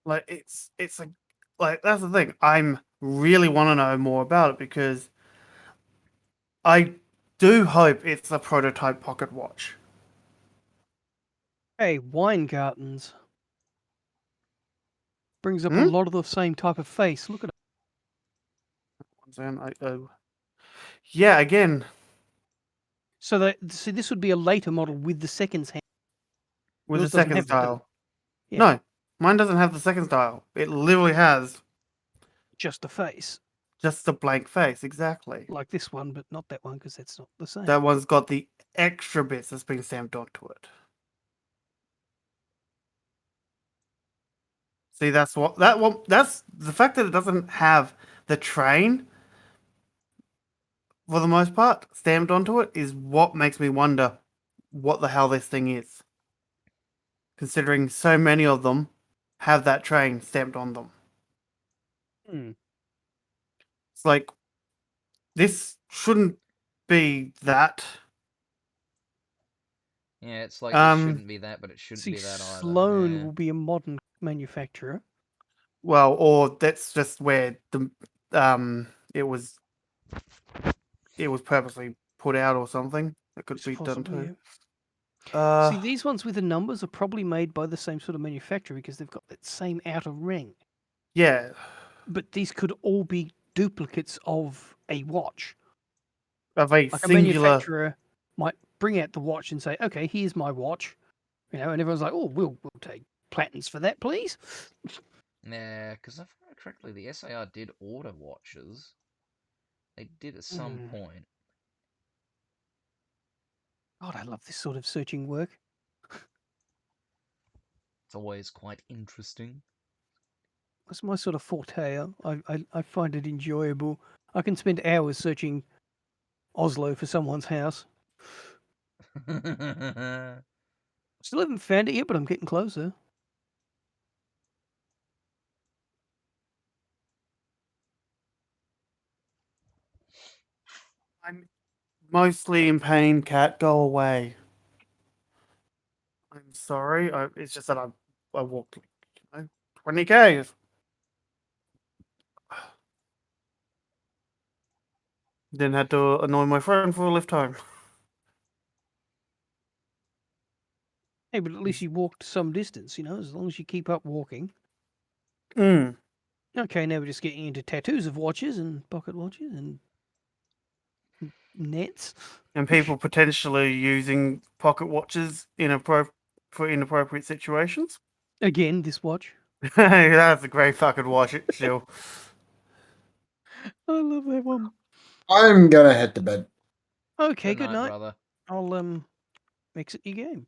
Speaker 4: like it's a like that's the thing. I'm really want to know more about it because I do hope it's a prototype pocket watch.
Speaker 2: hey, wine cartons brings up a
Speaker 4: Hmm.
Speaker 2: lot of the same type of face. Look at it.
Speaker 4: Yeah, again
Speaker 2: So this would be a later model with the seconds hand.
Speaker 4: with the
Speaker 2: Yours doesn't
Speaker 4: second
Speaker 2: have that, does it?
Speaker 4: style.
Speaker 2: Yeah,
Speaker 4: No, mine doesn't have the second style. It literally has
Speaker 2: just a face
Speaker 4: just a blank face. Exactly.
Speaker 2: like this one, but not that one because that's not the same.
Speaker 4: That one's got the extra bits that's been stamped onto it. See, that's what that one. That's the fact that it doesn't have the train for the most part stamped onto it is what makes me wonder what the hell this thing is. Considering so many of them have that train stamped on them.
Speaker 2: Hmm.
Speaker 4: It's like this shouldn't be that.
Speaker 3: Yeah, it's like this
Speaker 4: Um,
Speaker 3: shouldn't be that, but it shouldn't
Speaker 2: See,
Speaker 3: be that either.
Speaker 2: Sloan
Speaker 3: Yeah.
Speaker 2: will be a modern manufacturer.
Speaker 4: well, or that's just where the it was purposely put out or something. That could
Speaker 2: It's
Speaker 4: be done
Speaker 2: possible,
Speaker 4: too.
Speaker 2: yeah. See, these ones with the numbers are probably made by the same sort of manufacturer because they've got that same outer ring.
Speaker 4: Yeah,
Speaker 2: But these could all be duplicates of a watch.
Speaker 4: of a
Speaker 2: Like a
Speaker 4: singular.
Speaker 2: manufacturer might bring out the watch and say, "Okay, here's my watch," and everyone's like, "Oh, we'll take platens for that, please."
Speaker 3: Yeah, because if I remember correctly, the SAR did order watches. They did at some
Speaker 2: Hmm.
Speaker 3: point.
Speaker 2: God, I love this sort of searching work.
Speaker 3: It's always quite interesting.
Speaker 2: That's my sort of forte. I find it enjoyable. I can spend hours searching Oslo for someone's house. Still haven't found it yet, but I'm getting closer.
Speaker 4: I'm mostly in pain. Cat, go away. I'm sorry. It's just that I walked 20 k's. Then had to annoy my friend for a lift home.
Speaker 2: Hey, but at least you walked some distance, as long as you keep up walking.
Speaker 4: Mm.
Speaker 2: Okay, now we're just getting into tattoos of watches and pocket watches and nets.
Speaker 4: And people potentially using pocket watches for inappropriate situations.
Speaker 2: Again, this watch.
Speaker 4: That's a great fucking watch, still.
Speaker 2: I love that one.
Speaker 1: I'm gonna head to bed.
Speaker 2: Okay,
Speaker 3: Good
Speaker 2: good
Speaker 3: night,
Speaker 2: night.
Speaker 3: brother.
Speaker 2: I'll exit your game.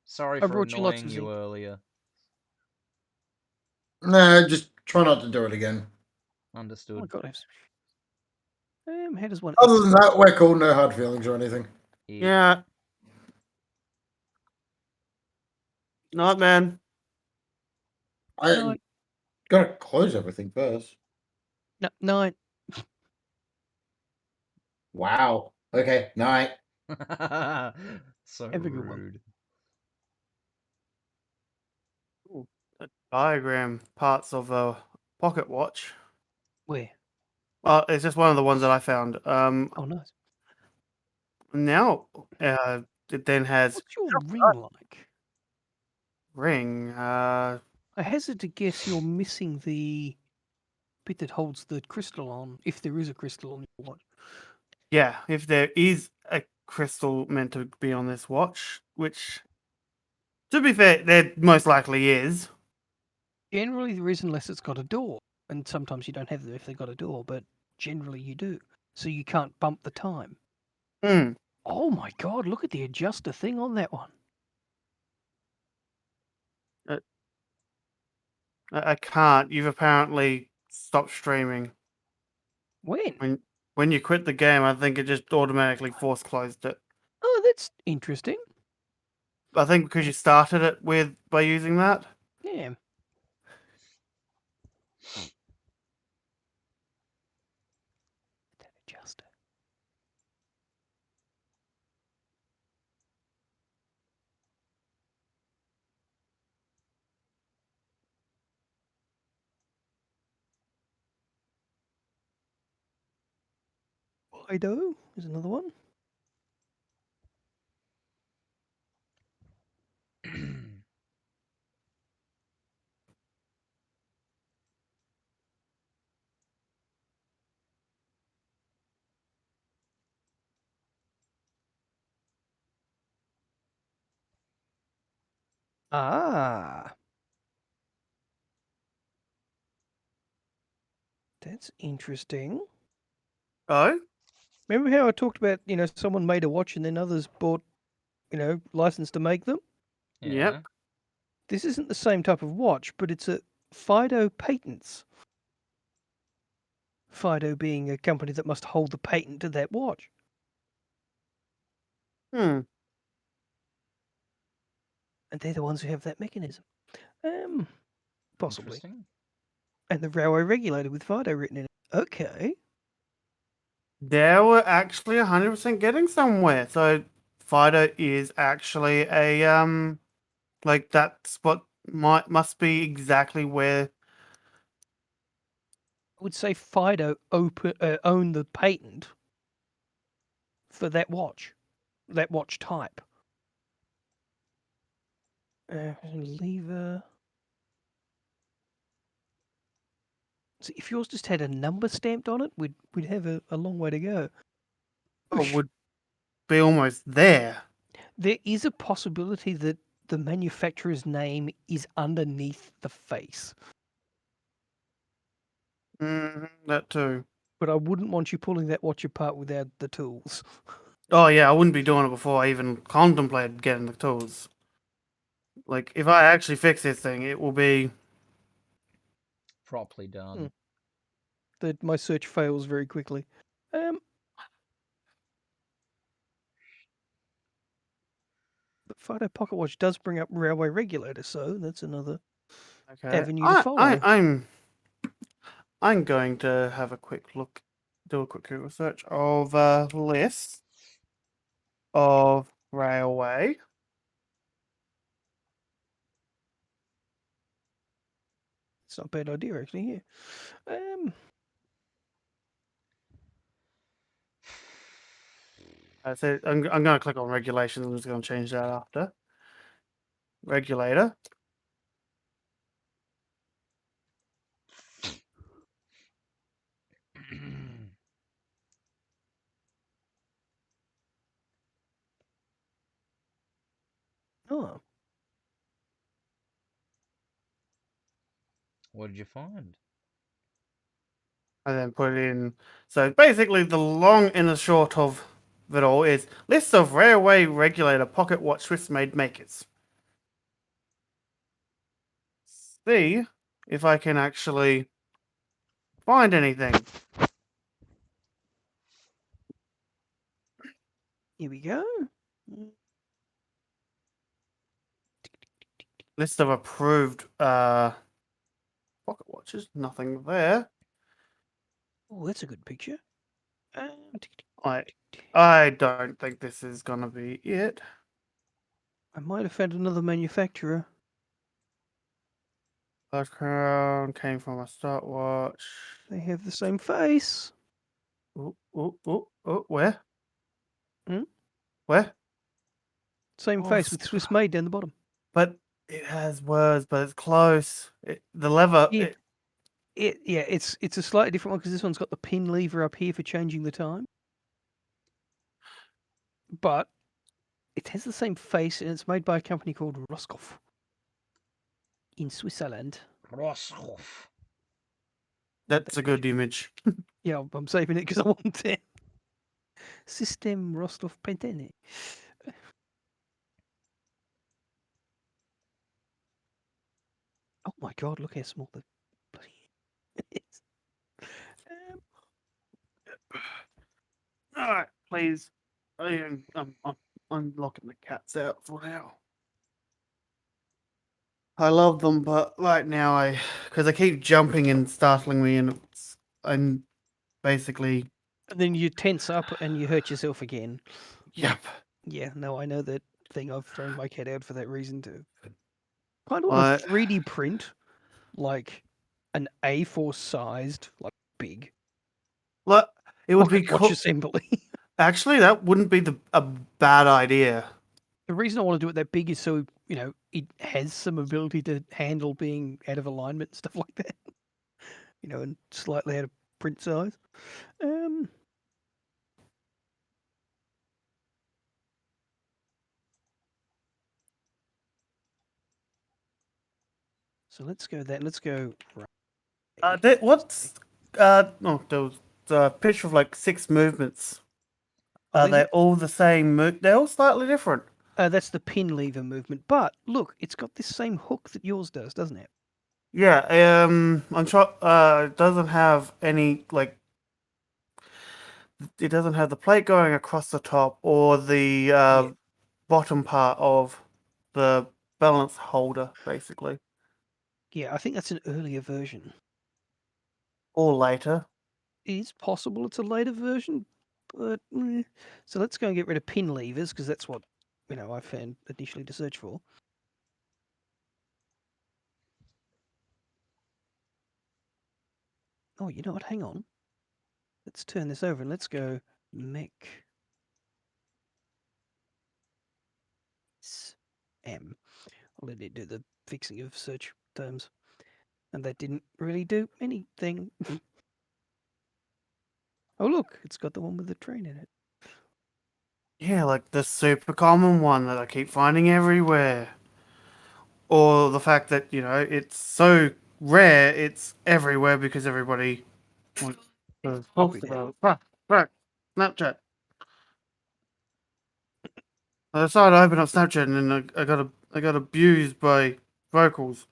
Speaker 3: Sorry
Speaker 2: I
Speaker 3: for
Speaker 2: brought you lots
Speaker 3: annoying
Speaker 2: of
Speaker 3: you
Speaker 2: zinc.
Speaker 3: earlier.
Speaker 1: Nah, just try not to do it again.
Speaker 2: Oh my
Speaker 3: Understood.
Speaker 2: god, I have how does one
Speaker 1: Other
Speaker 2: exit?
Speaker 1: than that, we're cool. No hard feelings or anything.
Speaker 4: Yeah. Night, man.
Speaker 1: I
Speaker 2: Night.
Speaker 1: gotta close everything first.
Speaker 2: No, night.
Speaker 1: Wow. Okay. Night.
Speaker 3: So
Speaker 2: Have a good one.
Speaker 3: rude.
Speaker 4: Ooh, a diagram parts of a pocket watch.
Speaker 2: Where?
Speaker 4: Well, it's just one of the ones that I found.
Speaker 2: Oh, nice.
Speaker 4: Now, it then has
Speaker 2: What's your ring like?
Speaker 4: ring.
Speaker 2: I hazard to guess you're missing the bit that holds the crystal on, if there is a crystal on your watch.
Speaker 4: Yeah, if there is a crystal meant to be on this watch, which, to be fair, there most likely is.
Speaker 2: Generally, there is unless it's got a door, and sometimes you don't have them if they've got a door, but generally you do. So you can't bump the time.
Speaker 4: Hmm.
Speaker 2: Oh my god, look at the adjuster thing on that one.
Speaker 4: I can't. You've apparently stopped streaming.
Speaker 2: When?
Speaker 4: When you quit the game, I think it just automatically force closed it.
Speaker 2: Oh, that's interesting.
Speaker 4: I think because you started it by using that.
Speaker 2: Yeah. That adjuster. Fido is another one. Ah, that's interesting.
Speaker 4: Oh,
Speaker 2: Remember how I talked about, someone made a watch and then others bought, license to make them?
Speaker 3: Yeah.
Speaker 4: yep.
Speaker 2: This isn't the same type of watch, but it's a Fido Patents. Fido being a company that must hold the patent to that watch.
Speaker 4: Hmm.
Speaker 2: And they're the ones who have that mechanism. possibly.
Speaker 3: Interesting.
Speaker 2: And the railway regulator with Fido written in it. Okay.
Speaker 4: They were actually 100% getting somewhere. So Fido is actually a like that's what must be exactly where.
Speaker 2: I would say Fido owned the patent for that watch type. Lever. So if yours just had a number stamped on it, we'd have a long way to go.
Speaker 4: Would be almost there.
Speaker 2: There is a possibility that the manufacturer's name is underneath the face,
Speaker 4: That too.
Speaker 2: but I wouldn't want you pulling that watch apart without the tools.
Speaker 4: Oh yeah, I wouldn't be doing it before I even contemplated getting the tools. Like if I actually fix this thing, it will be.
Speaker 3: Properly done.
Speaker 2: That my search fails very quickly. But Fido Pocket Watch does bring up railway regulator, so that's another
Speaker 4: Okay.
Speaker 2: avenue to follow.
Speaker 4: I'm going to have a quick look, do a quick Google search of list of railway.
Speaker 2: It's not a bad idea, actually. Yeah.
Speaker 4: So I'm going to click on regulations. I'm just going to change that after regulator.
Speaker 2: Oh,
Speaker 3: What did you find?
Speaker 4: And then put it in. So basically, the long and the short of it all is list of railway regulator pocket watch Swiss made makers. See if I can actually find anything.
Speaker 2: here we go.
Speaker 4: List of approved pocket watches. Nothing there.
Speaker 2: Oh, that's a good picture.
Speaker 4: I don't think this is gonna be it.
Speaker 2: I might have found another manufacturer.
Speaker 4: Background came from a stopwatch.
Speaker 2: They have the same face.
Speaker 4: Where?
Speaker 2: Hmm?
Speaker 4: Where?
Speaker 2: Same
Speaker 4: Oh,
Speaker 2: face with Swiss made down the bottom.
Speaker 4: But it has words, but it's close. The lever.
Speaker 2: Yeah. It's a slightly different one because this one's got the pin lever up here for changing the time. But it has the same face and it's made by a company called Roscoff in Switzerland.
Speaker 3: Roscoff.
Speaker 4: That's a good image.
Speaker 2: Yeah, I'm saving it because I want it. System Rostov Pentene. Oh my god, look how small the bloody is.
Speaker 4: All right, please. I'm locking the cats out for now. I love them, but right now because they keep jumping and startling me, and I'm basically
Speaker 2: And then you tense up and you hurt yourself again.
Speaker 4: yep.
Speaker 2: Yeah, no, I know that thing. I've thrown my cat out for that reason too. Kind of
Speaker 4: I
Speaker 2: want to 3D print like an A4 sized, like big
Speaker 4: Look, it would be
Speaker 2: pocket watch
Speaker 4: cool.
Speaker 2: assembly.
Speaker 4: Actually, that wouldn't be a bad idea.
Speaker 2: The reason I want to do it that big is so, it has some ability to handle being out of alignment and stuff like that. And slightly out of print size. So let's go that. Let's go.
Speaker 4: What's no, there was a picture of like 6 movements.
Speaker 2: Oh,
Speaker 4: Are
Speaker 2: these
Speaker 4: they all the same? They're all slightly different.
Speaker 2: That's the pin lever movement. But look, it's got this same hook that yours does, doesn't it?
Speaker 4: Yeah. I'm sure. It doesn't have any like. It doesn't have the plate going across the top or the bottom part of the balance holder, basically.
Speaker 2: Yeah, I think that's an earlier version.
Speaker 4: Or later.
Speaker 2: It is possible it's a later version, but so let's go and get rid of pin levers because that's what I found initially to search for. Oh, you know what? Hang on. Let's turn this over and let's go mech M. I'll let it do the fixing of search terms. And that didn't really do anything. Oh, look, it's got the one with the train in it.
Speaker 4: Yeah, like the super common one that I keep finding everywhere. Or the fact that, it's so rare, it's everywhere because everybody wants to
Speaker 2: Copy
Speaker 4: post
Speaker 2: that.
Speaker 4: about it. Fuck. Snapchat. I decided to open up Snapchat and then I got abused by vocals.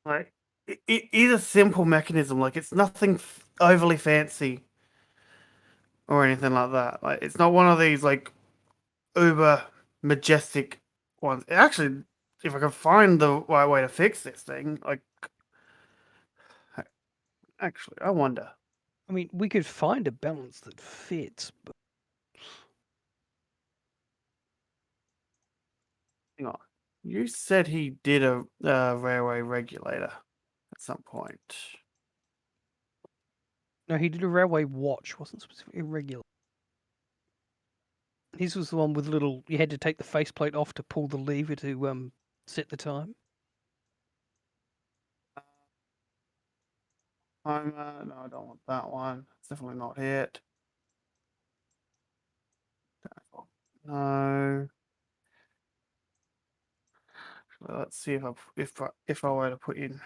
Speaker 4: Like it is a simple mechanism. Like it's nothing overly fancy or anything like that. Like it's not one of these like uber majestic ones. Actually, if I can find the right way to fix this thing, like actually, I wonder.
Speaker 2: I mean, we could find a balance that fits, but
Speaker 4: Hang on. You said he did a railway regulator at some point.
Speaker 2: no, he did a railway watch, wasn't specifically regular. His was the one with little. You had to take the faceplate off to pull the lever to set the time.
Speaker 4: No, I don't want that one. It's definitely not it. No. Let's see if I were to put in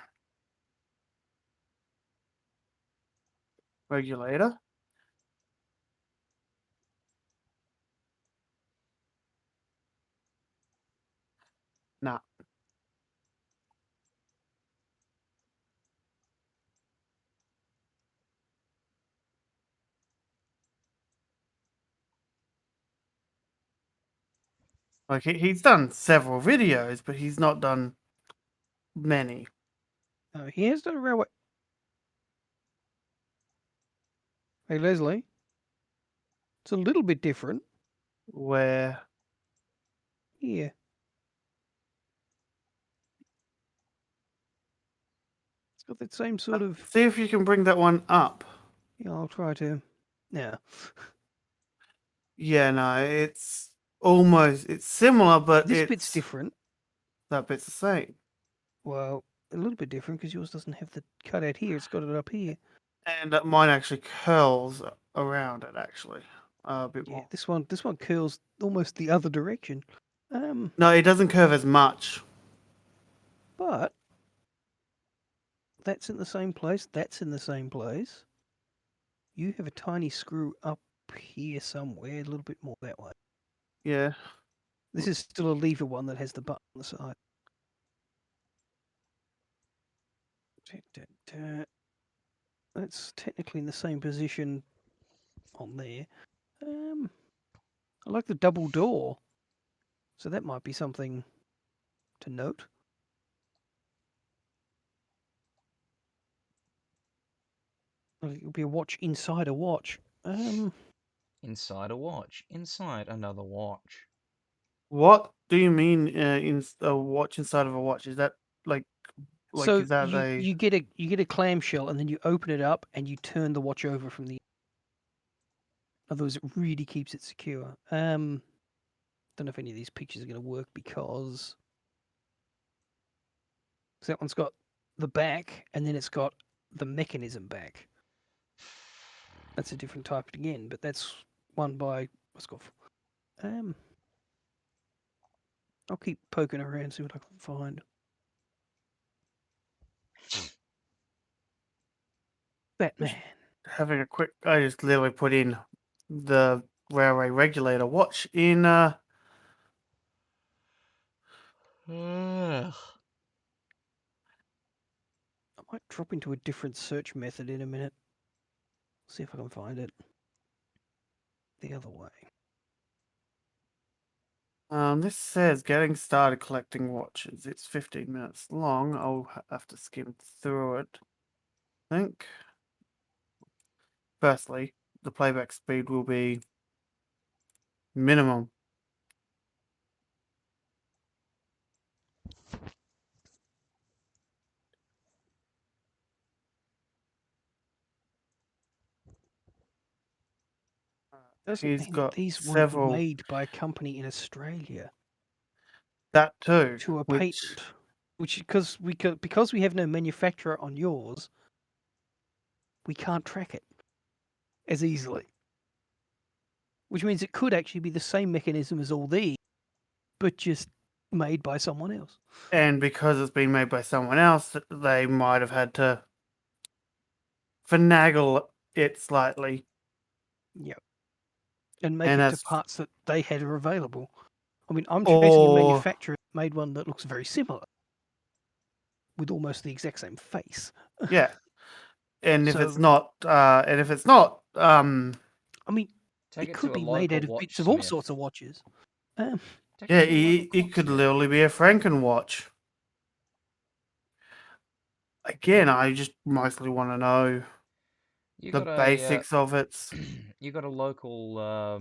Speaker 4: regulator. Nah. Like he's done several videos, but he's not done many.
Speaker 2: He has done a railway. Hey, Leslie. It's a little bit different.
Speaker 4: Where
Speaker 2: Here. It's got that same sort of.
Speaker 4: see if you can bring that one up.
Speaker 2: Yeah, I'll try to. Yeah.
Speaker 4: Yeah, no, it's similar, but
Speaker 2: This bit's different.
Speaker 4: that bit's the same.
Speaker 2: Well, a little bit different because yours doesn't have the cutout here. It's got it up here.
Speaker 4: And mine actually curls around it actually a bit
Speaker 2: Yeah,
Speaker 4: more.
Speaker 2: this one curls almost the other direction.
Speaker 4: No, it doesn't curve as much.
Speaker 2: But that's in the same place. That's in the same place. You have a tiny screw up here somewhere, a little bit more that way.
Speaker 4: Yeah.
Speaker 2: This is still a lever one that has the button on the side. That's technically in the same position on there. I like the double door. So that might be something to note. It'll be a watch inside a watch.
Speaker 3: Inside a watch. Inside another watch.
Speaker 4: What do you mean in a watch inside of a watch? Is that like
Speaker 2: So
Speaker 4: is that
Speaker 2: you get a clamshell and then you open it up and you turn the watch over from the. Otherwise, it really keeps it secure. Don't know if any of these pictures are going to work because that one's got the back and then it's got the mechanism back. That's a different type again, but that's one by what's called. I'll keep poking around, see what I can find. Batman.
Speaker 4: having a quick? I just literally put in the railway regulator watch in
Speaker 3: Ugh.
Speaker 2: Might drop into a different search method in a minute. See if I can find it. The other way.
Speaker 4: This says getting started collecting watches. It's 15 minutes long. I'll have to skim through it. I think. Firstly, the playback speed will be minimum.
Speaker 2: Doesn't
Speaker 4: He's
Speaker 2: mean
Speaker 4: got
Speaker 2: these weren't
Speaker 4: several.
Speaker 2: made by a company in Australia
Speaker 4: That too.
Speaker 2: to a
Speaker 4: Which
Speaker 2: patent. Which because we have no manufacturer on yours, we can't track it as easily. Which means it could actually be the same mechanism as all these, but just made by someone else.
Speaker 4: and because it's been made by someone else, they might have had to finagle it slightly.
Speaker 2: Yep. And make
Speaker 4: And
Speaker 2: it to
Speaker 4: that's
Speaker 2: parts that they had are available. I mean, I'm chasing a
Speaker 4: or
Speaker 2: manufacturer that made one that looks very similar, with almost the exact same face.
Speaker 4: yeah. And if it's
Speaker 2: So,
Speaker 4: not,
Speaker 2: I mean,
Speaker 3: Take
Speaker 2: it
Speaker 3: it
Speaker 2: could
Speaker 3: to a
Speaker 2: be made out
Speaker 3: local
Speaker 2: of bits of all
Speaker 3: watchsmith.
Speaker 2: sorts of watches. Um,
Speaker 3: Take
Speaker 4: yeah,
Speaker 3: it to a local
Speaker 4: it could
Speaker 3: clocksmith.
Speaker 4: literally be a Franken watch. Again, I just mostly want to know
Speaker 3: You
Speaker 4: the
Speaker 3: got a
Speaker 4: basics of it.
Speaker 3: you got a local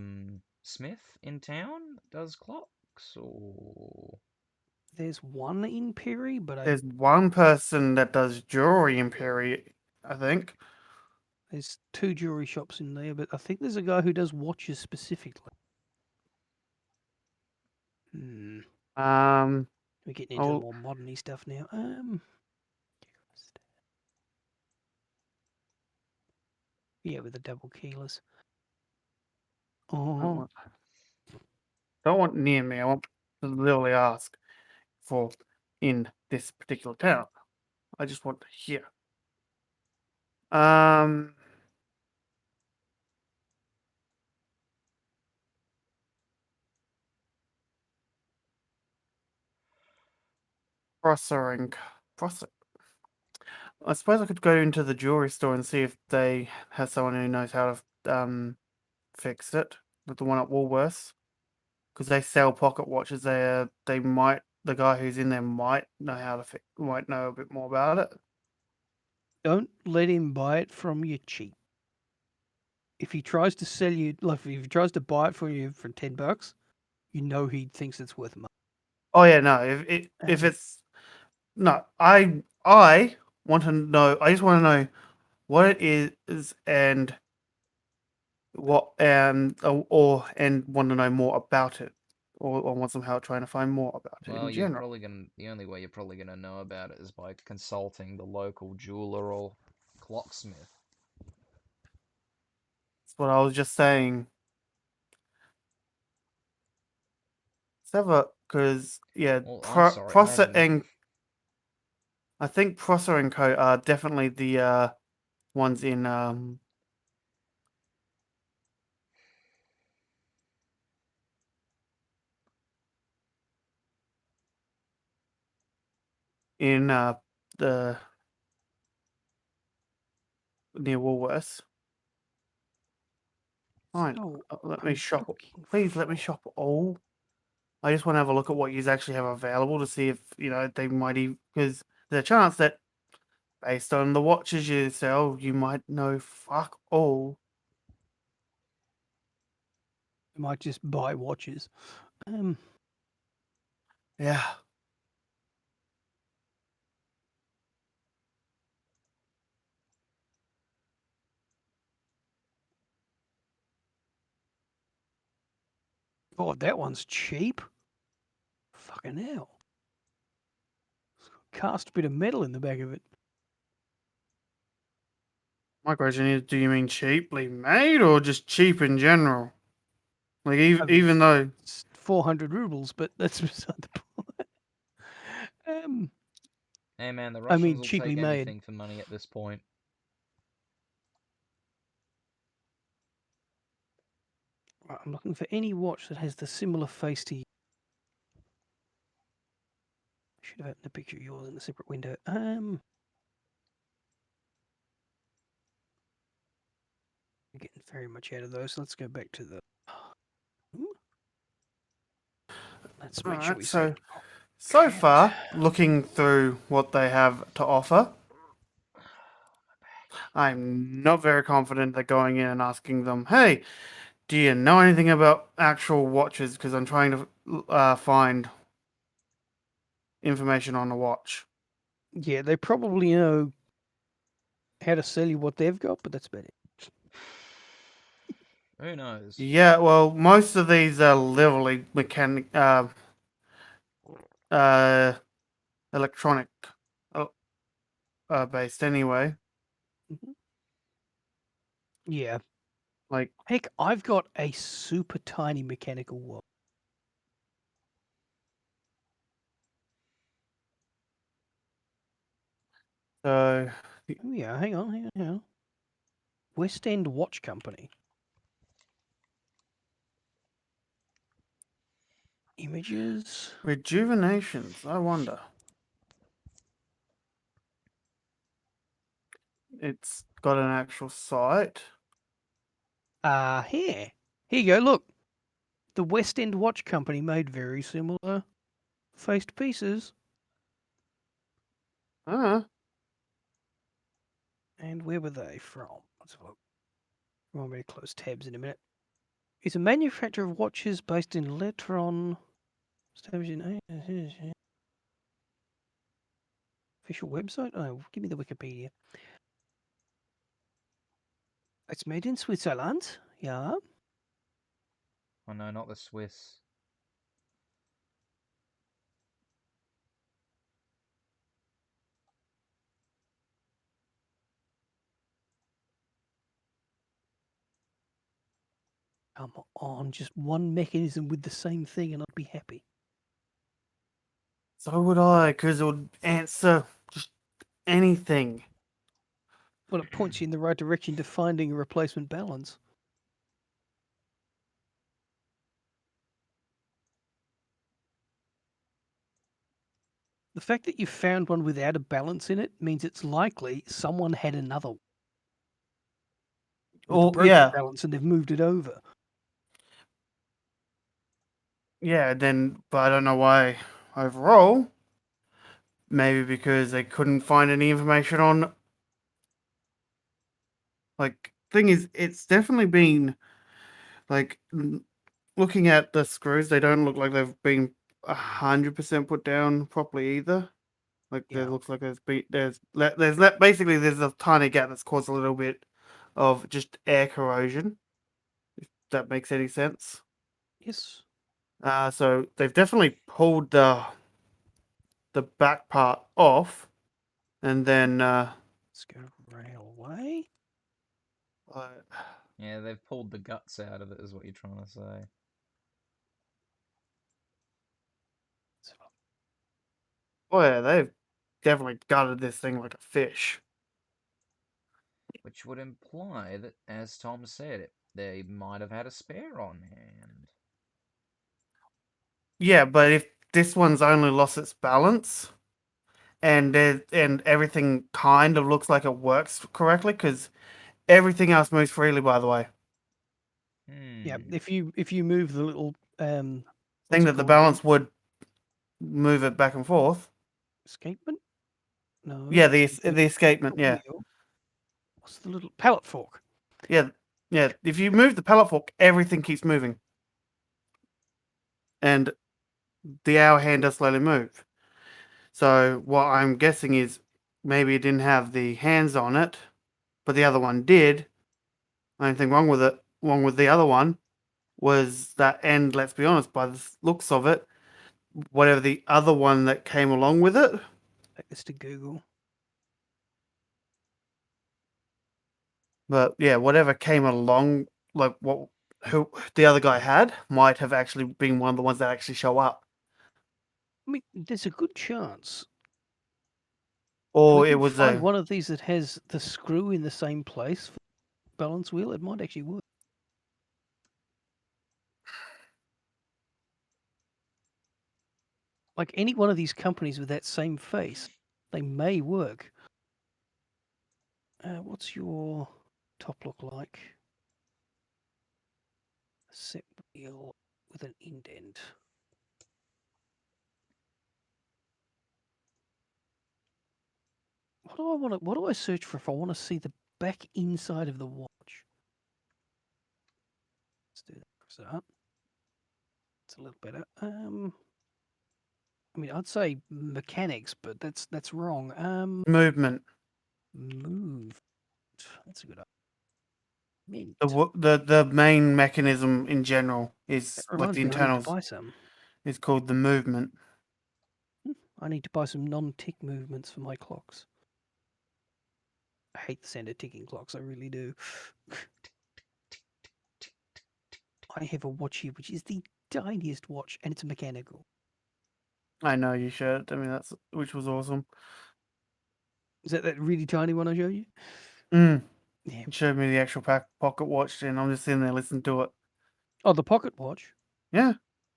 Speaker 3: smith in town that does clocks, or
Speaker 2: there's one in Perry, but
Speaker 4: There's one person that does jewelry in Perry, I think.
Speaker 2: there's two jewelry shops in there. But I think there's a guy who does watches specifically.
Speaker 4: Um,
Speaker 2: We're getting into the
Speaker 4: I'll,
Speaker 2: more moderny stuff now. Yeah, with the double keyless. Oh,
Speaker 4: don't want near me. I want to literally ask for in this particular town. I just want to hear. Um, Processing. Process. I suppose I could go into the jewelry store and see if they have someone who knows how to fix it with the one at Woolworths, because they sell pocket watches. They might the guy who's in there might know how to might know a bit more about it.
Speaker 2: don't let him buy it from you cheap. If he tries to sell you, like if he tries to buy it for you for $10, you know he thinks it's worth money.
Speaker 4: Oh yeah, no. If
Speaker 2: Um,
Speaker 4: it's no, I want to know. I just want to know what it is and what and want to know more about it, or want some help trying to find more about it
Speaker 3: well,
Speaker 4: in
Speaker 3: you're
Speaker 4: general.
Speaker 3: probably gonna the only way you're probably gonna know about it is by consulting the local jeweler or clocksmith.
Speaker 4: That's what I was just saying. Because yeah,
Speaker 3: Well, I'm sorry, I
Speaker 4: Prosser
Speaker 3: haven't.
Speaker 4: and I think Prosser and Co are definitely the ones in the near Woolworths. Fine,
Speaker 2: so
Speaker 4: let me
Speaker 2: I'm
Speaker 4: shop.
Speaker 2: looking
Speaker 4: Please let me
Speaker 2: for-
Speaker 4: shop all. I just want to have a look at what you actually have available to see if they might because there's a chance that based on the watches you sell, you might know fuck all.
Speaker 2: I might just buy watches. Um,
Speaker 4: Yeah.
Speaker 2: God, that one's cheap. Fucking hell. Cast bit of metal in the back of it.
Speaker 4: My question is, do you mean cheaply made or just cheap in general? Like
Speaker 2: I mean,
Speaker 4: even though
Speaker 2: it's 400 rubles, but that's beside the point.
Speaker 3: Hey man, the
Speaker 2: I
Speaker 3: Russians
Speaker 2: mean,
Speaker 3: will
Speaker 2: cheaply
Speaker 3: take
Speaker 2: made.
Speaker 3: anything for money at this point.
Speaker 2: Right, I'm looking for any watch that has the similar face to you. Should have opened a picture of yours in a separate window. very much out of those. Let's go back to the. Let's make sure
Speaker 4: Alright,
Speaker 2: we
Speaker 4: so
Speaker 2: say.
Speaker 4: so far, looking through what they have to offer, I'm not very confident that going in and asking them, "Hey, do you know anything about actual watches?" Because I'm trying to find information on a watch.
Speaker 2: Yeah, they probably know how to sell you what they've got, but that's about it.
Speaker 3: Who knows?
Speaker 4: Yeah, well, most of these are literally uh, electronic uh, based anyway.
Speaker 2: Mhm. Yeah.
Speaker 4: Like,
Speaker 2: Heck, I've got a super tiny mechanical watch.
Speaker 4: so
Speaker 2: Oh yeah, hang on. West End Watch Company. Images.
Speaker 4: rejuvenations. I wonder. It's got an actual site.
Speaker 2: Here. Here you go, look. The West End Watch Company made very similar faced pieces.
Speaker 4: Ah,
Speaker 2: And where were they from? Let's have a look. I'm going to close tabs in a minute. It's a manufacturer of watches based in Letron. Established in official website? Oh, give me the Wikipedia. It's made in Switzerland. Yeah.
Speaker 3: Oh no, not the Swiss.
Speaker 2: Come on, just one mechanism with the same thing and I'd be happy.
Speaker 4: so would I, because it would answer just anything.
Speaker 2: Well, it points you in the right direction to finding a replacement balance. The fact that you found one without a balance in it means it's likely someone had another one with a
Speaker 4: Oh,
Speaker 2: broken
Speaker 4: yeah,
Speaker 2: balance and they've moved it over.
Speaker 4: yeah. Then, but I don't know why. Overall, maybe because they couldn't find any information on. Like, thing is, it's definitely been like looking at the screws. They don't look like they've been 100% put down properly either. Like, there
Speaker 2: Yeah.
Speaker 4: looks like basically there's a tiny gap that's caused a little bit of just air corrosion. If that makes any sense.
Speaker 2: Yes.
Speaker 4: So they've definitely pulled the back part off, and then
Speaker 2: Let's go railway.
Speaker 4: uh,
Speaker 3: Yeah, they've pulled the guts out of it, is what you're trying to say.
Speaker 4: oh yeah, they've definitely gutted this thing like a fish.
Speaker 3: Which would imply that, as Tom said, they might have had a spare on hand.
Speaker 4: Yeah, but if this one's only lost its balance, and everything kind of looks like it works correctly, because everything else moves freely. By the way,
Speaker 2: Yeah.
Speaker 3: Hmm.
Speaker 2: If you move the little what's
Speaker 4: thing
Speaker 2: it
Speaker 4: that the
Speaker 2: called again?
Speaker 4: balance would move it back and forth.
Speaker 2: Escapement? No.
Speaker 4: Yeah, the
Speaker 2: The
Speaker 4: escapement. Yeah,
Speaker 2: wheel. What's the little pallet fork?
Speaker 4: yeah, yeah. If you move the pallet fork, everything keeps moving, and the hour hand does slowly move. So what I'm guessing is maybe it didn't have the hands on it, but the other one did. Only thing wrong with it, wrong with the other one, was that end. Let's be honest, by the looks of it, whatever the other one that came along with it.
Speaker 2: Take this to Google.
Speaker 4: But yeah, whatever came along, like what who the other guy had, might have actually been one of the ones that actually show up,
Speaker 2: I mean, there's a good chance. If we
Speaker 4: or it
Speaker 2: can
Speaker 4: was
Speaker 2: find
Speaker 4: a
Speaker 2: one of these that has the screw in the same place for the balance wheel, it might actually work. Like any one of these companies with that same face, they may work. What's your top look like? Set wheel with an indent. What do I want to? What do I search for if I want to see the back inside of the watch? Let's do that. Press it up. It's a little better. I mean, I'd say mechanics, but that's wrong.
Speaker 4: Movement.
Speaker 2: Move. That's a good idea. Mint.
Speaker 4: The main mechanism in general
Speaker 2: That
Speaker 4: is like
Speaker 2: reminds
Speaker 4: the
Speaker 2: me, I need to
Speaker 4: internals.
Speaker 2: buy some.
Speaker 4: Is called the movement.
Speaker 2: I need to buy some non-tick movements for my clocks. I hate the sound of ticking clocks. I really do. I have a watch here, which is the tiniest watch, and it's mechanical.
Speaker 4: I know you showed it to me. Which was awesome.
Speaker 2: Is that really tiny one I showed you?
Speaker 4: Mm.
Speaker 2: Yeah.
Speaker 4: You showed me the actual pocket watch, and I'm just sitting there listening to it.
Speaker 2: Oh, the pocket watch?
Speaker 4: Yeah.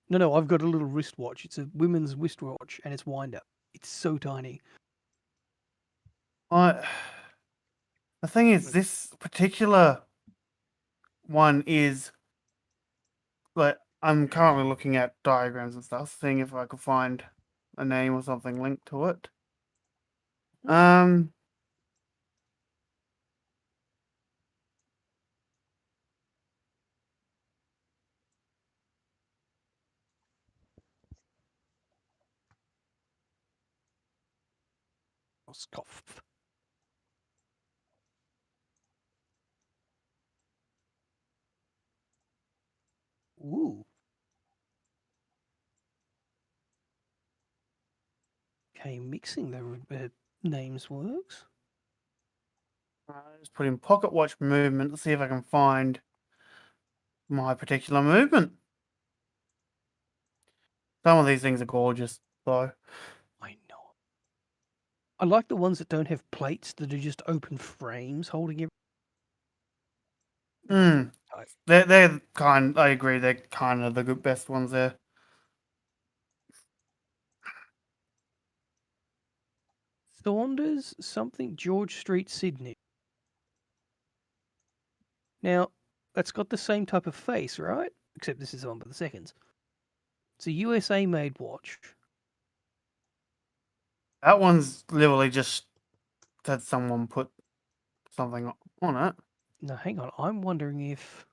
Speaker 2: No, I've got a little wristwatch. It's a women's wristwatch, and it's wind up. It's so tiny.
Speaker 4: I. The thing is, this particular one is like I'm currently looking at diagrams and stuff, seeing if I could find a name or something linked to it.
Speaker 2: Scoff. Ooh. Okay, mixing the names works.
Speaker 4: Just put in pocket watch movement to see if I can find my particular movement. Some of these things are gorgeous, though.
Speaker 2: I know. I like the ones that don't have plates, that are just open frames holding it.
Speaker 4: Hmm. They're kind. I agree. They're kind of the best ones there.
Speaker 2: Saunders something George Street, Sydney. Now, that's got the same type of face, right? Except this is on by the seconds. It's a USA made watch.
Speaker 4: That one's literally just had someone put something on it.
Speaker 2: Now, hang on. I'm wondering if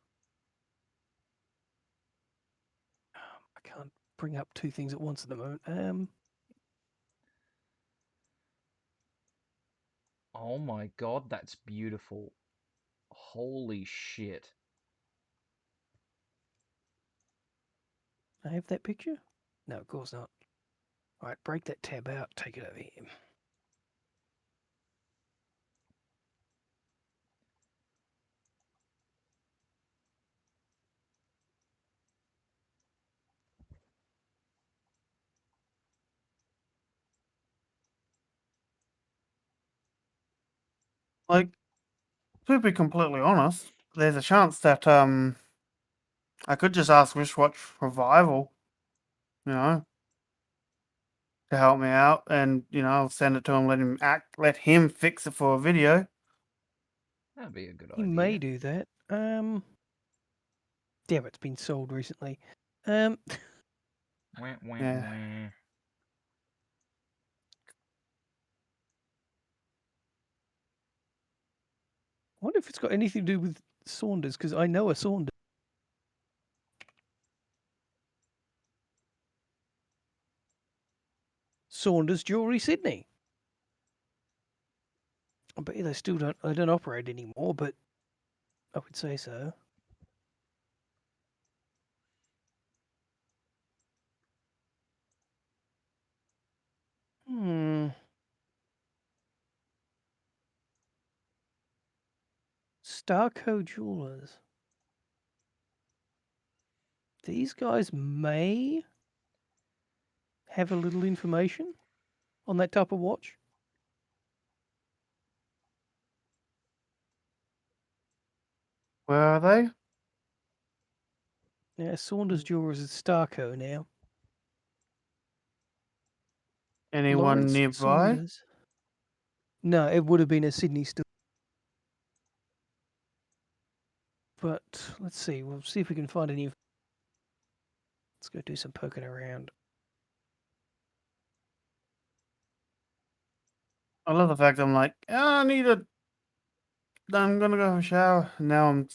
Speaker 2: I can't bring up two things at once at the moment.
Speaker 3: Oh my god, that's beautiful. Holy shit.
Speaker 2: I have that picture? No, of course not. All right, break that tab out. Take it over here.
Speaker 4: Like, to be completely honest, there's a chance that I could just ask Wristwatch Revival, you know, to help me out, and I'll send it to him, let him fix it for a video.
Speaker 3: That'd be a good
Speaker 2: He
Speaker 3: idea.
Speaker 2: may do that. Damn, it's been sold recently.
Speaker 3: Wah, wah,
Speaker 4: Yeah.
Speaker 3: wah.
Speaker 2: I wonder if it's got anything to do with Saunders, because I know a Saunders. Saunders Jewelry, Sydney. I bet you they still don't operate anymore, but I would say so. Starco Jewelers. These guys may have a little information on that type of watch.
Speaker 4: Where are they?
Speaker 2: Yeah, Saunders Jewelers is Starco now.
Speaker 4: Anyone
Speaker 2: Lawrence
Speaker 4: nearby?
Speaker 2: Saunders. No, it would have been a Sydney store. But let's see. We'll see if we can find any. Let's go do some poking around.
Speaker 4: I love the fact I'm like, "Oh, I need a. I'm gonna go have a shower. Now I'm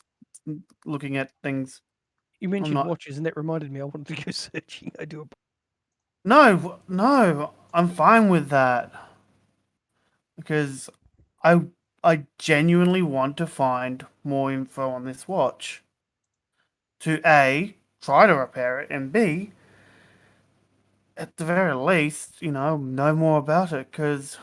Speaker 4: looking at things.
Speaker 2: You
Speaker 4: I'm
Speaker 2: mentioned
Speaker 4: not.
Speaker 2: watches, and that reminded me. I wanted to go searching. I do.
Speaker 4: No, no, I'm fine with that because I I genuinely want to find more info on this watch. To A, try to repair it, and B, at the very least, know more about it because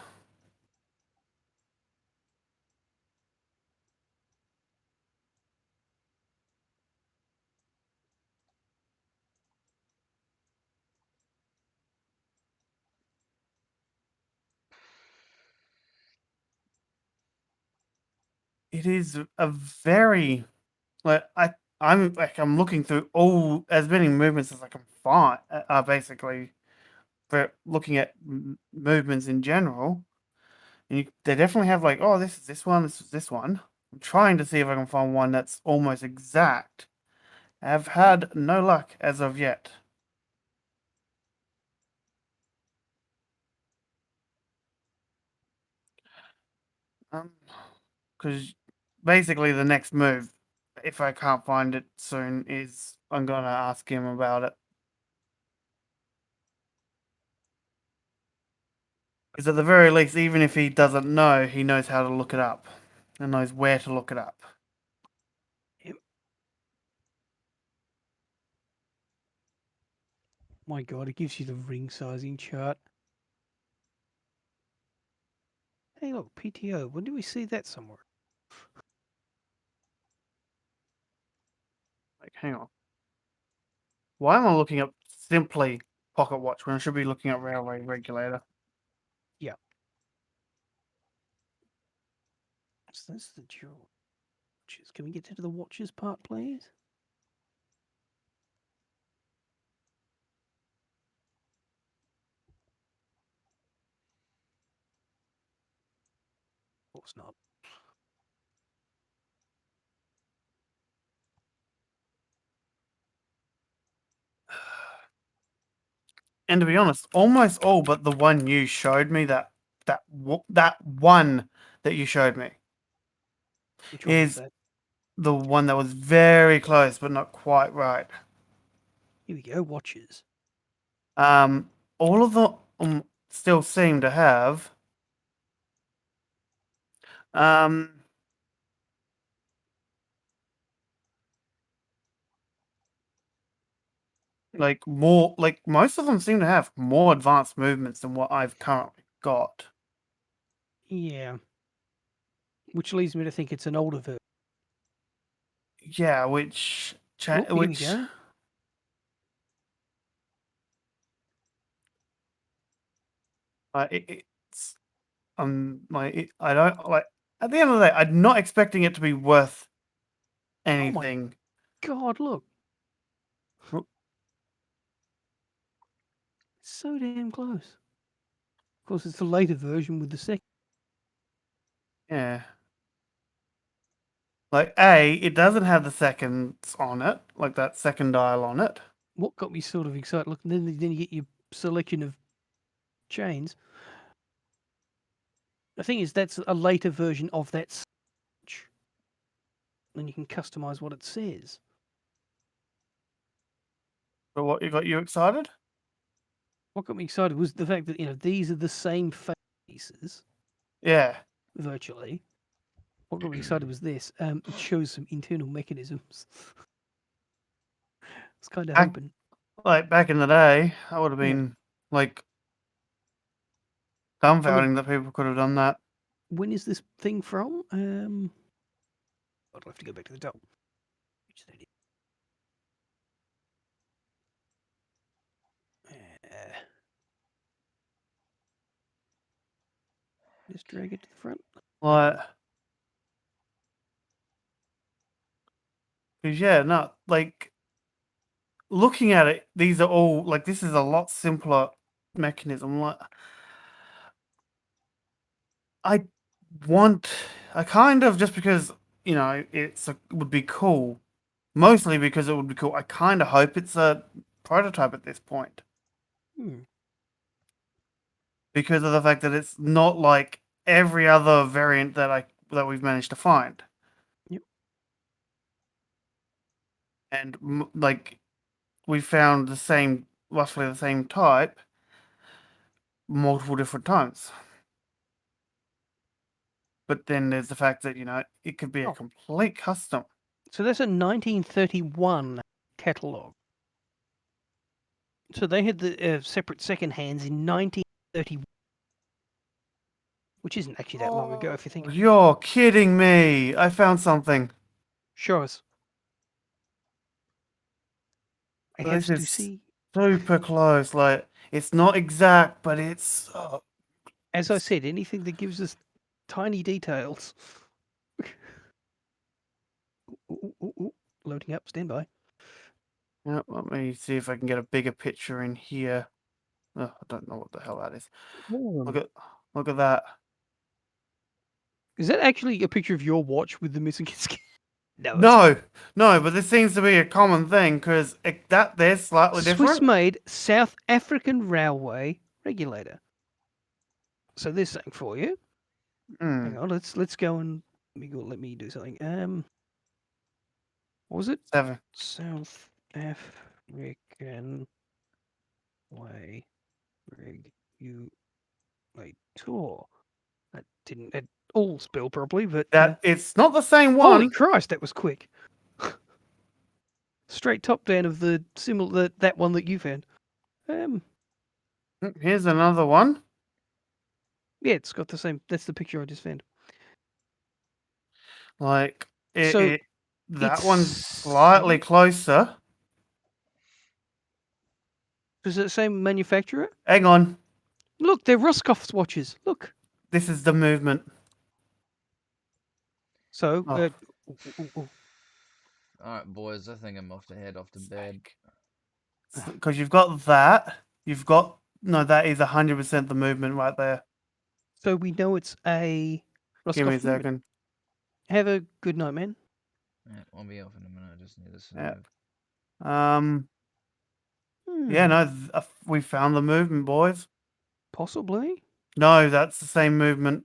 Speaker 4: it is a very like I'm looking through all as many movements as I can find. Basically, for looking at movements in general, and they definitely have like, oh, this is this one, this is this one. I'm trying to see if I can find one that's almost exact. I've had no luck as of yet. Because basically the next move, if I can't find it soon, is I'm gonna ask him about it. Because at the very least, even if he doesn't know, he knows how to look it up and knows where to look it up.
Speaker 2: My God, it gives you the ring sizing chart. Hey, look, PTO. When do we see that somewhere?
Speaker 4: Like, hang on. Why am I looking up simply pocket watch when I should be looking at railway regulator?
Speaker 2: Yeah. So that's the dual watches. Can we get to the watches part, please? Of course not.
Speaker 4: And to be honest, almost all but the one you showed me that one that you showed me
Speaker 2: Which one was
Speaker 4: is
Speaker 2: that?
Speaker 4: the one that was very close but not quite right.
Speaker 2: Here we go, watches.
Speaker 4: Um, all of them still seem to have um like more like most of them seem to have more advanced movements than what I've currently got.
Speaker 2: Yeah. Which leads me to think it's an older version.
Speaker 4: Yeah, which
Speaker 2: Oh, here we
Speaker 4: which
Speaker 2: go.
Speaker 4: it's I don't like at the end of the day, I'm not expecting it to be worth
Speaker 2: Oh my
Speaker 4: anything.
Speaker 2: God, look.
Speaker 4: Oh,
Speaker 2: So damn close. Of course, it's the later version with the second.
Speaker 4: yeah. Like it doesn't have the seconds on it, like that second dial on it.
Speaker 2: What got me sort of excited? Look, and then you get your selection of chains. The thing is, that's a later version of that switch. And you can customize what it says.
Speaker 4: But what got you excited?
Speaker 2: What got me excited was the fact that, these are the same faces,
Speaker 4: Yeah.
Speaker 2: virtually. What got me excited was this. It shows some internal mechanisms. I was kind of
Speaker 4: Back,
Speaker 2: hoping.
Speaker 4: like back in the day, I would have
Speaker 2: Yeah.
Speaker 4: been like
Speaker 2: Oh, look,
Speaker 4: dumbfounding that people could have done that.
Speaker 2: when is this thing from? I'll have to go back to the top. Which that is. Just drag it to the front.
Speaker 4: Like, because yeah, no, like looking at it, these are all like this is a lot simpler mechanism. Like, I want, I kind of just because you know, would be cool. Mostly because it would be cool. I kind of hope it's a prototype at this point
Speaker 2: Hmm.
Speaker 4: because of the fact that it's not like every other variant that we've managed to find.
Speaker 2: Yep.
Speaker 4: And like we found roughly the same type, multiple different times. But then there's the fact that, you know, it could be a
Speaker 2: Oh.
Speaker 4: complete custom.
Speaker 2: So that's a 1931 catalogue. So they had the separate second hands in 1931, which isn't actually that long ago if you think.
Speaker 4: You're kidding me. I found something.
Speaker 2: Show us. I have
Speaker 4: This
Speaker 2: to
Speaker 4: is
Speaker 2: see.
Speaker 4: super close. Like, it's not exact, but it's.
Speaker 2: As I said, anything that gives us tiny details. Ooh. Loading up, stand by.
Speaker 4: Yeah, let me see if I can get a bigger picture in here. Oh, I don't know what the hell that is. Look at that.
Speaker 2: Is that actually a picture of your watch with the missing skin? No.
Speaker 4: No, but this seems to be a common thing because that they're slightly different.
Speaker 2: Swiss-made South African Railway regulator. So there's something for you. Hang on, let's go and let me do something. What was it?
Speaker 4: 7.
Speaker 2: South African Way Regulator. That didn't at all spell properly, but
Speaker 4: That it's not the same
Speaker 2: holy
Speaker 4: one.
Speaker 2: Christ, that was quick. Straight top down of the similar that one that you found.
Speaker 4: Here's another one.
Speaker 2: Yeah, it's got the same. That's the picture I just found.
Speaker 4: Like
Speaker 2: So
Speaker 4: that one's
Speaker 2: it's
Speaker 4: slightly closer.
Speaker 2: is it the same manufacturer?
Speaker 4: Hang on.
Speaker 2: Look, they're Roscoff's watches. Look.
Speaker 4: This is the movement.
Speaker 2: So,
Speaker 4: Oh.
Speaker 3: Alright, boys, I think I'm off to head off to bed.
Speaker 4: Because you've got that. You've got no. That is 100% the movement right there.
Speaker 2: so we know it's a
Speaker 4: Give me a
Speaker 2: Roscoff movement.
Speaker 4: second.
Speaker 2: Have a good night, man.
Speaker 3: Yeah, I'll be off in a minute. I just need to save.
Speaker 4: Yeah. No. We found the movement, boys.
Speaker 2: Possibly.
Speaker 4: No, that's the same movement.